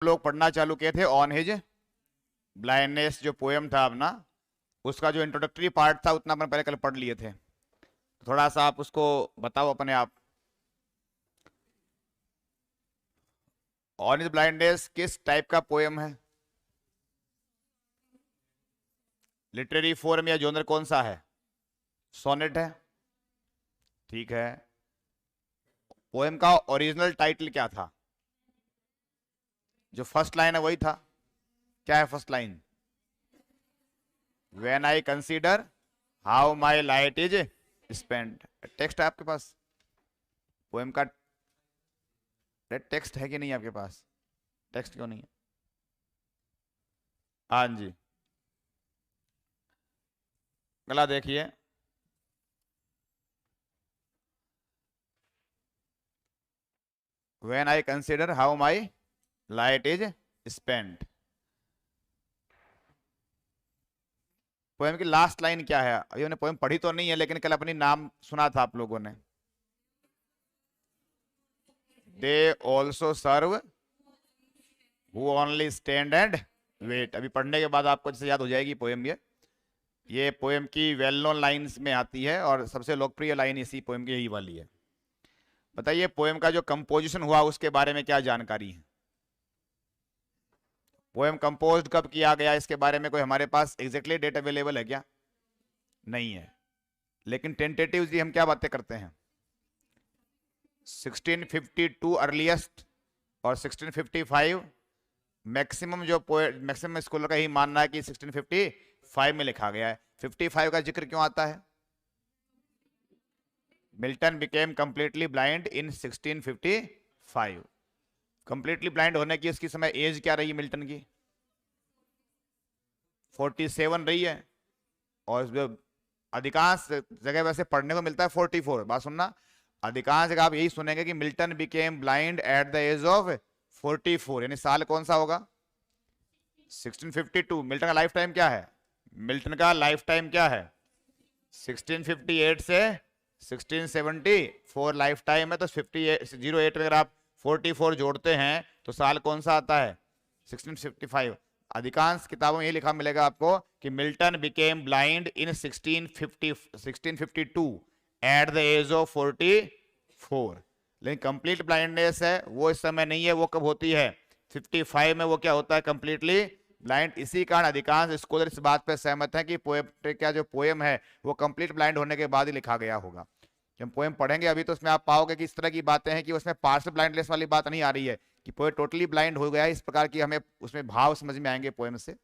लोग पढ़ना चालू किए थे ऑन हिज ब्लाइंडनेस, जो पोएम था अपना, उसका जो इंट्रोडक्टरी पार्ट था उतना अपन पहले कल पढ़ लिए थे। थोड़ा सा आप उसको बताओ अपने आप। ऑन हिज ब्लाइंडनेस किस टाइप का पोएम है? लिटरेरी फॉर्म या जोनर कौन सा है? सोनेट है, ठीक है। पोएम का ओरिजिनल टाइटल क्या था? जो फर्स्ट लाइन है वही था। क्या है first line? When I consider how my light is spent. Text है आपके पास पोएम का? टेक्स्ट है कि नहीं आपके पास? टेक्स्ट क्यों नहीं है? हाँ जी, गला देखिए। When I consider how my light is spent. Poem की लास्ट लाइन क्या है? अभी हमने पोएम पढ़ी तो नहीं है, लेकिन कल अपनी नाम सुना था आप लोगों ने। They also serve who only stand and wait. अभी पढ़ने के बाद आपको जैसे याद हो जाएगी पोएम। ये पोएम की वेल नोन लाइन्स में आती है और सबसे लोकप्रिय लाइन इसी पोएम की यही वाली है। बताइए पोएम का जो कंपोजिशन हुआ उसके बारे में क्या जानकारी है? पोएम कंपोज्ड कब किया गया इसके बारे में कोई हमारे पास एग्जैक्टली डेट अवेलेबल है क्या? नहीं है, लेकिन टेंटेटिवली हम क्या बातें करते हैं? 1652 अर्लीस्ट और 1655 मैक्सिमम। जो मैक्सिमम स्कॉलर का ही मानना है कि 1655 में लिखा गया है। 55 का जिक्र क्यों आता है? मिल्टन बिकेम कंप्लीटली ब्लाइंड इन 1655। कंप्लीटली ब्लाइंड होने की इसकी समय एज क्या रही मिल्टन की? 47 रही है। और अधिकांश जगह वैसे पढ़ने को मिलता है 44। बात सुनना, अधिकांश जगह आप यही सुनेंगे कि Milton became blind at the age of 44। यानी साल कौन सा होगा? 1652। मिल्टन का लाइफ टाइम क्या है? मिल्टन का लाइफ टाइम क्या है? 1658 से 1674 लाइफ टाइम है। तो 08 में अगर आप 44 जोड़ते हैं तो साल कौन सा आता है? 1655। अधिकांश किताबों में ये लिखा मिलेगा आपको कि Milton became blind in 1652 at the age of 44। लेकिन कंप्लीट ब्लाइंडनेस है वो इस समय नहीं है। वो कब होती है? 55 में वो क्या होता है? Completely blind. इसी कारण अधिकांश स्कॉलर इस बात पर सहमत हैं कि पोएट्री का जो पोएम है वो कंप्लीट ब्लाइंड होने के बाद ही लिखा गया होगा। जब पोएम पढ़ेंगे अभी तो उसमें आप पाओगे कि इस तरह की बातें हैं कि उसमें पार्शियल ब्लाइंडनेस वाली बात नहीं आ रही है कि पोएट टोटली ब्लाइंड हो गया है। इस प्रकार की हमें उसमें भाव समझ में आएंगे पोएम से।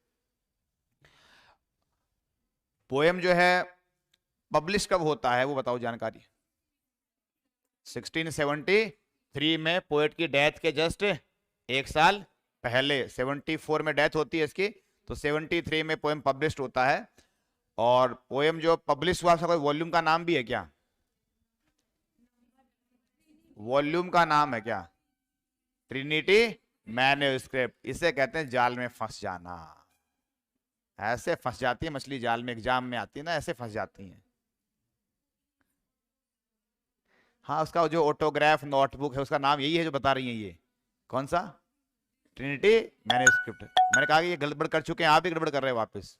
पोएम जो है पब्लिश कब होता है वो बताओ जानकारी। 1673 में पोएट की डेथ के जस्ट एक साल पहले। 74 में डेथ होती है इसकी, तो 73 में पोएम पब्लिश होता है। और पोएम जो पब्लिश हुआ उसका कोई वॉल्यूम का नाम भी है क्या? वॉल्यूम का नाम है क्या? Trinity manuscript. इसे कहते हैं जाल में फंस जाना। ऐसे फंस जाती है मछली जाल में, एग्जाम में आती है ना, ऐसे फंस जाती है। हाँ, उसका जो ऑटोग्राफ नोटबुक है उसका नाम यही है जो बता रही है ये। कौन सा? Trinity manuscript. मैंने कहा कि ये गड़बड़ कर चुके हैं, आप भी गड़बड़ कर रहे हैं वापस।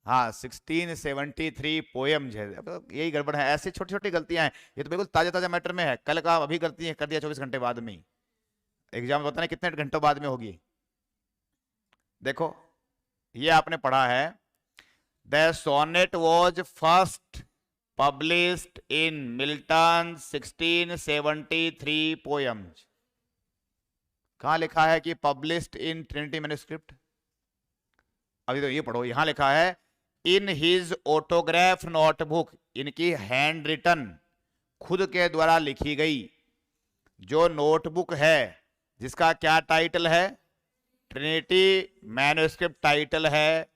हाँ, 1673 पोएम है। यही गड़बड़ है, ऐसी छोटी छोटी गलतियां हैं। ये तो बिल्कुल ताजा ताजा मैटर में है, कल का अभी गलती है कर दिया 24 घंटे बाद में ही। एग्जाम बताने कितने घंटों बाद में होगी। देखो ये आपने पढ़ा है, the sonnet was first published in Milton 1673 poems. कहां लिखा है कि पब्लिश्ड इन ट्रिनिटी मैन्युस्क्रिप्ट? अभी तो ये पढ़ो, यहां लिखा है इन हिज ऑटोग्राफ नोटबुक। इनकी हैंड रिटन, खुद के द्वारा लिखी गई जो नोटबुक है जिसका क्या टाइटल है? ट्रिनिटी मैन्युस्क्रिप्ट टाइटल है।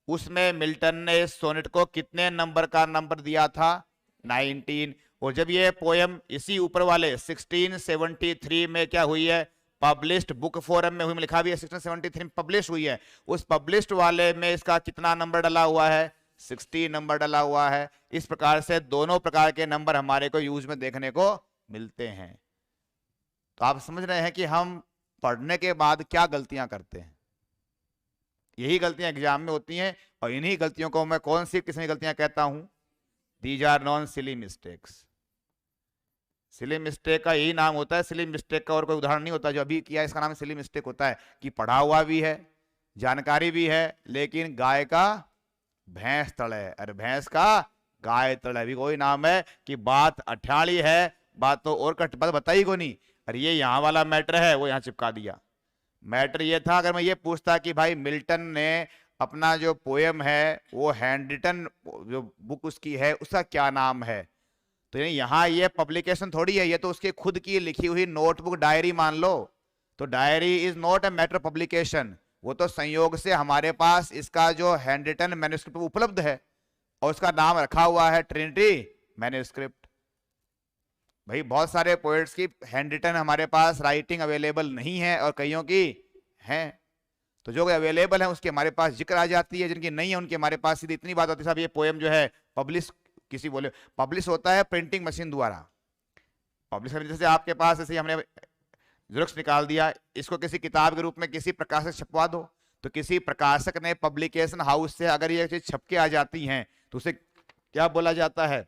उसमें मिल्टन ने इस सोनेट को कितने नंबर का नंबर दिया था? 19। और जब ये पोएम इसी ऊपर वाले 1673 में क्या हुई है? पब्लिश्ड बुक फोरम में हुई, में लिखा भी है 1673 में पब्लिश हुई है। उस पब्लिश्ड वाले में इसका कितना नंबर डला हुआ है? 60 नंबर डला हुआ है। इस प्रकार से दोनों प्रकार के नंबर हमारे को यूज में देखने को मिलते हैं। तो आप समझ रहे हैं कि हम पढ़ने के बाद क्या गलतियां करते हैं, यही गलतियां एग्जाम में होती हैं, और इन्हीं गलतियों को मैं कौन सी किस्म की गलतियां कहता हूं, these are non silly mistakes. Silly mistake का यही नाम होता है, सिली मिस्टेक का और कोई उदाहरण नहीं होता जो अभी किया इसका नाम सिली मिस्टेक होता है, कि पढ़ा हुआ भी है, जानकारी भी है, लेकिन गाय का भैंस तड़े, अरे भैंस का गाय तड़े भी कोई नाम है, कि बात अठाड़ी है, बात तो और कट बात बताई को नहीं, अरे ये यहाँ वाला मैटर है वो यहाँ चिपका दिया। मैटर ये था, अगर मैं ये पूछता कि भाई मिल्टन ने अपना जो पोयम है वो हैंड रिटन जो बुक उसकी है उसका क्या नाम है, तो यहाँ ये पब्लिकेशन थोड़ी है, ये तो उसके खुद की लिखी हुई नोटबुक डायरी मान लो, तो diary is not a matter publication, वो तो संयोग से हमारे पास इसका जो हैंड रिटन मैन्युस्क्रिप्ट उपलब्ध है और उसका नाम रखा हुआ है ट्रिनिटी मैन्युस्क्रिप्ट। भाई बहुत सारे पोएट्स की हैंड रिटन हमारे पास राइटिंग अवेलेबल नहीं है और कईयों की है, तो जो अवेलेबल है उसके हमारे पास जिक्र आ जाती है, जिनकी नहीं है उनके हमारे पास सीधी इतनी बात होती है साहब ये पोएम जो है पब्लिश, किसी बोले पब्लिश होता है प्रिंटिंग मशीन द्वारा, पब्लिश जैसे आपके पास ऐसे हमने जेरॉक्स निकाल दिया, इसको किसी किताब के रूप में किसी प्रकाशक छपवा दो, तो किसी प्रकाशक ने पब्लिकेशन हाउस से अगर ये चीज छपके आ जाती हैं तो उसे क्या बोला जाता है,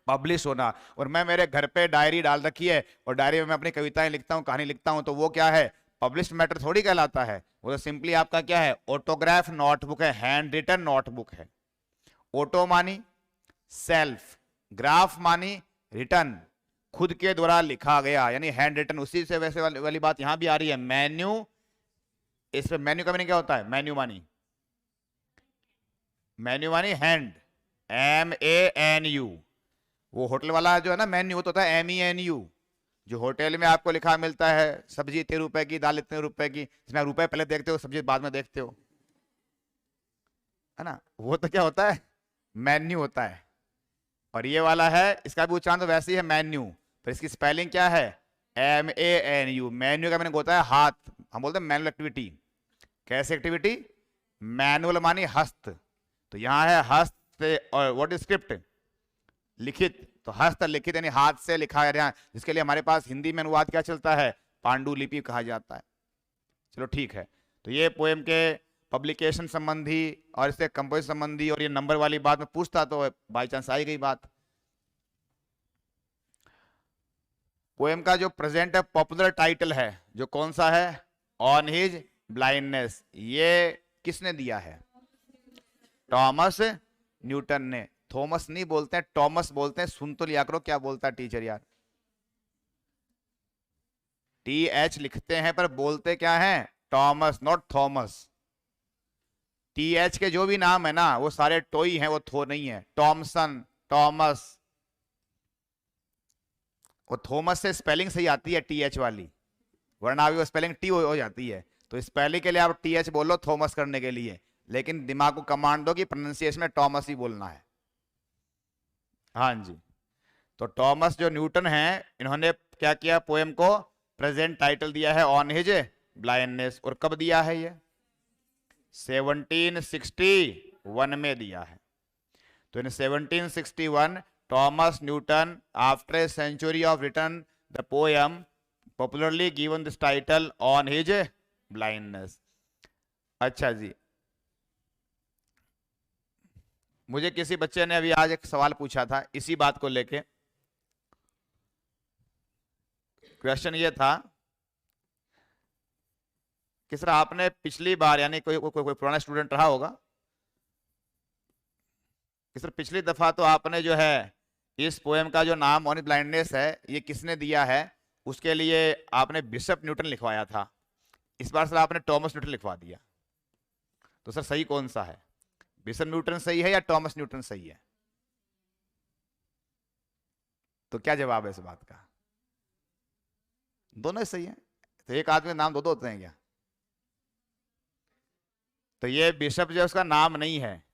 पब्लिश होना। और मैं मेरे घर पे डायरी डाल रखी है और डायरी में मैं अपनी कविताएं लिखता हूं, कहानी लिखता हूं, तो वो क्या है, पब्लिश्ड मैटर थोड़ी कहलाता है, वो तो सिंपली आपका क्या है, ऑटोग्राफ नोटबुक है, हैंड रिटन नोटबुक है। ऑटो मानी सेल्फ, ग्राफ मानी रिटन, खुद के द्वारा लिखा गया, यानी हैंड रिटन, उसी से वैसे वाली बात यहां भी आ रही है। मेन्यू, इस पे मेन्यू का मीनिंग क्या होता है, मेन्यू मानी हैंड, MANU, वो होटल वाला जो है ना मेन्यू तो होता है MENU, जो होटल में आपको लिखा मिलता है सब्जी इतने रुपए की, दाल इतने रुपए की, जिसमें रुपए पहले देखते हो सब्जी बाद में देखते हो, है ना, वो तो क्या होता है, मेन्यू होता है। और ये वाला है, इसका भी उच्चारण तो वैसे ही है मेन्यू, पर इसकी स्पेलिंग क्या है, MANU। मेन्यू का मीनिंग होता है हाथ, हम बोलते हैं मैनुअल एक्टिविटी। कैसे एक्टिविटी, मैनुअल मानी हस्त, तो यहाँ है हस्त, और व्हाट इज स्क्रिप्ट, लिखित, तो हस्त लिखित यानी हाथ से लिखा गया, जिसके लिए हमारे पास हिंदी में अनुवाद क्या चलता है, पांडुलिपि कहा जाता है। चलो ठीक है, तो ये पोएम के पब्लिकेशन संबंधी और इससे कंपोजिशन संबंधी और ये नंबर वाली बात में पूछता तो बाई चांस आई गई बात। पोएम का जो प्रेजेंट है पॉपुलर टाइटल है जो कौन सा है, ऑन हिज ब्लाइंडनेस, ये किसने दिया है, टॉमस न्यूटन ने। थॉमस नहीं बोलते हैं, टॉमस बोलते हैं, सुन तो लिया करो क्या बोलता है टीचर यार, TH लिखते हैं पर बोलते क्या है, टॉमस, नॉट थॉमस। TH के जो भी नाम है ना वो सारे टोई हैं, वो थो नहीं है, टॉमसन, टॉमस, वो थॉमस से स्पेलिंग सही आती है TH वाली, वरना अभी वो स्पेलिंग T हो जाती है, तो स्पेलिंग के लिए आप TH बोलो थॉमस करने के लिए, लेकिन दिमाग को कमांड दो कि प्रोनाउंसिएशन में टॉमस ही बोलना है। हाँ जी, तो टॉमस जो न्यूटन है, इन्होंने क्या किया, पोएम को प्रेजेंट टाइटल दिया है ऑन हिज ब्लाइंडनेस, और कब दिया है ये, 1761 में दिया है। तो इन 1761 Thomas Newton, after a century of written the poem, popularly given this title on his blindness. अच्छा जी, मुझे किसी बच्चे ने अभी आज एक सवाल पूछा था इसी बात को लेके। क्वेश्चन ये था कि सर आपने पिछली बार, यानी कोई पुराना स्टूडेंट रहा होगा कि सर पिछली दफा तो आपने जो है इस पोएम का जो नाम ऑन ब्लाइंडनेस है ये किसने दिया है, उसके लिए आपने बिशप न्यूटन लिखवाया था, इस बार सर आपने टॉमस न्यूटन लिखवा दिया, तो सर सही कौन सा है, बिशप न्यूटन सही है या टॉमस न्यूटन सही है, तो क्या जवाब है इस बात का, दोनों सही है, तो एक आदमी नाम दो होते हैं क्या, तो ये बिशप जो उसका नाम नहीं है।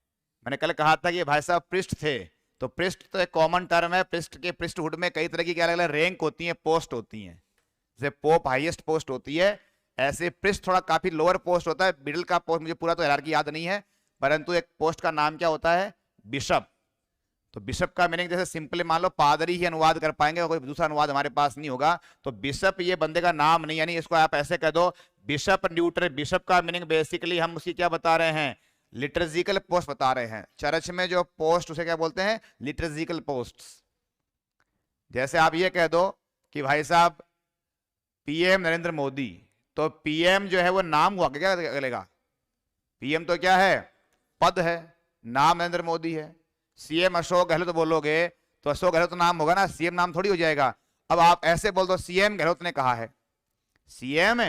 मैंने कल कहा था कि भाई साहब पृष्ठ थे, तो पृष्ठ तो एक कॉमन टर्म है, पृष्ठ के पृष्ठहुड में कई तरह की क्या अलग अलग रैंक होती है, पोस्ट होती हैं, जैसे पोप हाईएस्ट पोस्ट होती है, ऐसे पृष्ठ थोड़ा काफी लोअर पोस्ट होता है, मिडिल का पोस्ट मुझे पूरा तो हायरार्की याद नहीं है, परंतु एक पोस्ट का नाम क्या होता है, बिशप। तो बिशप का मीनिंग जैसे सिंपली मान लो पादरी ही अनुवाद कर पाएंगे, कोई दूसरा अनुवाद हमारे पास नहीं होगा। तो बिशप ये बंदे का नाम नहीं, यानी इसको आप ऐसे कह दो बिशप न्यूटन। बिशप का मीनिंग बेसिकली हम उसकी क्या बता रहे हैं, लिटर्जिकल पोस्ट बता रहे हैं। चर्च में जो पोस्ट उसे क्या बोलते हैं, लिटर्जिकल पोस्ट। जैसे आप ये कह दो कि भाई साहब पीएम नरेंद्र मोदी, तो पीएम जो है वो नाम हुआ, क्या करेगा, पीएम तो क्या है, पद है, नाम नरेंद्र मोदी है। सीएम अशोक गहलोत तो बोलोगे तो अशोक गहलोत तो नाम होगा ना, सीएम नाम थोड़ी हो जाएगा। अब आप ऐसे बोल दो सीएम गहलोत ने कहा है, सीएम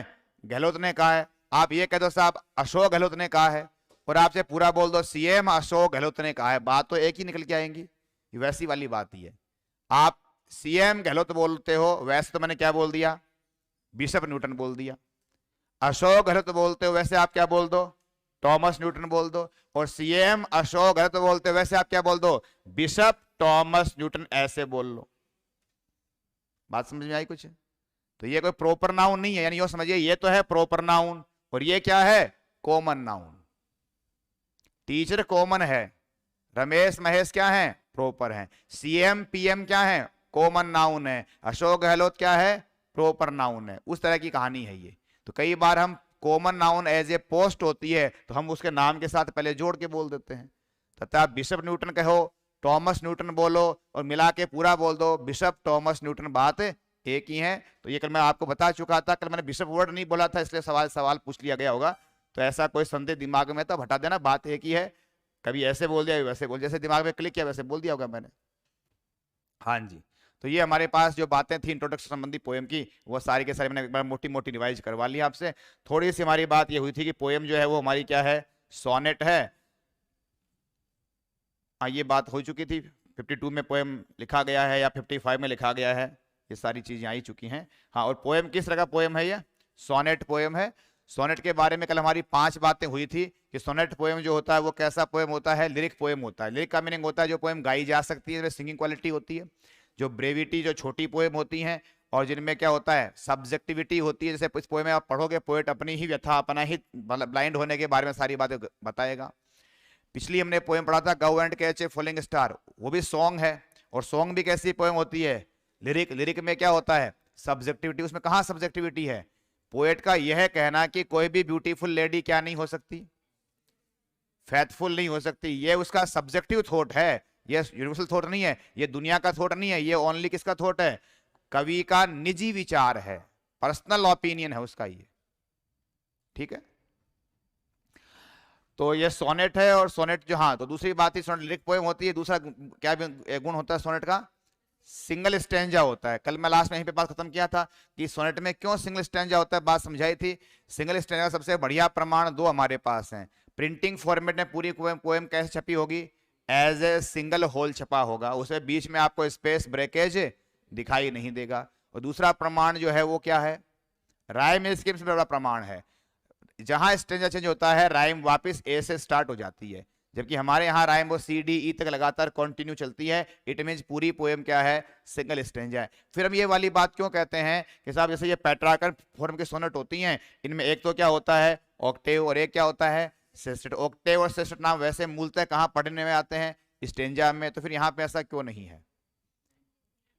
गहलोत ने कहा है। आप ये कह दो साहब अशोक गहलोत ने कहा है, और आपसे पूरा बोल दो सीएम अशोक गहलोत ने कहा है, बात तो एक ही निकल के आएंगी। वैसी वाली बात ही है। आप सीएम गहलोत बोलते हो, वैसे तो मैंने क्या बोल दिया, बिशप न्यूटन बोल दिया। अशोक गहलोत बोलते हो, वैसे आप क्या बोल दो, टॉमस न्यूटन बोल दो। और सीएम अशोक गहलोत बोलते हो, वैसे आप क्या बोल दो, बिशप टॉमस न्यूटन, ऐसे बोल लो। बात समझ में आई कुछ? तो ये कोई प्रॉपर नाउन नहीं है, यानी यो समझिए ये तो है प्रॉपर नाउन, और ये क्या है, कॉमन नाउन। टीचर कॉमन है, रमेश महेश क्या है, प्रॉपर है। सीएम पीएम क्या है, कॉमन नाउन है। अशोक गहलोत क्या है, प्रॉपर नाउन है। उस तरह की कहानी है ये। तो कई बार हम common noun as a post होती है तो हम उसके नाम के साथ पहले जोड़ के बोल देते हैं। तथा आप बिशप न्यूटन कहो, टॉमस न्यूटन बोलो, और मिला के पूरा बोल दो बिशप टॉमस न्यूटन, बात एक ही है। तो ये कल मैं आपको बता चुका था, कल मैंने बिशप वर्ड नहीं बोला था, इसलिए सवाल पूछ लिया गया होगा। तो ऐसा कोई संदेह दिमाग में तो हटा देना, बात एक ही है। कभी ऐसे बोल दिया वैसे बोल, जैसे दिमाग में क्लिक किया वैसे बोल दिया होगा मैंने। हाँ जी, तो ये हमारे पास जो बातें थी इंट्रोडक्शन संबंधी पोएम की, वो सारी के सारी मैंने एक बार मोटी मोटी रिवाइज करवा ली आपसे। थोड़ी सी हमारी बात ये हुई थी कि पोएम जो है वो हमारी क्या है, सोनेट है। ये बात हो चुकी थी, 52 में पोएम लिखा गया है या 55 में लिखा गया है, ये सारी चीजें आई चुकी हैं। हाँ, और पोएम किस तरह का पोएम है, ये सोनेट पोएम है। सोनेट के बारे में कल हमारी 5 बातें हुई थी कि सोनेट पोएम जो होता है वो कैसा पोएम होता है, लिरिक पोएम होता है। लिरिक का मीनिंग होता है जो पोएम गाई जा सकती है, सिंगिंग क्वालिटी होती है। जो ब्रेविटी, जो छोटी पोएम होती हैं, और जिनमें क्या होता है, सब्जेक्टिविटी होती है। जैसे इस पोएम में आप पढ़ोगे, पोएट अपनी ही व्यथा, अपना ही ब्लाइंड होने के बारे में सारी बातें बताएगा। पिछली हमने पोएम पढ़ा था go and catch a falling star, वो भी सॉन्ग है। और सॉन्ग भी कैसी पोएम होती है, लिरिक। लिरिक में क्या होता है, सब्जेक्टिविटी। उसमें कहाँ सब्जेक्टिविटी है, पोएट का यह कहना कि कोई भी ब्यूटीफुल लेडी क्या नहीं हो सकती, फेथफुल नहीं हो सकती। ये उसका सब्जेक्टिव थॉट है, ये यूनिवर्सल थॉट नहीं है, ये दुनिया का थॉट नहीं है, ये ओनली किसका थॉट है, कवि का निजी विचार है, पर्सनल ओपिनियन है उसका ये। ठीक है, तो ये सोनेट है। और सोनेट जो, हाँ, तो दूसरी बात ही सोनेट लिरिक पोएम होती है। दूसरा क्या गुण होता है सोनेट का, सिंगल स्टैंजा होता है। कल मैं लास्ट में यहीं पे बात खत्म किया था कि सोनेट में क्यों सिंगल स्टैंजा होता है, बात समझाई थी। सिंगल स्टैंजा सबसे बढ़िया प्रमाण 2 हमारे पास हैं। प्रिंटिंग फॉर्मेट में पूरी पोएम कैसे छपी होगी, एज ए सिंगल होल छपा होगा, उसे बीच में आपको स्पेस ब्रेकेज दिखाई नहीं देगा। और दूसरा प्रमाण जो है वो क्या है, राइम स्कीम से बड़ा प्रमाण है। जहां स्टैंजा चेंज होता है, राइम वापस ए से स्टार्ट हो जाती है, जबकि हमारे यहाँ राइम वो सी डी ई तक लगातार कंटिन्यू चलती है। इट मींस पूरी पोएम क्या है, सिंगल स्टैंजा है। फिर हम ये वाली बात क्यों कहते हैं कि साहब जैसे ये पेट्रार्कन फॉर्म की सोनेट होती हैं, इनमें एक तो क्या होता है ऑक्टेव, और एक क्या होता है सेस्टेट। ऑक्टेव और सेस्टेट नाम वैसे मूलतः कहाँ पढ़ने में आते हैं, स्टैंजा में। तो फिर यहाँ पे ऐसा क्यों नहीं है,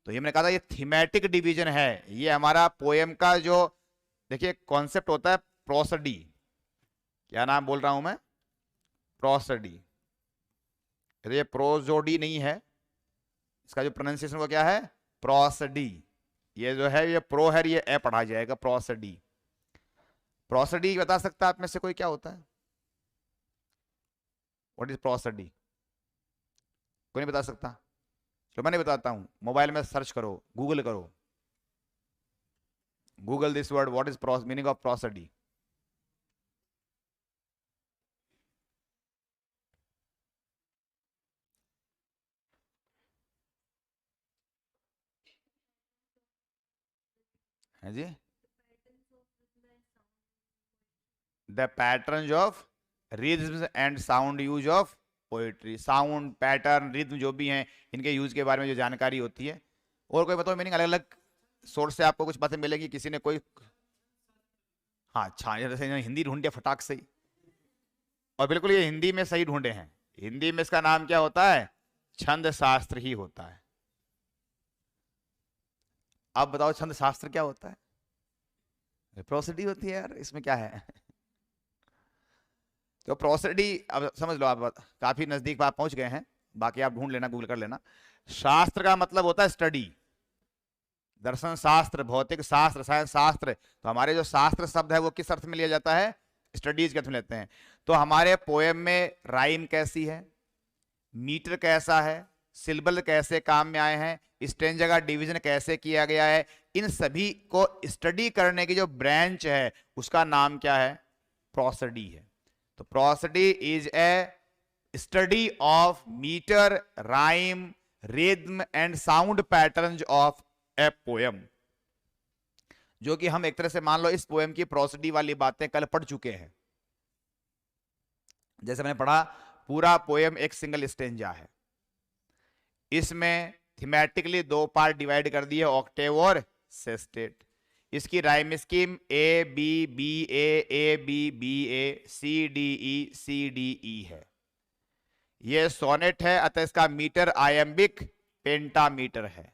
तो ये मैंने कहा था ये थीमेटिक डिवीजन है। ये हमारा पोएम का जो देखिए कॉन्सेप्ट होता है प्रोसडी, क्या नाम बोल रहा हूं मैं, प्रोसडी। ये प्रोजोडी नहीं है, इसका जो प्रोनाउंसिएशन वो क्या है, प्रोसडी। ये जो है ये प्रो है, ये ए पढ़ा जाएगा, प्रोसडी। प्रोसडी बता सकता है आप में से कोई क्या होता है, व्हाट इज प्रोसडी, कोई नहीं बता सकता? तो मैं नहीं बताता हूं, मोबाइल में सर्च करो, गूगल करो, Google this word, what is meaning of prosody. है जी, the pattern of rhythms and sound use of poetry. Sound, pattern, rhythm जो भी हैं, इनके यूज के बारे में जो जानकारी होती है। और कोई बताओ मीनिंग, अलग अलग सोर्स से आपको कुछ बातें मिलेगी, किसी ने कोई, हाँ अच्छा, जैसे हिंदी ढूंढे फटाक से, और बिल्कुल ये हिंदी में सही ढूंढे हैं। हिंदी में इसका नाम क्या होता है, छंद शास्त्र ही होता है। अब बताओ छंद शास्त्र क्या होता है? प्रोसिडी होती है यार, इसमें क्या है? तो प्रोसिडी अब समझ लो, आप काफी नजदीक आप पहुंच गए हैं, बाकी आप ढूंढ लेना, गूगल कर लेना। शास्त्र का मतलब होता है स्टडी, दर्शन शास्त्र, भौतिक शास्त्र, साइंस शास्त्र। तो हमारे जो शास्त्र शब्द है वो किस अर्थ में लिया जाता है? स्टडीज के अर्थ में लेते हैं। तो हमारे पोएम में राइम कैसी है, मीटर कैसा है, सिलेबल कैसे काम में आए हैं, स्टेंजा का डिवीजन कैसे किया गया है, इन सभी को स्टडी करने की जो ब्रांच है उसका नाम क्या है? प्रोसडी है। तो prosody is a study of metre, rhyme, rhythm and sound patterns of a poem. जो कि हम एक तरह से मान लो इस पोएम की प्रोसडी वाली बातें कल पढ़ चुके हैं। जैसे मैंने पढ़ा, पूरा पोएम एक सिंगल स्टेंजा है, इसमें थीमेटिकली दो पार्ट डिवाइड कर दिए, ऑक्टेव और सेस्टेट। इसकी rhyme scheme A B B A B B A C D E है। ये सोनेट है, अतः इसका मीटर आयम्बिक पेंटामीटर है।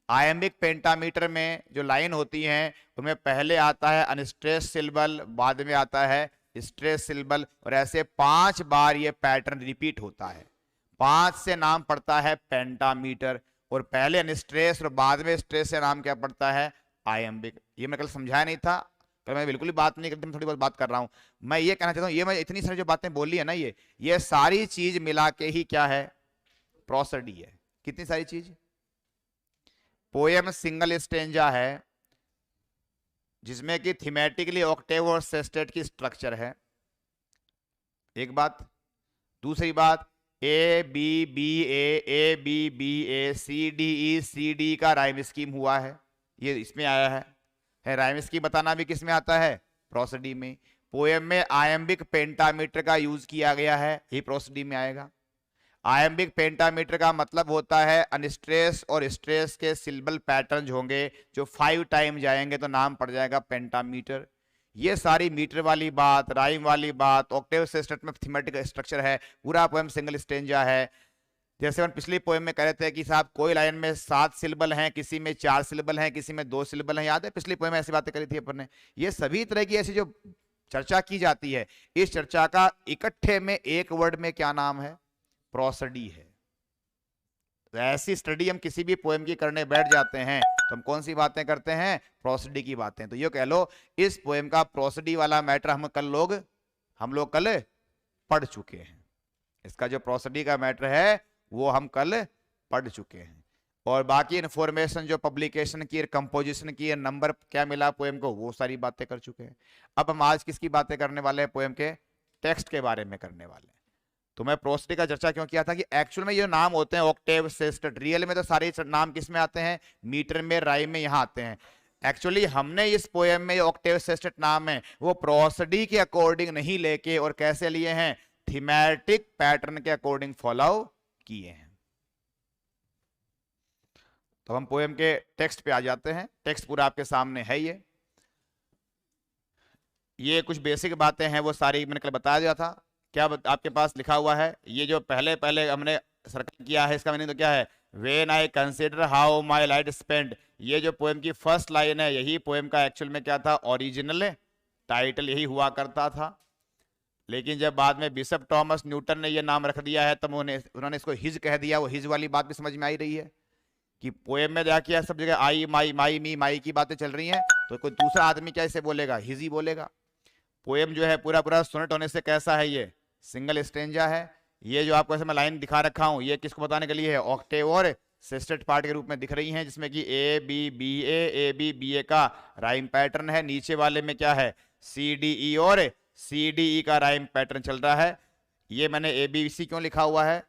आयम्बिक पेंटामीटर में जो लाइन होती हैं उनमें पहले आता है अनस्ट्रेस सिलेबल, बाद में आता है स्ट्रेस सिलेबल, और ऐसे 5 बार ये पैटर्न रिपीट होता है। 5 से नाम पड़ता है पेंटामीटर, और पहले अनस्ट्रेस और बाद में स्ट्रेस से नाम क्या पड़ता है? आयम्बिक। ये मैं कल समझाया नहीं था, कल मैं बिल्कुल ही बात नहीं करती, मैं थोड़ी बहुत बात कर रहा हूं। मैं ये कहना चाहता हूं, ये मैं इतनी सारी जो बातें बोली है ना, ये सारी चीज मिला के ही क्या है? प्रोसडी है। कितनी सारी चीज? पोएम सिंगल स्टेंजा है जिसमें कि थीमेटिकली ऑक्टेव और सेस्टेट की स्ट्रक्चर है, एक बात। दूसरी बात, A B B A B B A C D का राइम स्कीम हुआ है, ये इसमें आया है। राइम स्कीम बताना भी किस में आता है? प्रोसडी में। पोएम में आयम्बिक पेंटामीटर का यूज किया गया है, ये प्रोसडी में आएगा। आयम्बिक पेंटामीटर का मतलब होता है अनस्ट्रेस और स्ट्रेस के सिलेबल पैटर्न होंगे जो 5 टाइम जाएंगे तो नाम पड़ जाएगा पेंटामीटर। ये सारी मीटर वाली बात, राइम वाली बात, ऑक्टेव सेस्टेट में थीमेटिक स्ट्रक्चर है, पूरा पोएम सिंगल स्टेंजा है। जैसे हम पिछली पोएम में कह रहे थे कि साहब कोई लाइन में 7 सिलेबल हैं, किसी में 4 सिलेबल हैं, किसी में 2 सिलेबल हैं, याद है पिछली पोएम में ऐसी बातें करी थी अपन ने। ये सभी तरह की ऐसी जो चर्चा की जाती है, इस चर्चा का इकट्ठे में एक वर्ड में क्या नाम है? प्रोसडी है। तो ऐसी स्टडी हम किसी भी पोएम की करने बैठ जाते हैं तो हम कौन सी बातें करते हैं? प्रोसडी की बातें। तो ये कह लो इस पोएम का प्रोसडी वाला मैटर हम लोग कल पढ़ चुके हैं। इसका जो प्रोसडी का मैटर है वो हम कल पढ़ चुके हैं, और बाकी इंफॉर्मेशन जो पब्लिकेशन की, कंपोजिशन की, नंबर क्या मिला पोएम को, वो सारी बातें कर चुके हैं। अब हम आज किसकी बातें करने वाले हैं? पोएम के टेक्स्ट के बारे में करने वाले हैं। तो मैं प्रोसडी का चर्चा क्यों किया था कि एक्चुअल में ये नाम होते हैं ऑक्टेव, सेस्टेट। रियल में तो सारे नाम किस में आते हैं? मीटर में, राइम में, यहाँ आते हैं। एक्चुअली हमने इस पोएम में ऑक्टेव सेस्टेट नाम है वो प्रोसडी के अकॉर्डिंग नहीं लेके, और कैसे लिए हैं? थीमेटिक पैटर्न के अकॉर्डिंग फॉलो किए हैं। तो हम पोएम के टेक्स्ट पे आ जाते हैं। टेक्स्ट पूरा आपके सामने है। ये कुछ बेसिक बातें हैं, वो सारी मैंने कल बता दिया था। क्या आपके पास लिखा हुआ है? ये जो पहले हमने सर्कल किया है, इसका मीनिंग तो क्या है? When I consider how my life spend. ये जो पोएम की फर्स्ट लाइन है, यही पोएम का एक्चुअल में क्या था? ओरिजिनल टाइटल यही हुआ करता था। लेकिन जब बाद में बिशप थॉमस न्यूटन ने ये नाम रख दिया है तब उन्होंने इसको हिज कह दिया। वो हिज वाली बात भी समझ में आ रही है कि पोएम में देखिए सब जगह आई, माई, माई, मी, माई की बातें चल रही हैं, तो कोई दूसरा आदमी क्या इसे बोलेगा? हिज ही बोलेगा। पोएम जो है पूरा सोनेट होने से कैसा है? ये सिंगल स्टेंजा है। ये जो आपको ऐसे मैं लाइन दिखा रखा हूं, ये किसको बताने के लिए है? ऑक्टेव और सेस्टेट पार्ट के रूप में दिख रही हैं, जिसमें कि ए बी बी ए का राइम पैटर्न है। नीचे वाले में क्या है? सी डी ई और सी डी ई का राइम पैटर्न चल रहा है। ये मैंने ए बी सी क्यों लिखा हुआ है?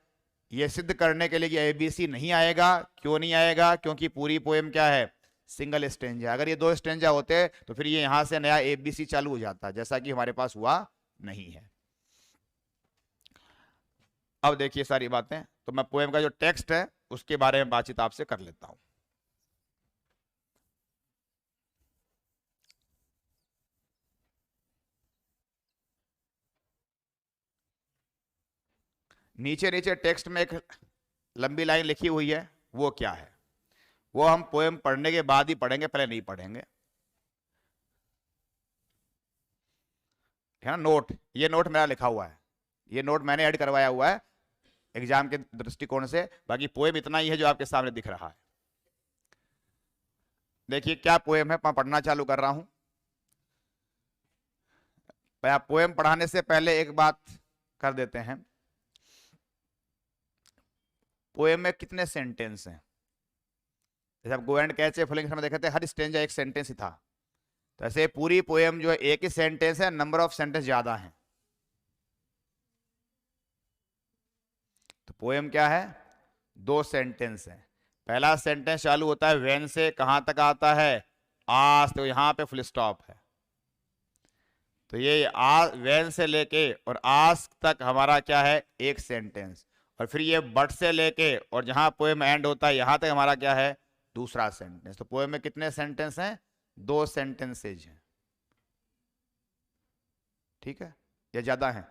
ये सिद्ध करने के लिए कि ए बी सी नहीं आएगा। क्यों नहीं आएगा? क्योंकि पूरी पोएम क्या है? Single stanza. अगर ये 2 स्टेंजा होते तो फिर ये यहां से नया एबीसी चालू हो जाता, जैसा कि हमारे पास हुआ नहीं है। अब देखिए सारी बातें, तो मैं पोएम का जो टेक्स्ट है उसके बारे में बातचीत आपसे कर लेता हूं। नीचे टेक्स्ट में एक लंबी लाइन लिखी हुई है वो क्या है, वो हम पोएम पढ़ने के बाद ही पढ़ेंगे, पहले नहीं पढ़ेंगे, है ना। नोट, ये नोट मेरा लिखा हुआ है, ये नोट मैंने ऐड करवाया हुआ है एग्जाम के दृष्टिकोण से, बाकी पोएम इतना ही है जो आपके सामने दिख रहा है। देखिए क्या पोएम है, मैं पढ़ना चालू कर रहा हूं। पोएम पढ़ाने से पहले एक बात कर देते हैं, पोएम में कितने सेंटेंस हैं। जैसे आप गो एंड कैच फुलिंग में देखे थे, हर स्टेंजा एक सेंटेंस ही था, तो ऐसे पूरी पोएम जो है एक ही सेंटेंस है, नंबर ऑफ सेंटेंस ज्यादा है। तो पोएम क्या है, 2 सेंटेंस है। पहला सेंटेंस चालू होता है वेन से, कहां तक आता है, आज, तो यहां पे फुल स्टॉप है, तो ये वेन से लेके और आज तक हमारा क्या है, एक सेंटेंस, और फिर ये बट से लेके और जहां पोएम एंड होता है यहां तक हमारा क्या है, दूसरा सेंटेंस। तो पोएम में कितने सेंटेंस हैं, 2 सेंटेंसेज हैं, ठीक है, या ज्यादा है,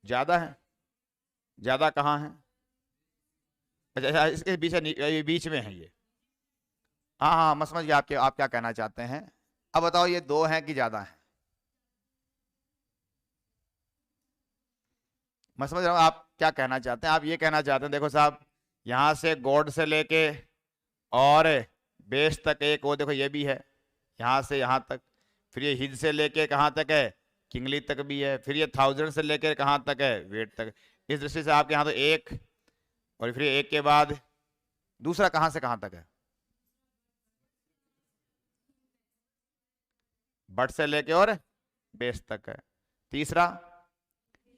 ज्यादा है, ज्यादा कहाँ है, अच्छा इसके बीच में है ये, हाँ हाँ मैं समझ गया आपके, आप क्या कहना चाहते हैं। अब बताओ ये 2 हैं कि ज्यादा है, मैं समझ रहा हूँ आप क्या कहना चाहते हैं। आप ये कहना चाहते हैं, देखो साहब यहां से गॉड से लेके और बेस तक एक, वो देखो ये भी है यहां से यहां तक, फिर ये हिज से लेके कहां तक है, किंगली तक भी है, फिर ये 1000 से लेकर कहां तक है, वेट तक। इस दृष्टि से आपके यहाँ तो एक, और फिर एक के बाद दूसरा कहां से कहां तक है, बट से लेके और बेस तक है, तीसरा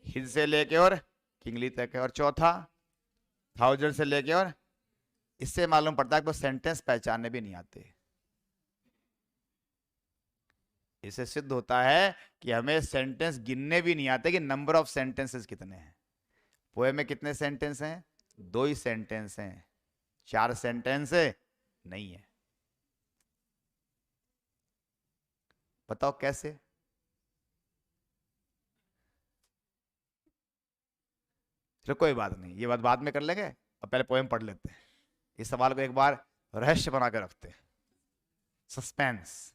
हिज से लेके और किंगली तक है, और चौथा 1000 से लेके और, इससे मालूम पड़ता है कि वो सेंटेंस पहचानने भी नहीं आते। इससे सिद्ध होता है कि हमें सेंटेंस गिनने भी नहीं आते कि नंबर ऑफ सेंटेंसेस कितने हैं। पोएम में कितने सेंटेंस हैं, 2 ही सेंटेंस हैं, 4 सेंटेंस नहीं है। बताओ कैसे, चलो कोई बात नहीं, ये बात बाद में कर लेंगे, अब पहले पोएम पढ़ लेते हैं। इस सवाल को एक बार रहस्य बना कर रखते हैं, सस्पेंस।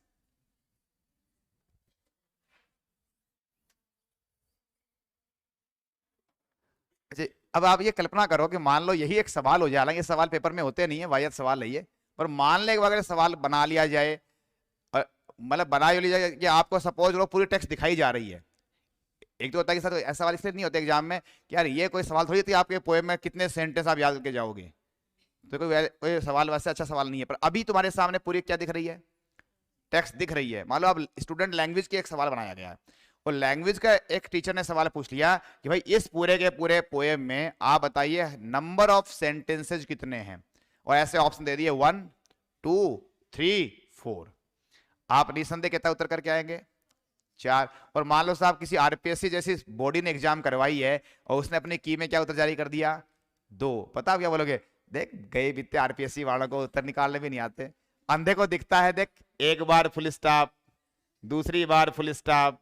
अच्छा अब आप ये कल्पना करो कि मान लो यही एक सवाल हो जाए, ये सवाल पेपर में होते नहीं है, वाहियात सवाल है ये, पर मान ले अगर सवाल बना लिया जाए, मतलब बना लिया जाए कि आपको सपोज लो पूरी टेक्स्ट दिखाई जा रही है। एक तो होता है कि सर ऐसा सवाल इसलिए नहीं होता एग्जाम में कि यार ये कोई सवाल थोड़ी थी आपके पोएम में कितने सेंटेंस आप याद करके जाओगे, तो कोई सवाल वैसे अच्छा सवाल नहीं है। पर अभी तुम्हारे सामने पूरी क्या दिख रही है, टेक्स्ट दिख रही है। मान लो आप स्टूडेंट लैंग्वेज के एक सवाल बनाया गया है, और लैंग्वेज का एक टीचर ने सवाल पूछ लिया कि भाई इस पूरे के पूरे पोएम में आप बताइए नंबर ऑफ सेंटेंसेज कितने हैं, और ऐसे ऑप्शन दे दिए 1 2 3 4। आप निसंदेह कितना उत्तर करके आएंगे, 4। और मान लो साहब किसी आरपीएससी जैसी बॉडी ने एग्जाम करवाई है और उसने अपनी की में क्या उत्तर जारी कर दिया, 2। पता आप क्या बोलोगे, देख गए बीते आरपीएससी वालों को उत्तर निकालने भी नहीं आते। अंधे को दिखता है, देख एक बार फुल स्टॉप, दूसरी बार फुल स्टॉप,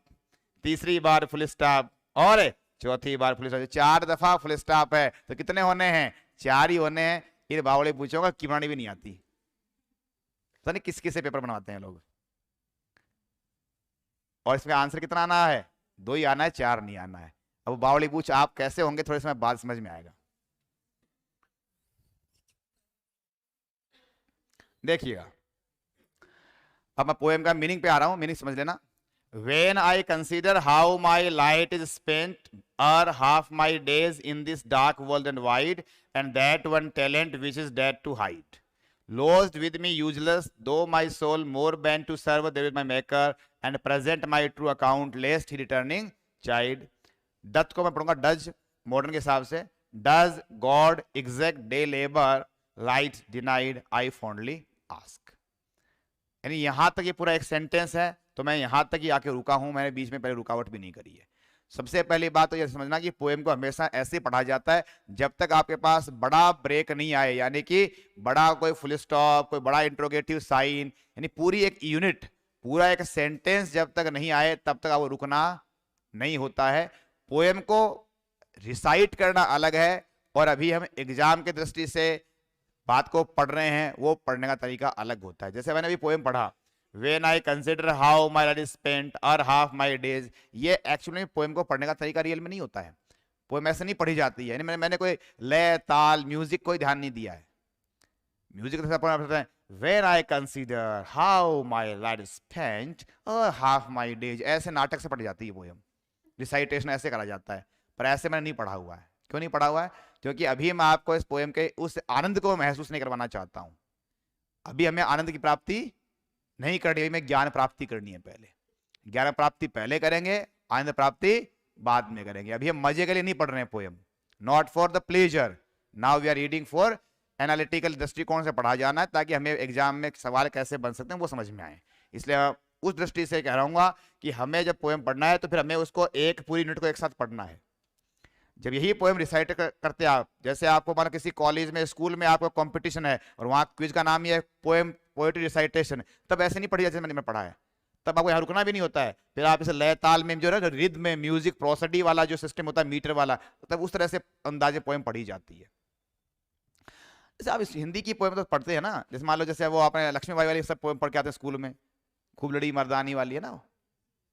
तीसरी बार फुल स्टॉप, और चौथी बार फुल स्टॉप, 4 दफा फुल स्टॉप है, तो कितने होने हैं, 4 ही होने हैं। ये बावड़े पूछोगा की बनानी भी नहीं आती, तो नहीं किस किस से पेपर बनवाते हैं लोग। और इसमें आंसर कितना आना है, 2 ही आना है, 4 नहीं आना है। अब बावली पूछ आप कैसे होंगे, थोड़े समय बाद समझ में आएगा। देखिएगा अब मैं पोएम का मीनिंग पे आ रहा हूं, मीनिंग समझ लेना। When I consider how my light is spent, or half my days in this dark world and wide, and that one talent which is dead to hide, lost with me useless, though my soul more bent to serve there with my maker, and present my true account, lest he returning chide। Doth को मैं पढ़ूंगा does, modern के हिसाब से, does God exact day labour light denied I fondly ask. यानी यहां तक ये पूरा एक सेंटेंस है, तो मैं यहां तक ही आके रुका हूं, मैंने बीच में पहले रुकावट भी नहीं करी है। सबसे पहली बात तो ये समझना कि पोएम को हमेशा ऐसे पढ़ा जाता है जब तक आपके पास बड़ा ब्रेक नहीं आए, यानी कि बड़ा कोई फुल स्टॉप, कोई बड़ा इंट्रोगेटिव साइन, यानी पूरी एक यूनिट, पूरा एक सेंटेंस जब तक नहीं आए तब तक वो रुकना नहीं होता है। पोएम को रिसाइट करना अलग है, और अभी हम एग्जाम के दृष्टि से बात को पढ़ रहे हैं, वो पढ़ने का तरीका अलग होता है। जैसे मैंने अभी पोएम पढ़ा, When I consider how my life is spent or half my days, ये एक्चुअली पोएम को पढ़ने का तरीका रियल में नहीं होता है। पोएम ऐसे नहीं पढ़ी जाती है, मैंने कोई लय ताल म्यूजिक कोई ध्यान नहीं दिया है। म्यूजिक तो पढ़ना है, When I consider how my life is spent or half my days, ऐसे नाटक से पढ़ी जाती है पोएम, रिसाइटेशन ऐसे करा जाता है, पर ऐसे मैंने नहीं पढ़ा हुआ है। क्यों नहीं पढ़ा हुआ है? क्योंकि अभी मैं आपको इस पोएम के उस आनंद को महसूस नहीं करवाना चाहता हूं। अभी हमें आनंद की प्राप्ति नहीं करनी है, हमें ज्ञान प्राप्ति करनी है। पहले ज्ञान प्राप्ति पहले करेंगे, आनंद प्राप्ति बाद में करेंगे। अभी हम मजे के लिए नहीं पढ़ रहे हैं poem, not for the pleasure, now we are reading for analytical दृष्टिकोण से पढ़ा जाना है, ताकि हमें एग्जाम में सवाल कैसे बन सकते हैं वो समझ में आए। इसलिए उस दृष्टि से कह रहा हूँ कि हमें जब पोएम पढ़ना है तो फिर हमें उसको एक पूरी यूनिट को एक साथ पढ़ना है। जब यही पोएम रिसाइट करते आप, जैसे आपको मान किसी कॉलेज में स्कूल में आपको कंपटीशन है और वहां क्विज का नाम ही है पोएम पोएट्री रिसाइटेशन, तब ऐसे नहीं पढ़ी जैसे मैंने पढ़ा है। तब आपको यहाँ रुकना भी नहीं होता है, फिर आप इसे लय ताल में जो है रिद्म में म्यूजिक प्रोसडी वाला जो सिस्टम होता है मीटर वाला, तब उस तरह से अंदाजे पोएम पढ़ी जाती है। जैसे आप इस हिंदी की पोएम तो पढ़ते हैं ना, जैसे मान लो जैसे वो आपने लक्ष्मीबाई वाली सब पोएम पढ़ के आते हैं स्कूल में, खूब लड़ी मर्दानी वाली है ना,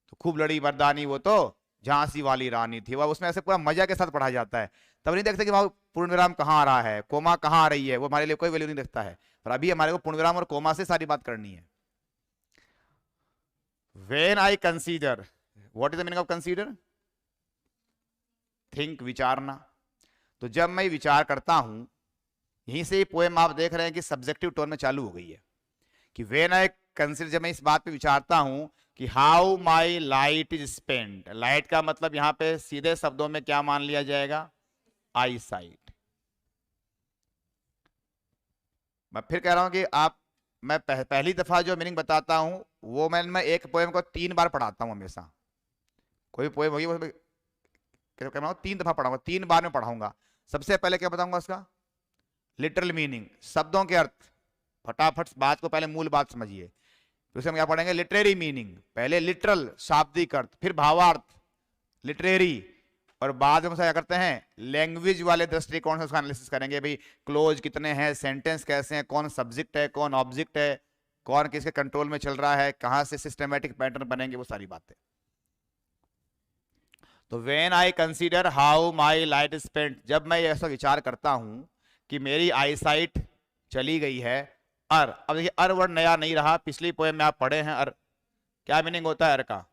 तो खूब लड़ी मर्दानी वो तो झांसी वाली रानी थी, वह उसमें ऐसे पूरा मजा के साथ पढ़ा जाता है। तब नहीं देखते कि वहां पूर्ण विराम कहाँ आ रहा है, कोमा कहाँ आ रही है, वो हमारे लिए कोई वैल्यू नहीं रखता है। पर अभी हमारे को पूर्ण विराम और कोमा से सारी बात करनी है। When I consider, what is the meaning of consider? Think, विचारना। तो जब मैं विचार करता हूं, यहीं से पोएम आप देख रहे हैं कि सब्जेक्टिव टोन में चालू हो गई है कि when I consider, जब मैं इस बात पे विचारता हूं कि how my light is spent, light का मतलब यहां पे सीधे शब्दों में क्या मान लिया जाएगा? आई साइट। मैं फिर कह रहा हूं कि मैं पहली दफा जो मीनिंग बताता हूं वो मैं एक पोएम को 3 बार पढ़ाता हूं हमेशा। कोई पोएम होगी वो 3 दफा पढ़ाऊंगा, 3 बार में पढ़ाऊंगा। सबसे पहले क्या बताऊंगा उसका लिटरल मीनिंग, शब्दों के अर्थ। फटाफट बात को पहले मूल बात समझिए, फिर हम क्या पढ़ेंगे लिटरेरी मीनिंग। पहले लिटरल शाब्दिक अर्थ, फिर भावार्थ लिटरेरी, और बाद में क्या करते हैं लैंग्वेज वाले दृष्टिकोण से उसका एनालिसिस करेंगे। भाई क्लोज कितने हैं, सेंटेंस कैसे हैं, कौन सब्जेक्ट है, कौन ऑब्जेक्ट है, कौन किसके कंट्रोल में चल रहा है, कहां से सिस्टमैटिक पैटर्न बनेंगे, वो सारी बातें। तो when I consider how my light is spent, जब मैं ऐसा विचार करता हूं कि मेरी आई साइट चली गई है। अब देखिए अर वर्ड नया नहीं रहा, पिछली पोएम में आप पढ़े हैं अर, क्या मीनिंग होता है अर का?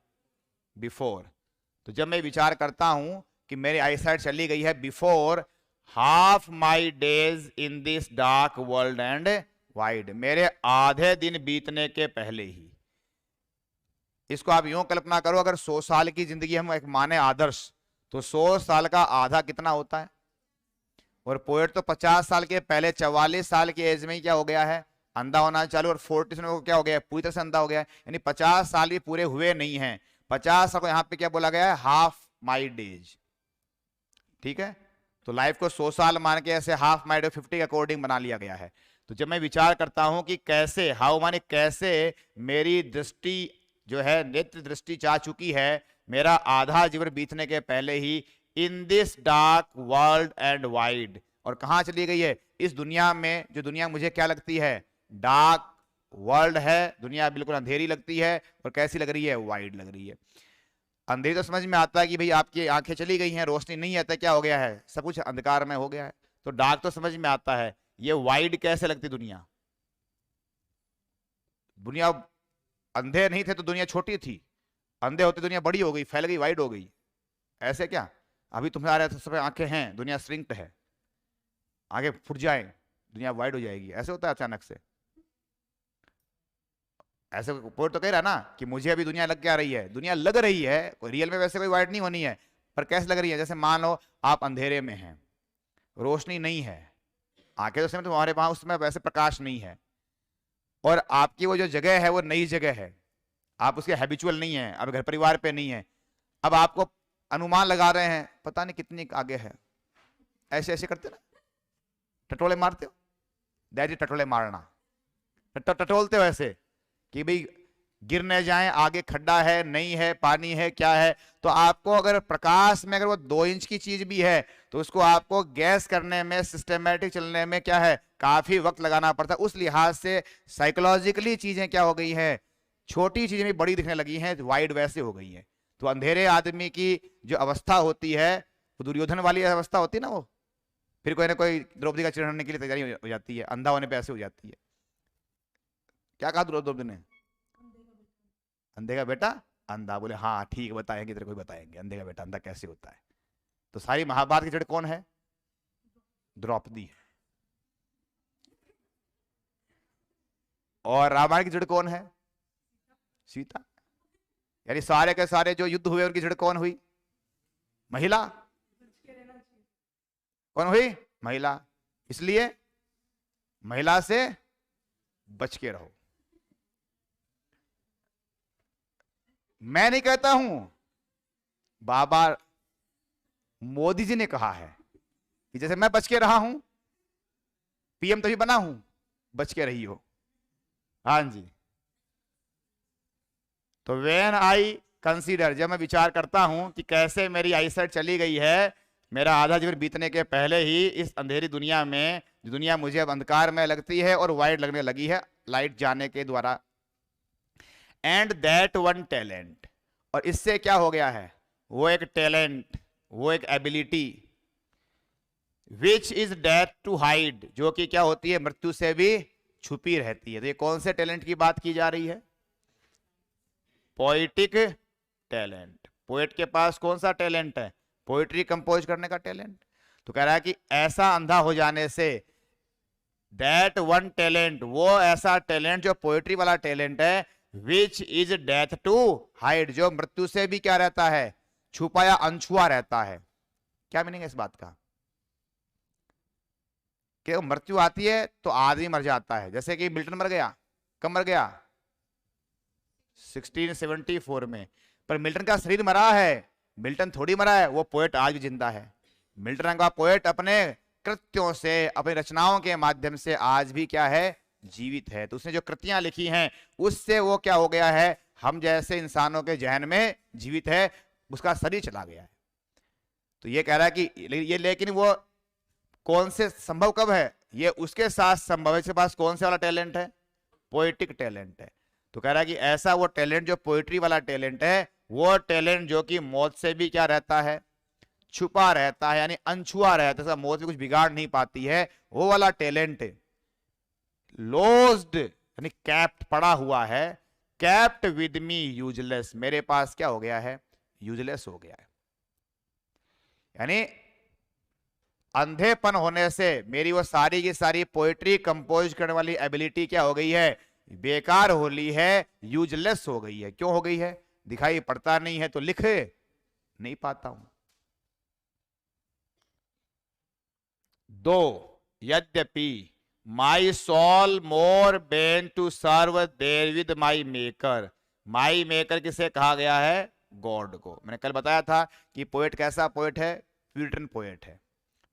बिफोर। तो जब मैं विचार करता हूं कि मेरी आई साइट चली गई है before half my days in this dark world and wide, मेरे आधे दिन बीतने के पहले ही। इसको आप यूं कल्पना करो, अगर 100 साल की जिंदगी हम एक माने आदर्श, तो 100 साल का आधा कितना होता है? और पोएट तो 50 साल के पहले 44 साल की एज में ही क्या हो गया है? अंधा होना चालू, और 40 में क्या हो गया है? पूरी तरह से अंधा हो गया है। यानी 50 साल भी पूरे हुए नहीं हैं। 50 साल को यहाँ पे क्या बोला गया है? Half my days. ठीक है, तो लाइफ को 100 साल मान के ऐसे हाफ माई डे 50 के अकॉर्डिंग बना लिया गया है। तो जब मैं विचार करता हूं कि कैसे, हाउ माने कैसे मेरी दृष्टि जो है नेत्र दृष्टि चाह चुकी है, मेरा आधा जीवन बीतने के पहले ही, in this dark world and wide, और कहां चली गई है? इस दुनिया में, जो दुनिया मुझे क्या लगती है? डार्क वर्ल्ड है, दुनिया बिल्कुल अंधेरी लगती है। और कैसी लग रही है? वाइड लग रही है। अंधेरी तो समझ में आता है कि भाई आपकी आंखें चली गई हैं, रोशनी नहीं आता, क्या हो गया है? सब कुछ अंधकार में हो गया है। तो डार्क तो समझ में आता है, ये वाइड कैसे लगती दुनिया? दुनिया अंधे नहीं थे तो दुनिया छोटी थी, अंधे होते दुनिया बड़ी हो गई, फैल गई, वाइड हो गई। ऐसे क्या? अभी तुम्हारे सब आंखें हैं, दुनिया श्रिंक्ड है, आगे फुट जाए दुनिया वाइड हो जाएगी। ऐसे होता है अचानक से? ऐसे पोएट तो कह रहा ना कि मुझे अभी दुनिया लग क्या रही है? दुनिया लग रही है, कोई रियल में वैसे कोई वाइड नहीं होनी है, पर कैसे लग रही है? जैसे मान लो आप अंधेरे में हैं, रोशनी नहीं है, आंखें तो समय तुम्हारे वहां उस समय वैसे प्रकाश नहीं है, और आपकी वो जो जगह है वो नई जगह है, आप उसके हैबिचुअल नहीं है, अब घर परिवार पे नहीं है। अब आपको अनुमान लगा रहे हैं पता नहीं कितनी आगे है, ऐसे ऐसे करते ना, टटोले मारते हो, दैट इज टटोले मारना। टटोलते हो ऐसे कि भाई गिर न जाए, आगे खड्डा है, नहीं है, पानी है, क्या है। तो आपको अगर प्रकाश में अगर वो 2 इंच की चीज भी है तो उसको आपको गैस करने में, सिस्टमेटिक चलने में क्या है, काफी वक्त लगाना पड़ता है। उस लिहाज से साइकोलॉजिकली चीजें क्या हो गई हैं, छोटी चीजें भी बड़ी दिखने लगी हैं, वाइड वैसे हो गई हैं। तो अंधेरे आदमी की जो अवस्था होती है वो दुर्योधन वाली अवस्था होती है ना, वो फिर कोई ना कोई द्रौपदी का चढ़ने के लिए तैयारी हो जाती है, अंधा होने पे ऐसे हो जाती है। क्या कहा द्रौपदी ने, अंधे का बेटा अंधा, बोले हाँ ठीक बताएंगे, तेरे को भी बताएंगे अंधे का बेटा अंधा कैसे होता है। तो सारी महाभारत की जड़ कौन है, द्रौपदी है। और रामायण की जड़ कौन है, सीता। यानी सारे के सारे जो युद्ध हुए उनकी जड़ कौन हुई, महिला। कौन हुई, महिला। इसलिए महिला से बच के रहो। मैं नहीं कहता हूं, बाबा मोदी जी ने कहा है कि जैसे मैं बच के रहा हूं, पीएम तभी बना हूं, बच के रही हो। हाँ जी। तो व्हेन आई कंसीडर, जब मैं विचार करता हूं कि कैसे मेरी आईसाइट चली गई है, मेरा आधा जीवन बीतने के पहले ही इस अंधेरी दुनिया में, जो दुनिया मुझे अब अंधकार में लगती है और वाइट लगने लगी है लाइट जाने के द्वारा। एंड दैट वन टैलेंट, और इससे क्या हो गया है, वो एक टैलेंट, वो एक ability, which is death to hide, जो कि क्या होती है, मृत्यु से भी छुपी रहती है। तो ये कौन से टैलेंट की बात की जा रही है, पोएटिक टैलेंट। पोएट के पास कौन सा टैलेंट है, पोएट्री कंपोज करने का टैलेंट। तो कह रहा है कि ऐसा अंधा हो जाने से, दैट वन टैलेंट, वो ऐसा टैलेंट जो पोएट्री वाला टैलेंट है, which is death to hide, जो मृत्यु से भी क्या रहता है, छुपा या अनछुआ रहता है। क्या मीनिंग है इस बात का, कि मृत्यु आती है तो आदमी मर जाता है। जैसे कि मिल्टन मर गया, कब मर गया, 1674 में। पर मिल्टन का शरीर मरा है, मिल्टन थोड़ी मरा है, वो पोएट आज भी जिंदा है। मिल्टन का पोएट अपने कृत्यों से, अपनी रचनाओं के माध्यम से आज भी क्या है, जीवित है। तो उसने जो कृतियां लिखी हैं उससे वो क्या हो गया है, हम जैसे इंसानों के जहन में जीवित है, उसका शरीर चला गया है। तो ये कह रहा है कि ये, लेकिन वो कौन से संभव कब है, ये उसके साथ संभव है, इसके पास कौन से वाला टैलेंट है, पोएटिक टैलेंट है। तो कह रहा है कि ऐसा वो टैलेंट जो पोएट्री वाला टैलेंट है, वो टैलेंट जो कि मौत से भी क्या रहता है, छुपा रहता है, यानी अनछुआ रहता है, मौत भी कुछ बिगाड़ नहीं पाती है, वो वाला टैलेंट लॉस्ड यानी कैप्ट, पड़ा हुआ है, कैप्ट विद मी यूजलेस, मेरे पास क्या हो गया है, यूजलेस हो गया है। यानी अंधेपन होने से मेरी वो सारी की सारी पोएट्री कंपोज करने वाली एबिलिटी क्या हो गई है, बेकार हो ली है, यूजलेस हो गई है। क्यों हो गई है, दिखाई पड़ता नहीं है तो लिख नहीं पाता हूं। दो, यद्यपि my soul more bent to serve there with my maker, my maker किसे कहा गया है, गॉड को। मैंने कल बताया था कि पोएट कैसा पोएट है, प्यूरिटन पोएट है।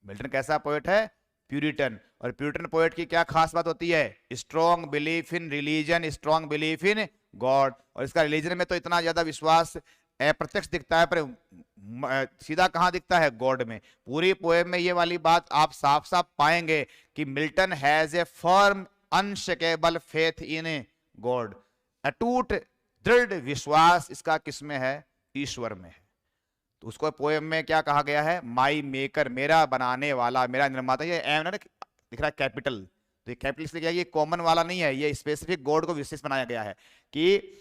मिल्टन कैसा पोएट है, प्यूरिटन। और प्यूरिटन पोएट की क्या खास बात होती है, strong belief in religion, strong belief in God. और इसका रिलीजन में तो इतना ज्यादा विश्वास अप्रत्यक्ष दिखता है, पर सीधा कहां दिखता है, गॉड में। पूरी पोएम में ये वाली बात आप साफ साफ पाएंगे कि Milton has a firm unshakeable faith in God, अटूट दृढ़ विश्वास इसका किसमें है, ईश्वर में है। तो उसको पोएम में क्या कहा गया है, माई मेकर, मेरा बनाने वाला, मेरा निर्माता। ये एम ना दिख रहा है कैपिटल, तो ये कैपिटल इसलिए क्या, ये कॉमन वाला नहीं है, ये स्पेसिफिक गॉड को विशेष बनाया गया है कि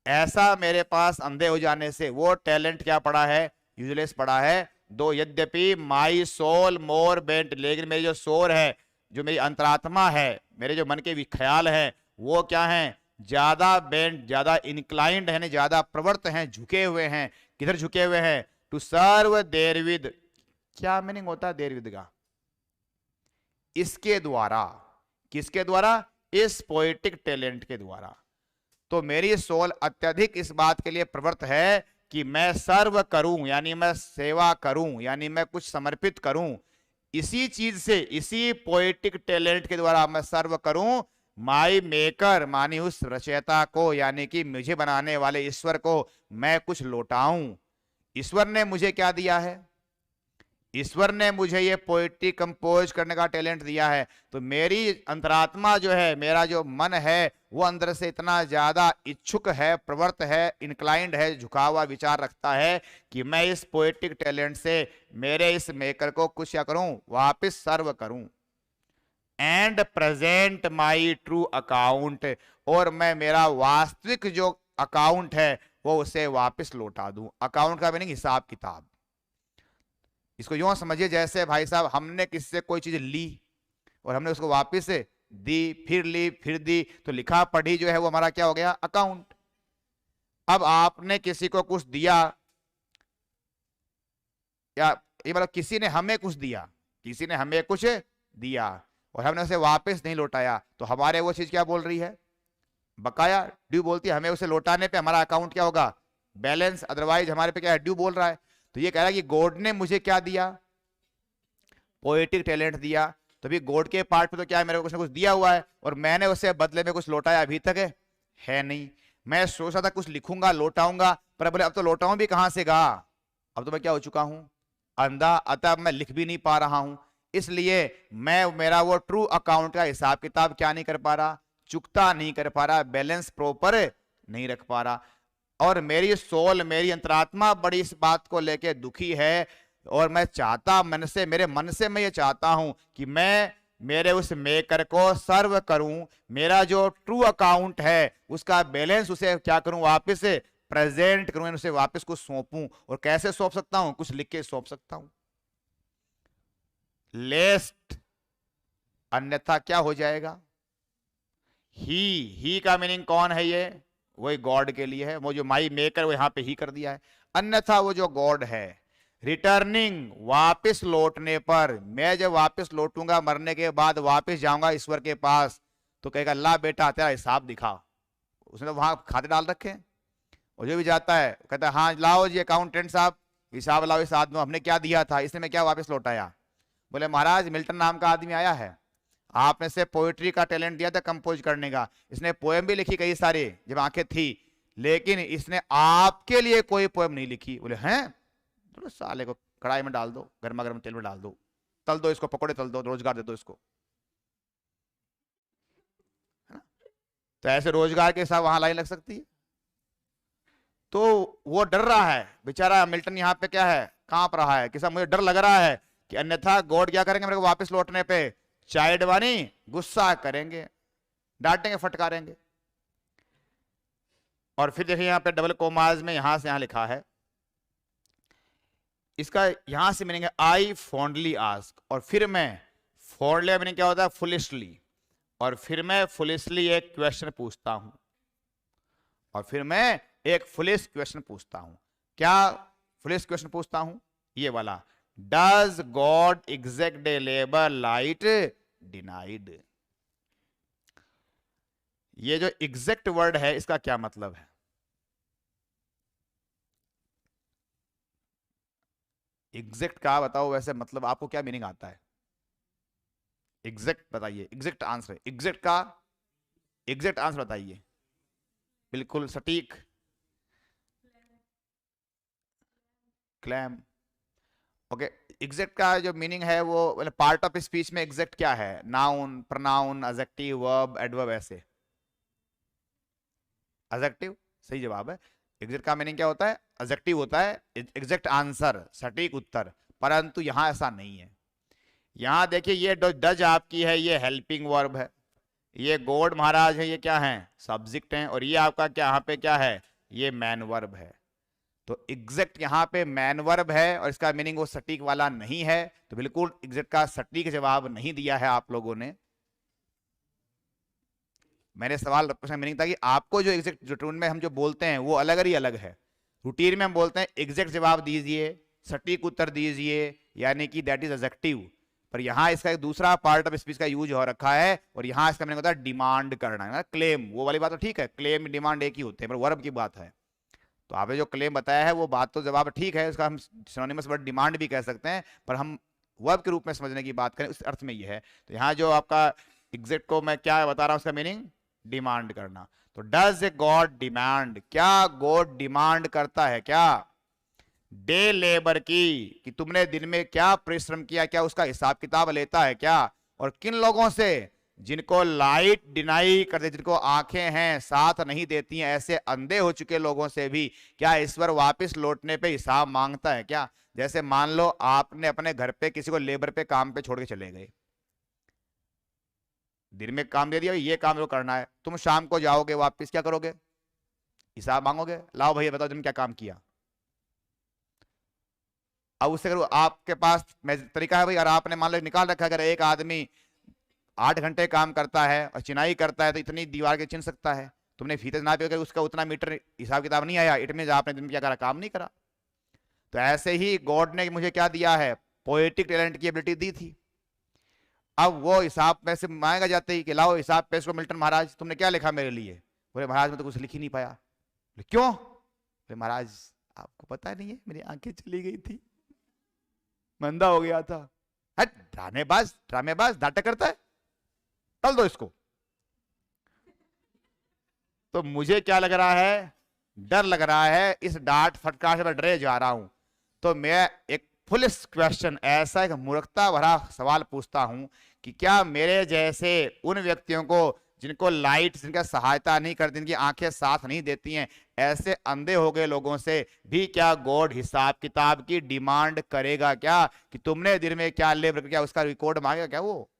ऐसा मेरे पास अंधे हो जाने से वो टैलेंट क्या पड़ा है, यूजलेस पड़ा है। दो, यद्यपि माई सोल मोर बेंट, लेकिन मेरी जो सोल है, जो मेरी अंतरात्मा है, मेरे जो मन के ख्याल है, वो क्या है, ज्यादा बेंट, ज्यादा इंक्लाइंड है, ज्यादा प्रवृत्त हैं, झुके हुए हैं। किधर झुके हुए हैं, टू सर्व देरविद। क्या मीनिंग होता है देरविद का, इसके द्वारा, किसके द्वारा, इस पोएटिक टैलेंट के द्वारा। तो मेरी सोल अत्यधिक इस बात के लिए प्रवृत्त है कि मैं सर्व करूं, यानी मैं सेवा करूं, यानी मैं कुछ समर्पित करूं, इसी चीज से, इसी पोएटिक टैलेंट के द्वारा मैं सर्व करूं माई मेकर, मानी उस रचयिता को, यानी कि मुझे बनाने वाले ईश्वर को मैं कुछ लौटाऊं। ईश्वर ने मुझे क्या दिया है, ईश्वर ने मुझे ये पोइट्री कंपोज करने का टैलेंट दिया है, तो मेरी अंतरात्मा जो है, मेरा जो मन है, वो अंदर से इतना ज्यादा इच्छुक है, प्रवृत्त है, इंक्लाइंड है, झुका हुआ विचार रखता है कि मैं इस पोएटिक टैलेंट से मेरे इस मेकर को कुछ क्या करूं, वापस सर्व करूं। And present my true account, और मैं मेरा वास्तविक जो अकाउंट है वो उसे वापस लौटा दूं। अकाउंट का मीनिंग हिसाब किताब। इसको यूं समझिए जैसे भाई साहब हमने किसी से कोई चीज ली और हमने उसको वापस दी, फिर ली, फिर दी, तो लिखा पढ़ी जो है वो हमारा क्या हो गया, अकाउंट। अब आपने किसी को कुछ दिया, या ये मतलब किसी ने हमें कुछ दिया, किसी ने हमें कुछ दिया और हमने उसे वापस नहीं लौटाया, तो हमारे वो चीज क्या बोल रही है, बकाया, ड्यू बोलती है। हमें उसे लौटाने पे हमारा अकाउंट क्या होगा, बैलेंस। अदरवाइज हमारे पे क्या है, ड्यू बोल रहा है। तो ये कह रहा है कि गॉड ने मुझे क्या दिया, पोएटिक टैलेंट दिया, तो भी गॉड के पार्ट पे तो क्या है, मेरे को कुछ ना कुछ दिया हुआ है, और मैंने उसे बदले में कुछ लौटाया अभी तक है नहीं। मैं सोच रहा था कुछ लिखूंगा, लौटाऊंगा, पर बोले अब तो लौटाऊं भी कहां से गा, अब तो मैं क्या हो चुका हूं, अंधा, अतः मैं लिख भी नहीं पा रहा हूं। इसलिए मैं मेरा वो ट्रू अकाउंट का हिसाब किताब क्या नहीं कर पा रहा, चुकता नहीं कर पा रहा, बैलेंस प्रॉपर नहीं रख पा रहा। और मेरी सोल, मेरी अंतरात्मा बड़ी इस बात को लेके दुखी है, और मैं चाहता मन से, मेरे मन से मैं ये चाहता हूं कि मैं मेरे उस मेकर को सर्व करूं, मेरा जो ट्रू अकाउंट है उसका बैलेंस उसे क्या करूं, वापस प्रेजेंट करूं, उसे वापस कुछ सौंपूं। और कैसे सौंप सकता हूं, कुछ लिख के सौंप सकता हूं, लेस्ट, अन्यथा क्या हो जाएगा, ही का मीनिंग कौन है, ये वही गॉड के लिए है, वो जो माई मेकर वो यहां पे ही कर दिया है। अन्यथा वो जो गॉड है, रिटर्निंग, वापस लौटने पर, मैं जब वापस लौटूंगा मरने के बाद, वापस जाऊंगा ईश्वर के पास, तो कहेगा अल्लाह बेटा तेरा हिसाब दिखा। उसने तो वहां खाते डाल रखे, और जो भी जाता है कहता है हाँ लाओ जी अकाउंटेंट साहब हिसाब लाओ, इस आदमी हमने क्या दिया था, इसने मैं क्या वापस लौटाया। बोले महाराज मिल्टन नाम का आदमी आया है, आपने से पोएट्री का टैलेंट दिया था कंपोज करने का, इसने पोएम भी लिखी कई सारी जब आंखें थी, लेकिन इसने आपके लिए कोई पोएम नहीं लिखी। बोले हैं, तो साले को कढ़ाई में डाल दो, गर्मा गर्म तेल में डाल दो, तल दो इसको, पकौड़े तल दो, रोजगार दे दो इसको, है ना। तो ऐसे रोजगार के साथ वहां लाइन लग सकती है। तो वो डर रहा है बेचारा मिल्टन, यहाँ पे क्या है, कांप रहा है कि सब मुझे डर लग रहा है कि अन्यथा गॉड क्या करेंगे, मेरे को वापस लौटने पे चाइल्ड वानी गुस्सा करेंगे, डांटेंगे, फटकारेंगे। और फिर देखिए यहाँ पे डबल कोमाज में यहां से यहां लिखा है, इसका यहां से मीनिंग है आई फॉन्डली आस्क, और फिर मैं, फॉन्डली मीनिंग क्या होता है, फुलिशली, और फिर मैं फुलिशली एक क्वेश्चन पूछता हूं, और फिर मैं एक फुलिश क्वेश्चन पूछता हूं। क्या फुलिश क्वेश्चन पूछता हूं, ये वाला, does God exact a labour light denied. ये जो एग्जैक्ट वर्ड है इसका क्या मतलब है, एग्जैक्ट का बताओ, वैसे मतलब आपको क्या मीनिंग आता है, एग्जैक्ट बताइए, एग्जैक्ट आंसर, एग्जैक्ट का एग्जैक्ट आंसर बताइए, बिल्कुल सटीक, क्लेम। ओके, एग्जैक्ट का जो मीनिंग है वो मतलब पार्ट ऑफ स्पीच में एग्जैक्ट क्या है, noun, pronoun, adjective, verb, adverb, ऐसे। एडजेक्टिव सही जवाब है। एग्जैक्ट का मीनिंग क्या होता है, एडजेक्टिव होता है, एग्जैक्ट आंसर, सटीक उत्तर, परंतु यहां ऐसा नहीं है। यहां देखिए ये डज आपकी है, ये हेल्पिंग वर्ब है, ये गॉड महाराज है, ये क्या है, सब्जेक्ट है, और ये आपका क्या यहाँ पे क्या है, ये मैन वर्ब है। तो एग्जैक्ट यहाँ पे मैन वर्ब है और इसका मीनिंग वो सटीक वाला नहीं है, तो बिल्कुल एग्जैक्ट का सटीक जवाब नहीं दिया है आप लोगों ने। मैंने सवाल प्रश्न मीनिंग था कि आपको जो एग्जैक्ट जो रूटीन में हम जो बोलते हैं वो अलग ही अलग है। रूटीन में हम बोलते हैं एग्जैक्ट जवाब दीजिए, सटीक उत्तर दीजिए, यानी कि दैट इज एडजेक्टिव। पर यहाँ इसका एक दूसरा पार्ट ऑफ स्पीच का यूज हो रखा है, और यहाँ इसका मीनिंग होता है डिमांड करना, है ना, क्लेम। वो वाली बात तो ठीक है, क्लेम डिमांड एक ही होते हैं, पर वर्ब की बात है। तो आपने जो क्लेम बताया है वो बात तो जवाब ठीक है, उसका हम सिनोनिमस वर्ड डिमांड भी कह सकते हैं, पर हम वर्ब के रूप में समझने की बात करें उस अर्थ में ये है। तो यहाँ जो आपका एग्जैक्ट को मैं क्या बता रहा हूँ, उसका मीनिंग डिमांड करना। तो डज ए गॉड डिमांड, क्या गॉड डिमांड करता है क्या, डे लेबर की, कि तुमने दिन में क्या परिश्रम किया, क्या उसका हिसाब किताब लेता है क्या? और किन लोगों से? जिनको लाइट डिनाई करते, जिनको आंखें हैं साथ नहीं देती हैं, ऐसे अंधे हो चुके लोगों से भी क्या ईश्वर वापस लौटने पे हिसाब मांगता है क्या? जैसे मान लो आपने अपने घर पे किसी को लेबर पे काम पे छोड़ के चले गए, दिन में काम दे दिया, ये काम जो करना है, तुम शाम को जाओगे वापस, क्या करोगे? हिसाब मांगोगे, लाओ भैया बताओ तुमने क्या काम किया। अब उससे अगर आपके पास तरीका है भाई, अगर आपने मान लो निकाल रखा है, अगर एक आदमी 8 घंटे काम करता है और चिनाई करता है तो इतनी दीवार के चिन सकता है, तुमने फीते ना भी उसका उतना मीटर हिसाब किताब नहीं आया, इट मीन आपने दिन में क्या करा, काम नहीं करा। तो ऐसे ही गॉड ने मुझे क्या दिया है, पोएटिक टैलेंट की एबिलिटी दी थी। अब वो हिसाब में से मांगा जाते ही कि लाओ हिसाब पेश को, मिल्टन महाराज तुमने क्या लिखा मेरे लिए? बोले महाराज मैं तो कुछ लिख ही नहीं पाया। बोले क्यों? बोले महाराज आपको पता नहीं है मेरी आंखें चली गई थी, मंदा हो गया था। ड्रामेबाज ड्रामेबाज नाटक करता है, तल दो इसको। तो मुझे क्या लग रहा है, डर लग रहा है, इस डांट फटकार से मैं डरे जा रहा हूं। तो मैं एक फुलिश क्वेश्चन, ऐसा एक मूर्खता भरा सवाल पूछता हूं कि क्या मेरे जैसे उन व्यक्तियों को जिनको लाइट, जिनका सहायता नहीं करती, जिनकी आंखें साथ नहीं देती हैं, ऐसे अंधे हो गए लोगों से भी क्या गॉड हिसाब किताब की डिमांड करेगा क्या? कि तुमने दिन में क्या लेबर, क्या उसका रिकॉर्ड मांगेगा क्या वो?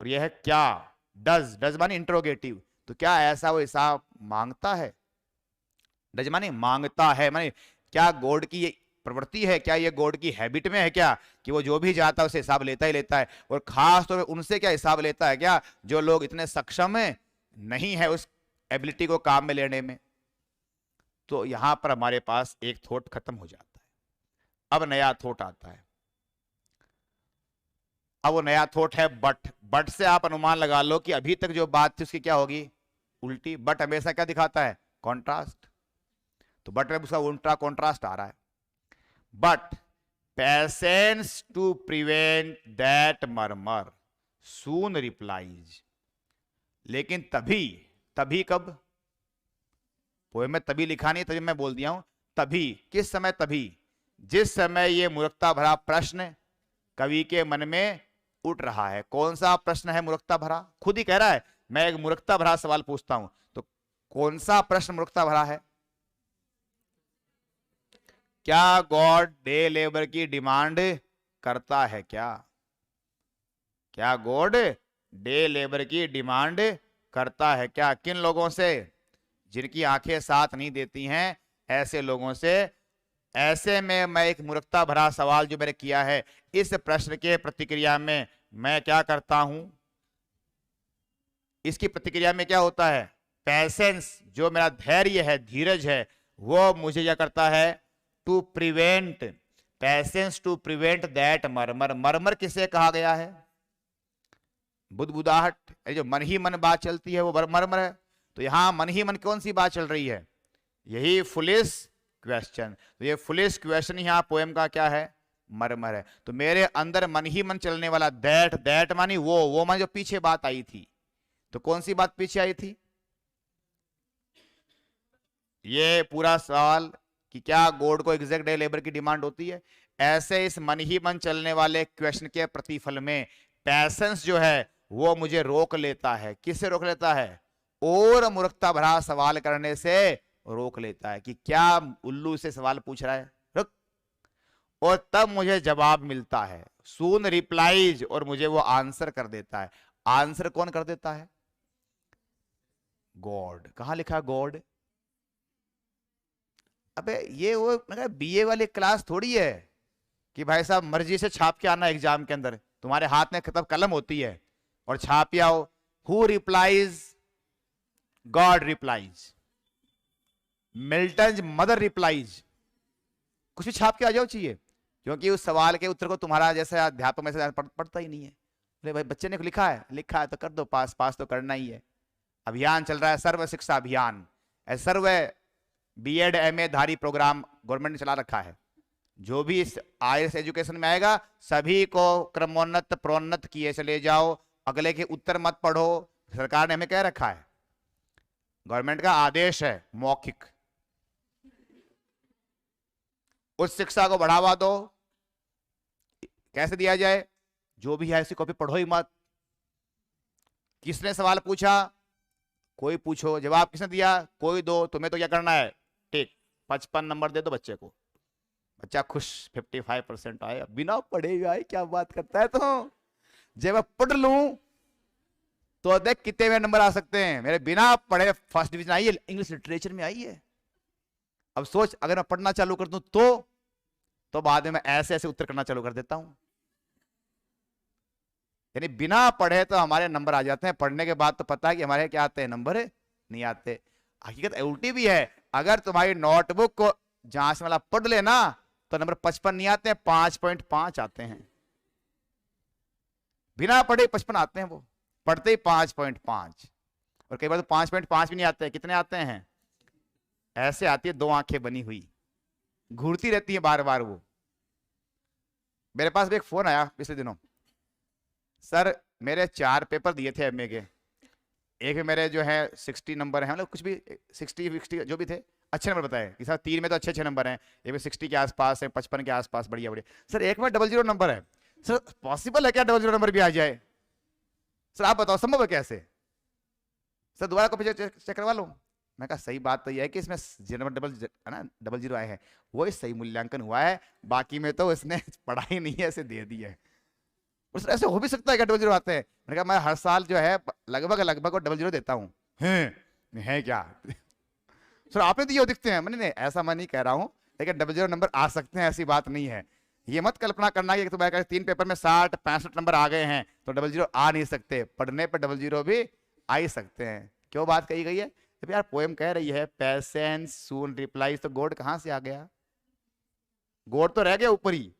और यह है क्या, डज मानी इंट्रोगेटिव, तो क्या ऐसा वो हिसाब मांगता है? डज मानी मांगता है, मानी क्या गॉड की ये प्रवृत्ति है, क्या ये गॉड की हैबिट में है क्या कि वो जो भी जाता है उसे हिसाब लेता ही लेता है? और खास तौर पे उनसे क्या हिसाब लेता है क्या जो लोग इतने सक्षम है नहीं है उस एबिलिटी को काम में लेने में? तो यहां पर हमारे पास एक थॉट खत्म हो जाता है, अब नया थॉट आता है। अब वो नया थॉट है बट। बट से आप अनुमान लगा लो कि अभी तक जो बात थी उसकी क्या होगी, उल्टी। बट हमेशा क्या दिखाता है, कॉन्ट्रास्ट। तो बट में उसका उल्टा कॉन्ट्रास्ट आ रहा है। But patience to prevent that murmur soon replies. लेकिन तभी, तभी कब? पोएम में तभी लिखा नहीं, तभी मैं बोल दिया हूं तभी। किस समय? तभी जिस समय ये मूर्खता भरा प्रश्न कवि के मन में उठ रहा है। कौन सा प्रश्न है मूर्खता भरा? खुद ही कह रहा है मैं एक मूर्खता भरा सवाल पूछता हूं। तो कौन सा प्रश्न मूर्खता भरा है? क्या गॉड डे लेबर की डिमांड करता है क्या? क्या गॉड डे लेबर की डिमांड करता है क्या? किन लोगों से? जिनकी आंखें साथ नहीं देती हैं, ऐसे लोगों से। ऐसे में मैं एक मूर्खता भरा सवाल जो मैंने किया है, इस प्रश्न के प्रतिक्रिया में मैं क्या करता हूं? इसकी प्रतिक्रिया में क्या होता है? पैसेंस, जो मेरा धैर्य है, धीरज है, वो मुझे क्या करता है? To prevent, patience to prevent that murmur. Murmur किसे कहा गया है? बुदबुदाहट, जो मन ही मन बात चलती है वो मर्मर है। तो यहां मन ही मन कौन सी बात चल रही है? यही फुलिश क्वेश्चन। तो ये फुलिश क्वेश्चन यहां पोएम का क्या है? मर्मर है। तो मेरे अंदर मन ही मन चलने वाला दैट, दैट मानी वो मानी जो पीछे बात आई थी। तो कौन सी बात पीछे आई थी? ये पूरा सवाल कि क्या गॉड को एग्जैक्ट डे लेबर की डिमांड होती है। ऐसे इस मन ही मन चलने वाले क्वेश्चन के प्रतिफल में पैसेंस जो है वो मुझे रोक लेता है। किससे रोक लेता है? और मूर्खता भरा सवाल करने से रोक लेता है कि क्या उल्लू से सवाल पूछ रहा है, रुक। और तब मुझे जवाब मिलता है, सून रिप्लाइज, और मुझे वो आंसर कर देता है। आंसर कौन कर देता है? गॉड। कहां लिखा गॉड? अबे ये वो बीए वाली क्लास थोड़ी है कि भाई साहब मर्जी से छाप के आना एग्जाम के अंदर। तुम्हारे हाथ में तब कलम होती है और छाप आओ। Who replies? God replies. Milton mother replies. कुछ भी छाप के आ जाओ चाहिए, क्योंकि उस सवाल के उत्तर को तुम्हारा जैसा अध्यापक में से पढ़ता ही नहीं है। अरे भाई बच्चे ने लिखा है, लिखा है तो कर दो पास, पास तो करना ही है। अभियान चल रहा है, सर्व शिक्षा अभियान। सर्व बीएड एमए धारी प्रोग्राम गवर्नमेंट ने चला रखा है। जो भी इस आईएएस एजुकेशन में आएगा सभी को क्रमोन्नत प्रोन्नत किए चले जाओ, अगले के उत्तर मत पढ़ो। सरकार ने हमें कह रखा है, गवर्नमेंट का आदेश है मौखिक। उस शिक्षा को बढ़ावा दो। कैसे दिया जाए? जो भी है इसी कॉपी पढ़ो ही मत। किसने सवाल पूछा? कोई पूछो, जवाब किसने दिया? कोई दो। तुम्हें तो क्या करना है? ठीक 55 नंबर दे दो बच्चे को, बच्चा खुश, 55% आए। बिना पढ़े हुए आए, क्या बात करता है तो। जब मैं पढ़ लूं तो देख कितने में नंबर आ सकते हैं मेरे। बिना पढ़े फर्स्ट डिवीजन आई है, इंग्लिश लिटरेचर में आई है। अब सोच, अगर मैं पढ़ना चालू कर दूं तो बाद में मैं ऐसे ऐसे उत्तर करना चालू कर देता हूं। यानी बिना पढ़े तो हमारे नंबर आ जाते हैं, पढ़ने के बाद तो पता है कि हमारे क्या आते हैं, नंबर नहीं आते। हकीकत उल्टी भी है। अगर तुम्हारी नोटबुक को जांच वाला पढ़ लेना तो नंबर 55 नहीं आते हैं, 5.5 आते हैं। बिना पढ़े 55 आते हैं, वो पढ़ते ही 5.5। और कई बार तो 5.5 भी नहीं आते हैं। कितने आते हैं? ऐसे आती है, 2 आंखें बनी हुई, घूरती रहती है बार बार वो। मेरे पास भी एक फोन आया पिछले दिनों, सर मेरे 4 पेपर दिए थे एमए के। एक में मेरे जो है 60 नंबर है, मतलब कुछ भी 60 जो भी थे अच्छे नंबर बताए कि सर 3 में तो अच्छे नंबर हैं, एक में 60 के आसपास है, 55 के आसपास, बढ़िया बढ़िया। सर एक में 00 नंबर है। सर पॉसिबल है क्या 00 नंबर भी आ जाए? सर आप बताओ संभव है कैसे? सर दोबारा कॉपी चेक करवा लो। मैं कहा सही बात तो यह है कि इसमें नंबर है ना 00 आए हैं, वो सही मूल्यांकन हुआ है, बाकी में तो इसने पढ़ा ही नहीं है, ऐसे दे दिया है। ऐसे हो भी सकता है क्या 00 आते हैं? मैंने कहा मैं हर साल जो है लगभग 00 देता हूँ। है क्या? सर आपने दिए दिखते हैं। मैंने नहीं, ऐसा मैं नहीं कह रहा हूँ, लेकिन 00 नंबर आ सकते हैं, ऐसी बात नहीं है। ये मत कल्पना करना कि तुम्हारे 3 पेपर में 60-65 नंबर आ गए हैं तो 00 आ नहीं सकते। पढ़ने पर 00 भी आ ही सकते हैं। क्यों बात कही गई है? तो यार पोएम कह रही है पेशेंस सून रिप्लाईज, तो गॉड कहां से आ गया? गॉड तो रह गया ऊपर ही।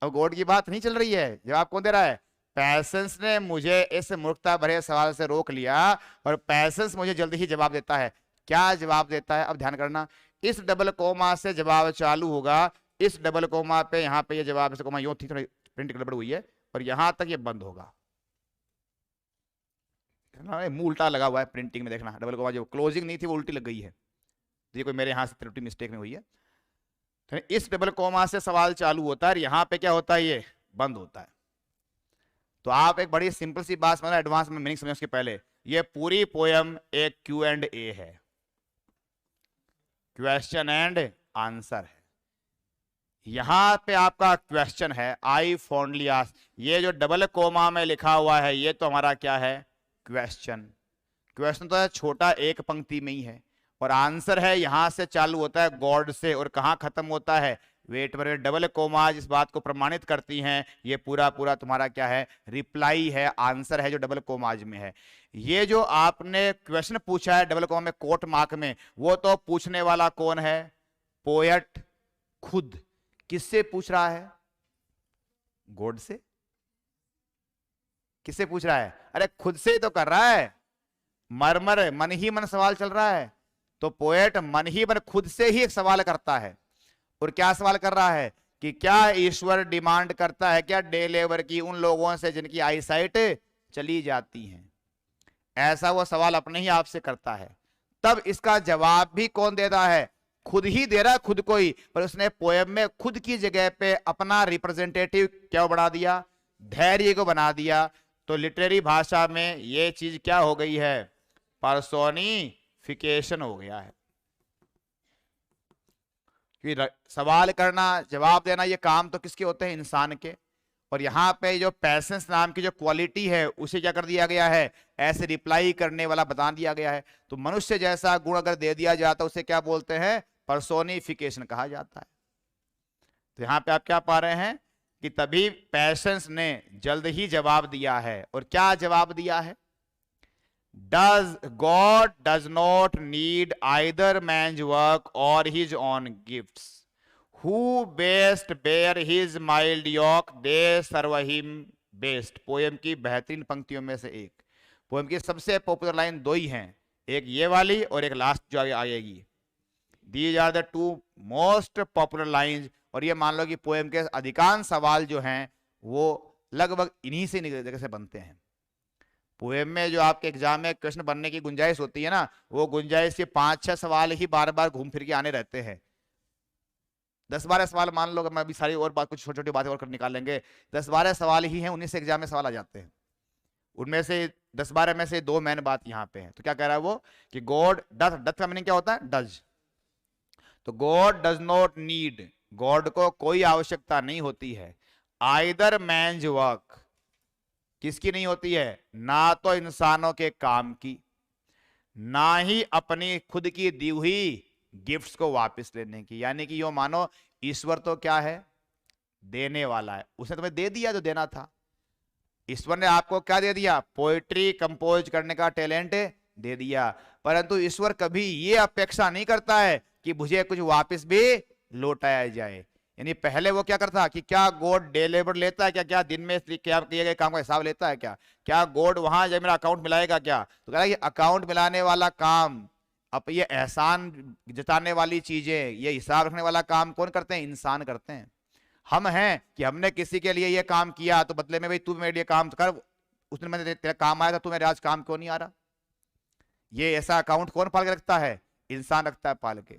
अब गॉड की बात नहीं चल रही है। जवाब कौन दे रहा है? पैसेंस ने मुझे इस मूर्खता भरे सवाल से रोक लिया और पैसेंस मुझे जल्दी ही जवाब देता है। क्या जवाब देता है? अब ध्यान करना, इस डबल कोमा से जवाब चालू होगा, इस डबल कोमा पे यहाँ पे ये जवाब से कोमा यूं थी, थोड़ी प्रिंट गड़बड़ हुई है, और यहां तक ये बंद होगा। मुंह उल्टा लगा हुआ है प्रिंटिंग में, देखना डबल कोमा जो क्लोजिंग नहीं थी वो उल्टी लग गई है। ये कोई मेरे यहां से त्रुटि मिस्टेक में हुई है। तो इस डबल कोमा से सवाल चालू होता है, यहां पे क्या होता है? ये बंद होता है। तो आप एक बड़ी सिंपल सी बात समझना, एडवांस में मीनिंग समझने उसके पहले, ये पूरी पोयम एक Q&A है, क्वेश्चन एंड आंसर है। यहां पे आपका क्वेश्चन है, आई फॉन्डली आस्क। ये जो डबल कोमा में लिखा हुआ है ये तो हमारा क्या है? क्वेश्चन। क्वेश्चन तो है छोटा, एक पंक्ति में ही है, और आंसर है यहां से चालू होता है गॉड से और कहां खत्म होता है? वेट पर। डबल कोमा जिस बात को प्रमाणित करती हैं, ये पूरा पूरा तुम्हारा क्या है? रिप्लाई है, आंसर है जो डबल कोमाज में है। ये जो आपने क्वेश्चन पूछा है डबल कोमा में कोट मार्क में, वो तो पूछने वाला कौन है? पोएट खुद। किससे पूछ रहा है? गॉड से। किससे पूछ रहा है? अरे खुद से ही तो कर रहा है। मरमर मन ही मन सवाल चल रहा है, तो पोएट मन ही मन खुद से ही एक सवाल करता है। और क्या सवाल कर रहा है? कि क्या ईश्वर डिमांड करता है क्या डे लेबर की उन लोगों से जिनकी आईसाइट चली जाती है? ऐसा वो सवाल अपने ही आप से करता है। तब इसका जवाब भी कौन देता है? खुद ही दे रहा है, खुद को ही। पर उसने पोएम में खुद की जगह पे अपना रिप्रेजेंटेटिव क्या बना दिया? धैर्य को बना दिया। तो लिटरेरी भाषा में ये चीज क्या हो गई है? पर्सोनिफिकेशन हो गया है। कि सवाल करना, जवाब देना, ये काम तो किसके होते हैं? इंसान के। और यहाँ पे जो पैसेंस नाम की जो क्वालिटी है उसे क्या कर दिया गया है? ऐसे रिप्लाई करने वाला बता दिया गया है। तो मनुष्य जैसा गुण अगर दे दिया जाता है उसे क्या बोलते हैं? पर्सोनिफिकेशन कहा जाता है। तो यहाँ पे आप क्या पा रहे हैं कि तभी पैसेंस ने जल्द ही जवाब दिया है। और क्या जवाब दिया है? God does not need either man's work or his own gifts. Who best bear his mild yoke, they serve him best. Poem की बेहतरीन पंक्तियों में से एक। पोएम की सबसे पॉपुलर लाइन 2 ही हैं, एक ये वाली और एक लास्ट जो आगे आएगी। These are the 2 most popular lines. और ये मान लो कि पोएम के अधिकांश सवाल जो हैं वो लगभग इन्हीं से जगह से बनते हैं। पोएम में जो आपके एग्जाम में क्वेश्चन बनने की गुंजाइश होती है ना, वो गुंजाइश के 5-6 सवाल ही बार बार घूम फिर के आने रहते हैं। 10-12 सवाल मान लो, मैं अभी सारी और बात कुछ छोटी छोटी बातें और कर निकाल लेंगे, 10-12 सवाल ही हैं, 19 एग्जाम में सवाल आ जाते हैं। उनमें से 10-12 में से 2 मेन बात यहाँ पे है। तो क्या कह रहा है वो कि गॉड डथ, डथ का मीनिंग क्या होता है? डज। तो God does not need, God को कोई आवश्यकता नहीं होती है, आइदर मैन्स वर्क, किसकी नहीं होती है? ना तो इंसानों के काम की, ना ही अपनी खुद की दी हुई गिफ्ट्स को वापस लेने की। यानी कि यो मानो ईश्वर तो क्या है? देने वाला है, उसने तुम्हें दे दिया जो देना था। ईश्वर ने आपको क्या दे दिया? पोएट्री कंपोज करने का टैलेंट दे दिया, परंतु ईश्वर कभी ये अपेक्षा नहीं करता है कि मुझे कुछ वापस भी लौटाया जाए। यानी पहले वो क्या करता कि क्या गॉड डे लेबर लेता है क्या? क्या दिन में क्या किए गए काम का हिसाब लेता है क्या? क्या गॉड वहां जब मेरा अकाउंट मिलाएगा क्या? तो कह रहा है ये अकाउंट मिलाने वाला काम, अब ये एहसान जताने वाली चीजें, ये हिसाब रखने वाला काम कौन करते हैं? इंसान करते हैं। हम हैं कि हमने किसी के लिए ये काम किया तो बदले में भाई तू मेरे लिए काम कर, उसने मैंने तेरा काम आया था, तू मेरे आज काम क्यों नहीं आ रहा? ये ऐसा अकाउंट कौन पाल के रखता है? इंसान रखता है पाल के।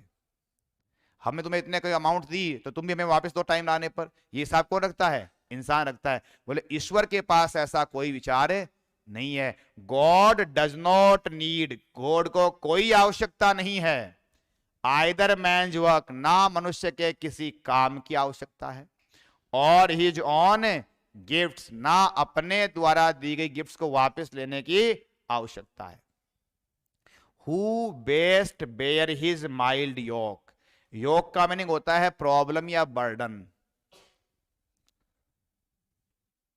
हमने तुम्हें इतने कोई अमाउंट दी तो तुम भी हमें वापस दो टाइम लाने पर, ये हिसाब कौन रखता है? इंसान रखता है। बोले ईश्वर के पास ऐसा कोई विचार नहीं है। God does not need, God को कोई आवश्यकता नहीं है, आइदर मैन्स वर्क, ना मनुष्य के किसी काम की आवश्यकता है, और हिज ऑन गिफ्ट्स, ना अपने द्वारा दी गई गिफ्ट्स को वापस लेने की आवश्यकता है। Who best bear his mild yoke, yoke का मीनिंग होता है प्रॉब्लम या बर्डन।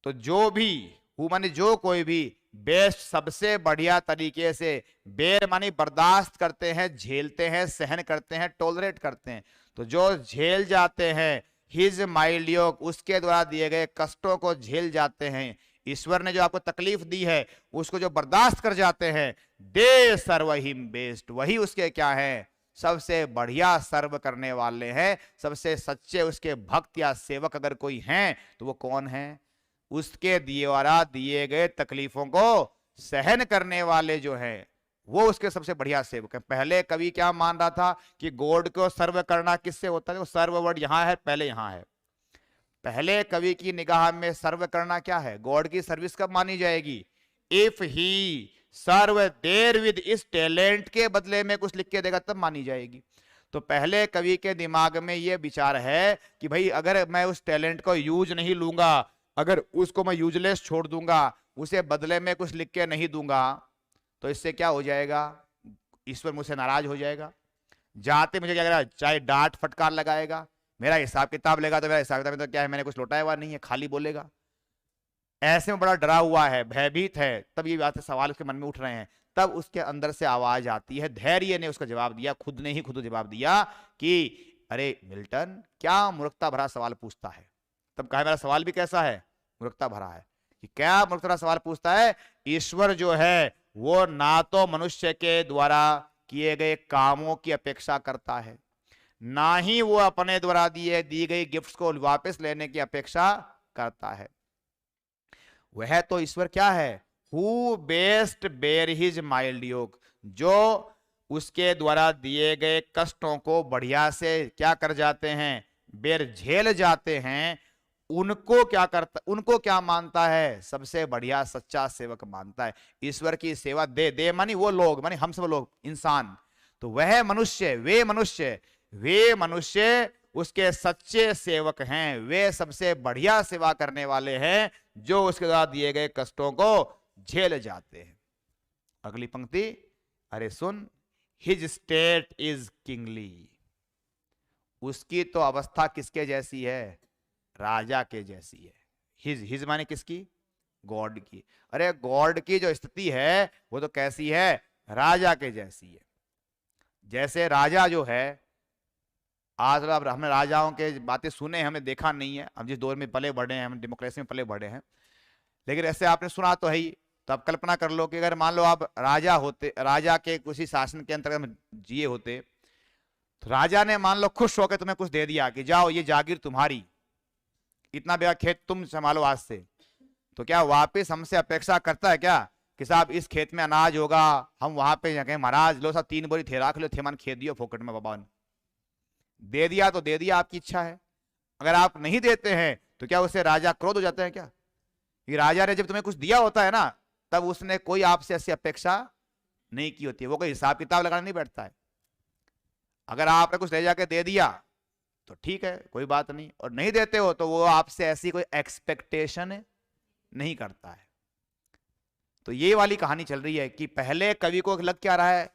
तो जो भी, हु माने जो कोई भी, बेस्ट सबसे बढ़िया तरीके से, बेर मानी बर्दाश्त करते हैं, झेलते हैं, सहन करते हैं, टॉलरेट करते हैं। तो जो झेल जाते हैं, हिज माइल्ड योक, उसके द्वारा दिए गए कष्टों को झेल जाते हैं, ईश्वर ने जो आपको तकलीफ दी है उसको जो बर्दाश्त कर जाते हैं, दे सर्व हिम बेस्ट, वही उसके क्या है? सबसे बढ़िया सर्व करने वाले हैं। सबसे सच्चे उसके भक्त या सेवक अगर कोई हैं तो वो कौन है? उसके द्वारा दिए गए तकलीफों को सहन करने वाले जो हैं वो उसके सबसे बढ़िया सेवक हैं। पहले कवि क्या मान रहा था कि गॉड को सर्व करना किससे होता है? वो सर्व वर्ड यहां है, पहले यहां है। पहले कवि की निगाह में सर्व करना क्या है? गॉड की सर्विस कब मानी जाएगी? If he serve there with, इस टैलेंट के बदले में कुछ लिख के देगा तब मानी जाएगी। तो पहले कवि के दिमाग में यह विचार है कि भाई अगर मैं उस टैलेंट को यूज नहीं लूंगा, अगर उसको मैं यूजलेस छोड़ दूंगा, उसे बदले में कुछ लिख के नहीं दूंगा, तो इससे क्या हो जाएगा? ईश्वर मुझसे नाराज हो जाएगा, जाते मुझे क्या करेगा? चाहे डांट फटकार लगाएगा, मेरा हिसाब किताब लेगा तो मेरा हिसाब किताब तो क्या है, मैंने कुछ लौटाया हुआ नहीं है, खाली बोलेगा। ऐसे में बड़ा डरा हुआ है, भयभीत है, तब ये बात सवाल उसके मन में उठ रहे हैं। तब उसके अंदर से आवाज आती है, धैर्य ने उसका जवाब दिया, खुद ने ही खुद जवाब दिया कि अरे मिल्टन, क्या मूर्खता भरा सवाल पूछता है। तब कहा मेरा सवाल भी कैसा है? मूर्खता भरा है। कि क्या मूर्खता भरा सवाल पूछता है? ईश्वर जो है वो ना तो मनुष्य के द्वारा किए गए कामों की अपेक्षा करता है, ना ही वो अपने द्वारा दी गई गिफ्ट्स को वापस लेने की अपेक्षा करता है। वह तो ईश्वर क्या है? Who best bear his mild yoke, जो उसके द्वारा दिए गए कष्टों को बढ़िया से क्या कर जाते हैं? बेर झेल जाते हैं। उनको क्या करता, उनको क्या मानता है? सबसे बढ़िया सच्चा सेवक मानता है। ईश्वर की सेवा दे मानी वो लोग, मानी हम सब लोग, इंसान। तो वह मनुष्य, वे मनुष्य उसके सच्चे सेवक हैं, वे सबसे बढ़िया सेवा करने वाले हैं जो उसके द्वारा दिए गए कष्टों को झेल जाते हैं। अगली पंक्ति, अरे सुन, हिज स्टेट इज किंगली, उसकी तो अवस्था किसके जैसी है? राजा के जैसी है। हिज माने किसकी? गॉड की। अरे गॉड की जो स्थिति है वो तो कैसी है? राजा के जैसी है। जैसे राजा जो है, आज अब हमने राजाओं के बातें सुने, हमने देखा नहीं है, हम जिस दौर में पले बढ़े हैं, हम डेमोक्रेसी में पले बढ़े हैं, लेकिन ऐसे आपने सुना तो है ही। तो आप कल्पना कर लो कि अगर मान लो आप राजा होते, राजा के किसी शासन के अंतर्गत जिए होते, तो राजा ने मान लो खुश होकर तुम्हें कुछ दे दिया कि जाओ ये जागीर तुम्हारी, इतना बड़ा खेत तुम संभालो आज से, तो क्या वापस हमसे अपेक्षा करता है क्या कि साहब इस खेत में अनाज होगा, हम वहां पे जाके महाराज लो साहब 3 बोरी थे राख लो, थे मन खेत दियो फोकट में बाबा। दे दिया तो दे दिया, आपकी इच्छा है। अगर आप नहीं देते हैं तो क्या उससे राजा क्रोध हो जाते हैं क्या? कि राजा ने जब तुम्हें कुछ दिया होता है ना, तब उसने कोई आपसे ऐसी अपेक्षा नहीं की होती है, वो कोई हिसाब किताब लगाने नहीं बैठता है। अगर आपने कुछ ले जाके दे दिया तो ठीक है, कोई बात नहीं, और नहीं देते हो तो वो आपसे ऐसी कोई एक्सपेक्टेशन नहीं करता है। तो ये वाली कहानी चल रही है कि पहले कवि को लग क्या रहा है,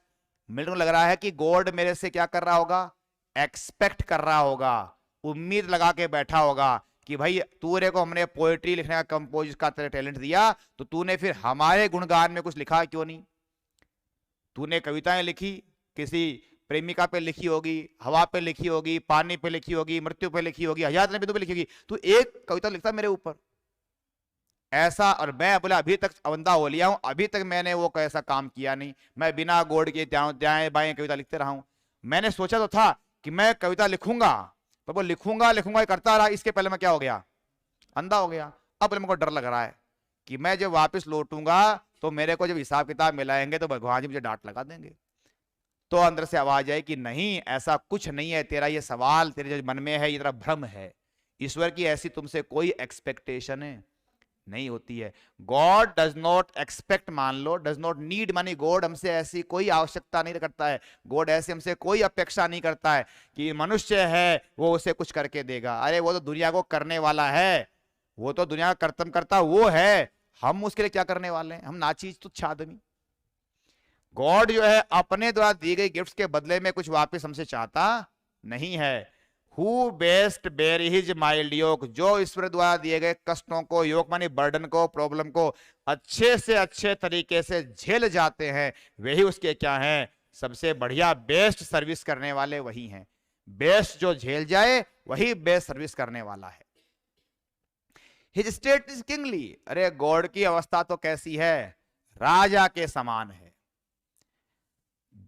मिलटन को लग रहा है कि गॉड मेरे से क्या कर रहा होगा, एक्सपेक्ट कर रहा होगा, उम्मीद लगा के बैठा होगा कि भाई तूरे को हमने पोएट्री लिखने का, कंपोज का तेरे टैलेंट दिया, तो तूने फिर हमारे गुणगान में कुछ लिखा क्यों नहीं? तूने कविताएं लिखी, किसी प्रेमिका पे लिखी होगी, हवा पे लिखी होगी, पानी पे लिखी होगी, मृत्यु पे लिखी होगी, हजार बिंदु पे लिखी होगी, तू एक कविता लिखता मेरे ऊपर ऐसा। और मैं बोला अभी तक अवंदा हो लिया हूं, अभी तक मैंने वो कैसा काम किया नहीं, मैं बिना गॉड के दाएं बाएं कविता लिखते रहा हूं। मैंने सोचा तो था कि मैं कविता लिखूंगा, पर वो लिखूंगा लिखूंगा करता रहा, इसके पहले मैं क्या हो गया, अंधा हो गया। अब मेरे को डर लग रहा है कि मैं जब वापस लौटूंगा तो मेरे को जब हिसाब किताब मिलाएंगे तो भगवान जी मुझे डांट लगा देंगे। तो अंदर से आवाज आई कि नहीं, ऐसा कुछ नहीं है, तेरा ये सवाल तेरे जो मन में है ये तेरा भ्रम है, ईश्वर की ऐसी तुमसे कोई एक्सपेक्टेशन नहीं होती है। गॉड डज नॉट एक्सपेक्ट, मान लो does not need money, God हमसे ऐसी कोई आवश्यकता नहीं करता है, गॉड ऐसे हमसे कोई अपेक्षा नहीं करता है कि मनुष्य है वो उसे कुछ करके देगा। अरे वो तो दुनिया को करने वाला है, वो तो दुनिया का कर्तव्य करता वो है, हम उसके लिए क्या करने वाले हैं, हम नाचीज तुच्छ आदमी। गॉड जो है अपने द्वारा दी गई गिफ्ट्स के बदले में कुछ वापस हमसे चाहता नहीं है। हु बेस्ट बेर हिज माइल्ड योक, जो ईश्वर द्वारा दिए गए कष्टों को, योक मानी बर्डन को, प्रॉब्लम को अच्छे से अच्छे तरीके से झेल जाते हैं, वही उसके क्या हैं, सबसे बढ़िया बेस्ट सर्विस करने वाले वही हैं। बेस्ट जो झेल जाए वही बेस्ट सर्विस करने वाला है। हिज स्टेट इज किंगली, अरे गॉड की अवस्था तो कैसी है, राजा के समान है।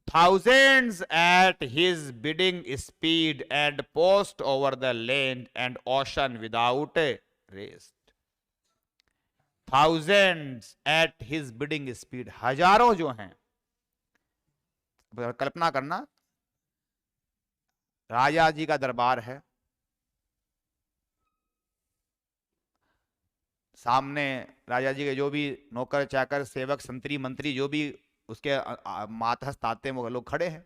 Thousands at his bidding speed and post over the land and ocean without rest. Thousands at his bidding speed, हजारों जो हैं, कल्पना करना राजा जी का दरबार है, सामने राजा जी के जो भी नौकर चाकर सेवक संतरी मंत्री जो भी उसके मातहत आते हैं वो लोग खड़े हैं।